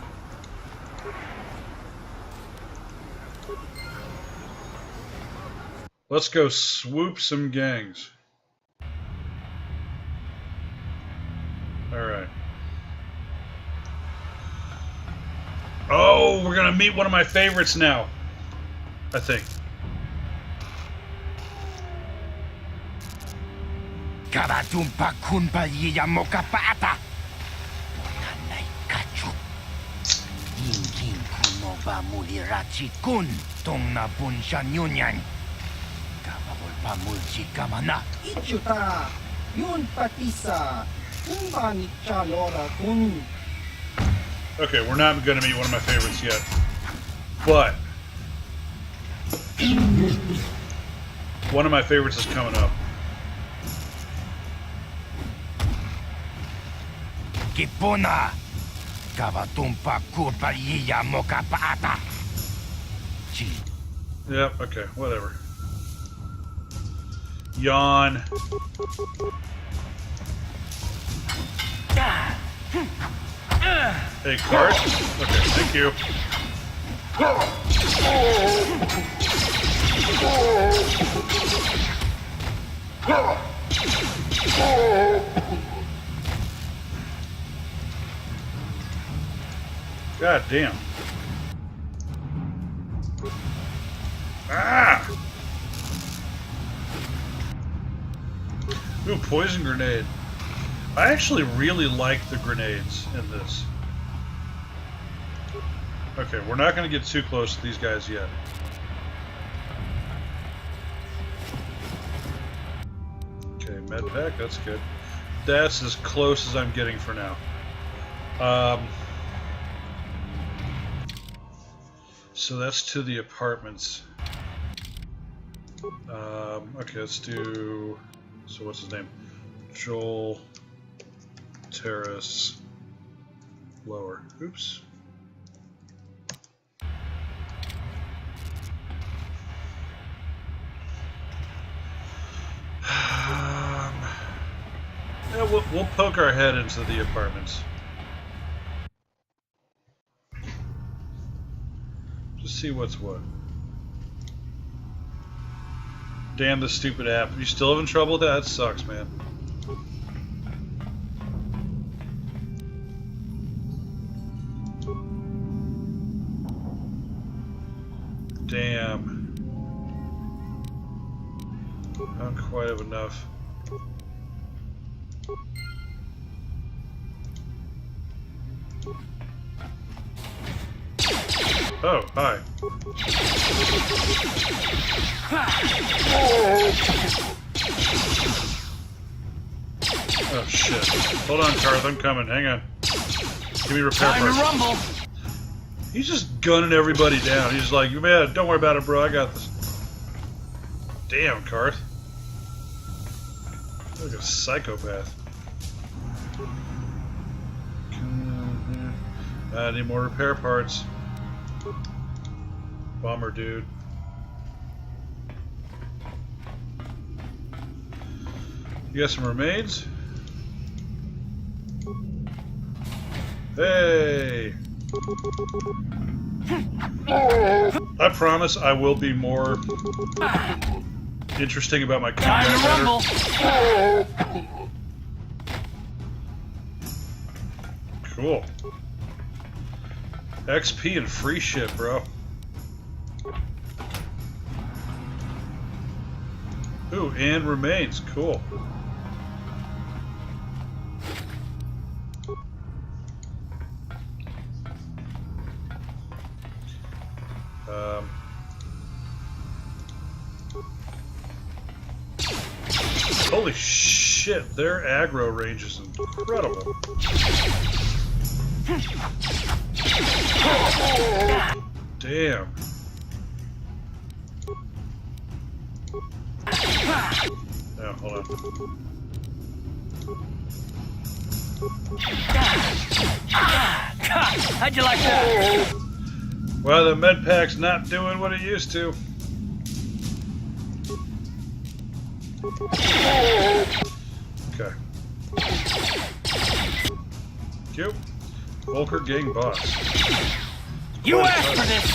Speaker 1: Let's go swoop some gangs. Alright. Oh, we're gonna meet one of my favorites now. I think.
Speaker 13: Karatumpa kunpa yiyamoka paata. Nanay kachu. Yingking kunoba mulirachi kun. Tong na bunshan yunyan. Kababol pa mulchi kamana.
Speaker 10: Ichuta. Yun patisa. Umbani chalora kun.
Speaker 1: Okay, we're not gonna meet one of my favorites yet. But one of my favorites is coming up.
Speaker 13: Kipuna. Kabatumpa kurpa yiyamoka paata.
Speaker 1: Yep, okay, whatever. Yawn. Hey, card? Okay, thank you. God damn. Ah! Ooh, poison grenade. I actually really like the grenades in this. Okay, we're not going to get too close to these guys yet. Okay, med pack, that's good. That's as close as I'm getting for now. So that's to the apartments. Okay, let's do So what's his name? Joel Terrace Lower. Oops. Yeah, we'll poke our head into the apartments. Just see what's what. Damn the stupid app. You still having trouble with that? That sucks, man. Damn. I don't quite have enough. Oh, hi. Oh shit. Hold on, Karth, I'm coming. Hang on. Give me repair parts.
Speaker 9: Time to rumble.
Speaker 1: He's just gunning everybody down. He's like, man, don't worry about it, bro. I got this. Damn, Karth. Like a psychopath. I need more repair parts. Bomber dude. You got some remains? Hey! I promise I will be more interesting about my combat later. Cool. XP and free shit, bro. Ooh, and remains. Cool. Holy shit, their aggro range is incredible. Damn. Oh, hold on.
Speaker 9: How'd you like that?
Speaker 1: Well, the med pack's not doing what it used to. Okay. Cute. Volker gang boss.
Speaker 9: You asked for this!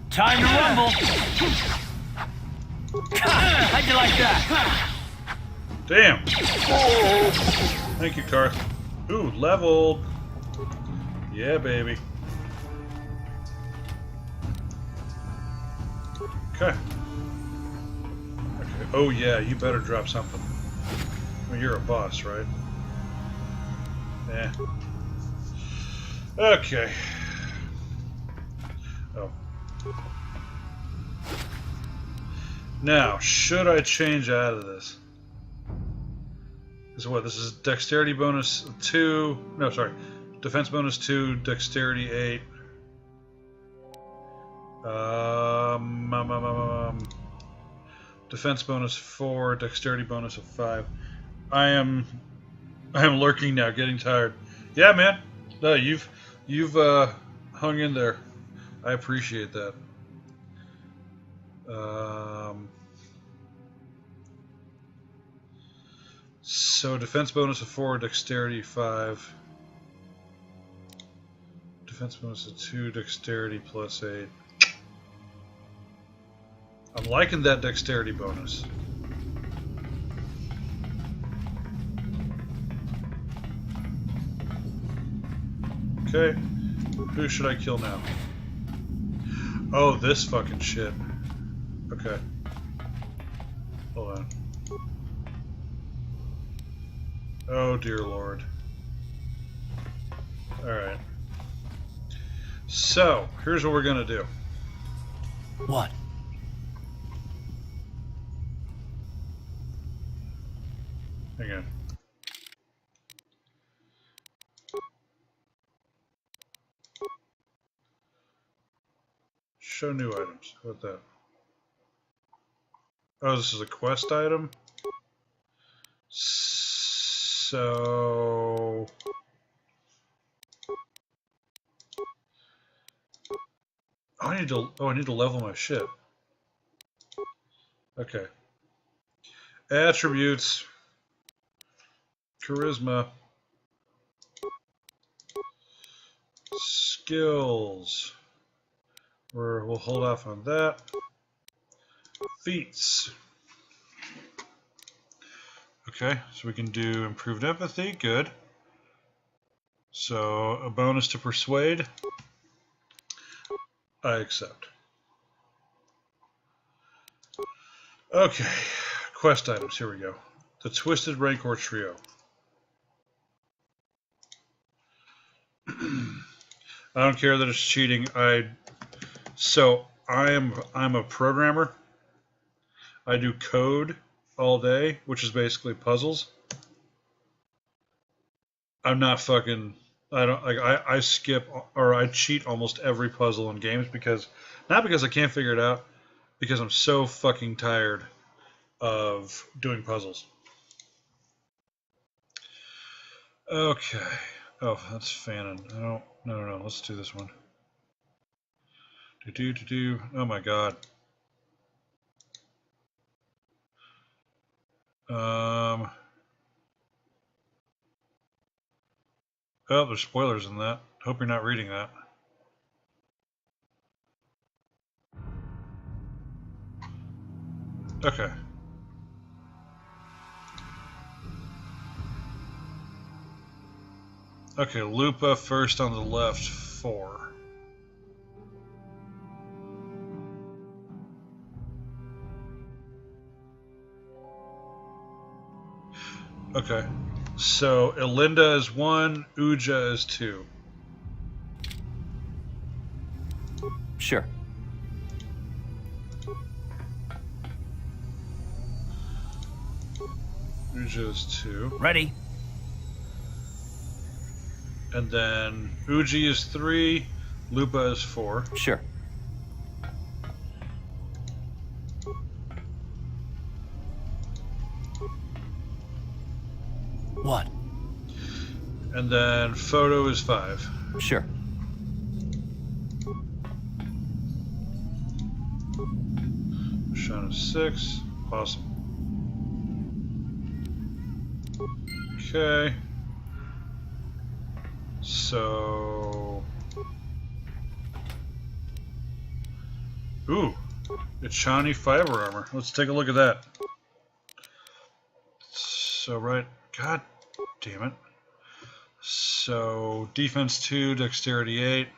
Speaker 9: Time to rumble! How'd you like that?
Speaker 1: Damn! Thank you, Karth. Ooh, leveled! Yeah, baby. Okay. Oh yeah, you better drop something. Well, you're a boss, right? Yeah. Okay. Oh. Now, should I change out of this? This is what? This is dexterity bonus 2. No, sorry. Defense bonus 2, dexterity 8. Defense bonus 4, dexterity bonus of 5. I am lurking now, getting tired. Yeah, man. No, you've hung in there. I appreciate that. So defense bonus of 4, dexterity 5. Defense bonus of 2, dexterity plus 8. I'm liking that dexterity bonus. Okay. Who should I kill now? Oh, this fucking shit. Okay. Hold on. Oh, dear Lord. Alright. So, here's what we're gonna do.
Speaker 9: What?
Speaker 1: Hang on. Show new items. How about that? Oh, this is a quest item. So I need to level my shit. Okay. Attributes. Charisma. Skills. We'll hold off on that. Feats. Okay, so we can do improved empathy. Good. So a bonus to persuade. I accept. Okay, quest items. Here we go. The Twisted Rancor Trio. I don't care that it's cheating. I'm a programmer. I do code all day, which is basically puzzles. I'm not fucking. I don't like. I skip or I cheat almost every puzzle in games not because I can't figure it out, because I'm so fucking tired of doing puzzles. Okay. Oh, that's Fanon. No. Let's do this one. Oh my god. Oh, there's spoilers in that. Hope you're not reading that. Okay. Okay, Lupa first on the left, 4. Okay, so Elinda is 1, Uja is 2.
Speaker 21: Sure.
Speaker 1: Uja is 2.
Speaker 9: Ready.
Speaker 1: And then Uji is 3, Lupa is 4.
Speaker 21: Sure.
Speaker 9: What?
Speaker 1: And then Photo is 5.
Speaker 21: Sure.
Speaker 1: Sean is 6. Awesome. Okay. So... Ooh. It's shiny fiber armor. Let's take a look at that. So, right... God damn it. So, defense 2, dexterity 8.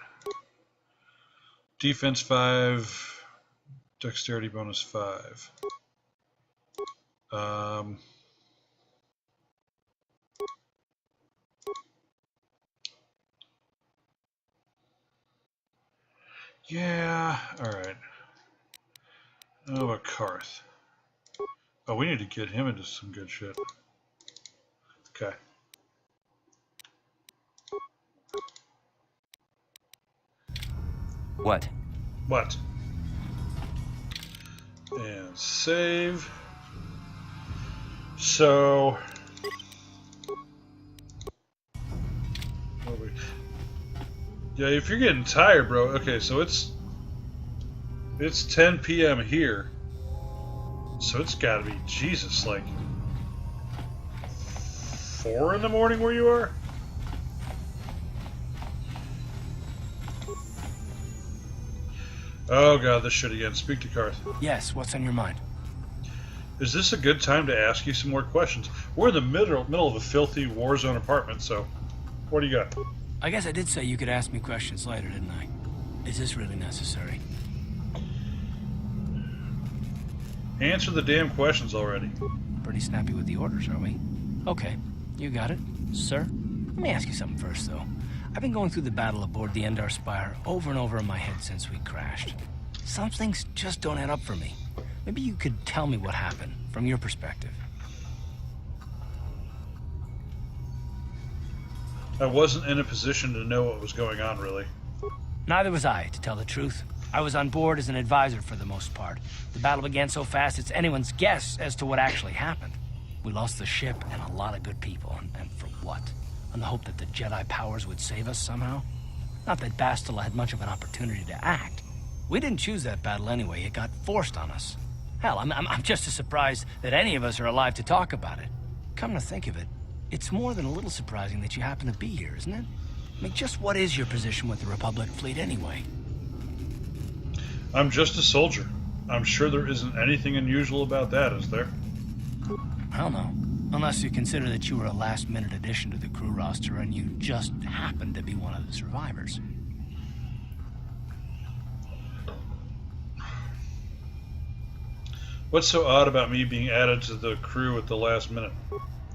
Speaker 1: Defense 5, dexterity bonus 5. Yeah, alright. How about Karth? Oh, we need to get him into some good shit. Okay.
Speaker 21: What?
Speaker 1: What? And save. So... Yeah, if you're getting tired, bro. Okay, so it's 10 p.m. here. So it's gotta be, Jesus, like 4 in the morning where you are? Oh god, this shit again. Speak to Karth.
Speaker 9: Yes, what's on your mind?
Speaker 1: Is this a good time to ask you some more questions? We're in the middle of a filthy war zone apartment, so what do you got?
Speaker 9: I guess I did say you could ask me questions later, didn't I? Is this really necessary?
Speaker 1: Answer the damn questions already.
Speaker 9: Pretty snappy with the orders, are we? Okay, you got it. Sir, let me ask you something first, though. I've been going through the battle aboard the Endar Spire over and over in my head since we crashed. Some things just don't add up for me. Maybe you could tell me what happened, from your perspective.
Speaker 1: I wasn't in a position to know what was going on, really.
Speaker 9: Neither was I, to tell the truth. I was on board as an advisor for the most part. The battle began so fast it's anyone's guess as to what actually happened. We lost the ship and a lot of good people, and for what? On the hope that the Jedi powers would save us somehow? Not that Bastila had much of an opportunity to act. We didn't choose that battle anyway, it got forced on us. Hell, I'm just as surprised that any of us are alive to talk about it. Come to think of it, it's more than a little surprising that you happen to be here, isn't it? I mean, just what is your position with the Republic fleet anyway?
Speaker 1: I'm just a soldier. I'm sure there isn't anything unusual about that, is there?
Speaker 9: Hell no. Unless you consider that you were a last-minute addition to the crew roster and you just happened to be one of the survivors.
Speaker 1: What's so odd about me being added to the crew at the last minute?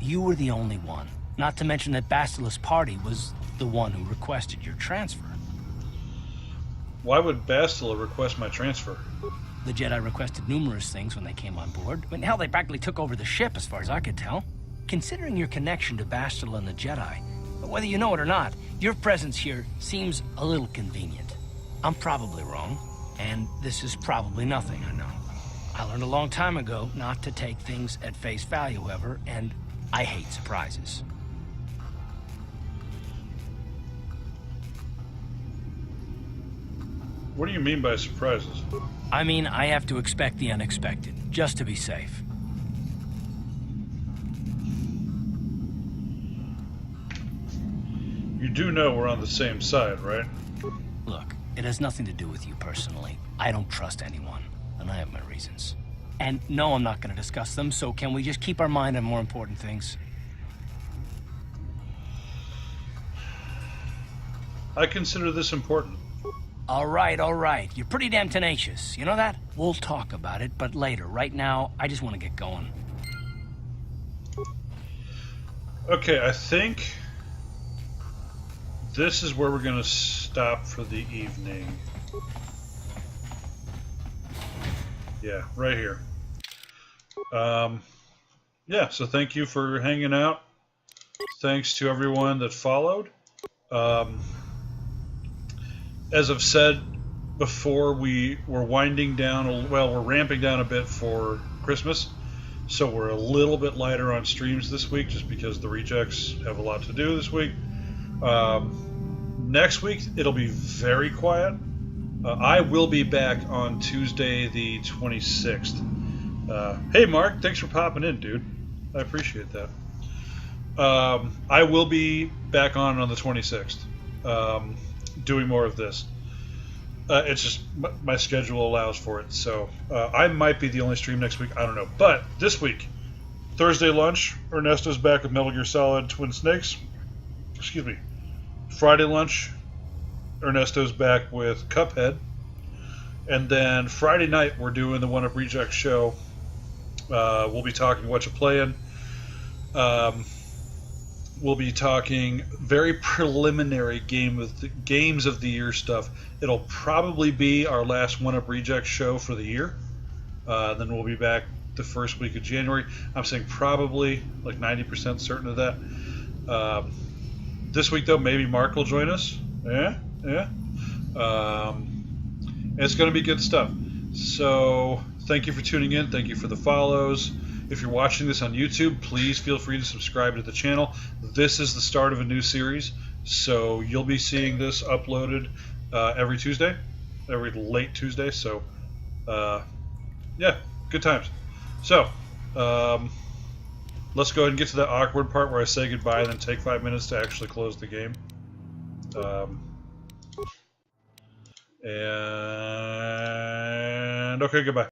Speaker 9: You were the only one. Not to mention that Bastila's party was the one who requested your transfer.
Speaker 1: Why would Bastila request my transfer?
Speaker 9: The Jedi requested numerous things when they came on board. I mean, hell, they practically took over the ship, as far as I could tell. Considering your connection to Bastila and the Jedi, whether you know it or not, your presence here seems a little convenient. I'm probably wrong, and this is probably nothing, I know. I learned a long time ago not to take things at face value ever, and I hate surprises.
Speaker 1: What do you mean by surprises?
Speaker 9: I mean, I have to expect the unexpected, just to be safe.
Speaker 1: You do know we're on the same side, right?
Speaker 9: Look, it has nothing to do with you personally. I don't trust anyone, and I have my reasons. And no, I'm not going to discuss them, so can we just keep our mind on more important things?
Speaker 1: I consider this important.
Speaker 9: All right. You're pretty damn tenacious. You know that? We'll talk about it, but later. Right now, I just want to get going.
Speaker 1: Okay, I think this is where we're going to stop for the evening. Yeah, right here. Yeah, so thank you for hanging out. Thanks to everyone that followed. As I've said before, we're winding down, well, we're ramping down a bit for Christmas, so we're a little bit lighter on streams this week just because the rejects have a lot to do this week. Next week, it'll be very quiet. I will be back on Tuesday the 26th. Hey, Mark, thanks for popping in, dude. I appreciate that. I will be back on the 26th. Doing more of this. It's just my schedule allows for it, so I might be the only stream next week. I don't know. But this week, Thursday lunch, Ernesto's back with Metal Gear Solid Twin Snakes. Excuse me. Friday lunch, Ernesto's back with Cuphead. And then Friday night, we're doing the One Up Reject show. We'll be talking What You Playin'. We'll be talking very preliminary games of the year stuff. It'll probably be our last One Up Reject show for the year. Then we'll be back the first week of January. I'm saying probably, like 90% certain of that. This week, though, maybe Mark will join us. Yeah. It's going to be good stuff. So thank you for tuning in. Thank you for the follows. If you're watching this on YouTube, please feel free to subscribe to the channel. This is the start of a new series, so you'll be seeing this uploaded every Tuesday, every late Tuesday. So, yeah, good times. So, let's go ahead and get to that awkward part where I say goodbye and then take 5 minutes to actually close the game. And okay, goodbye.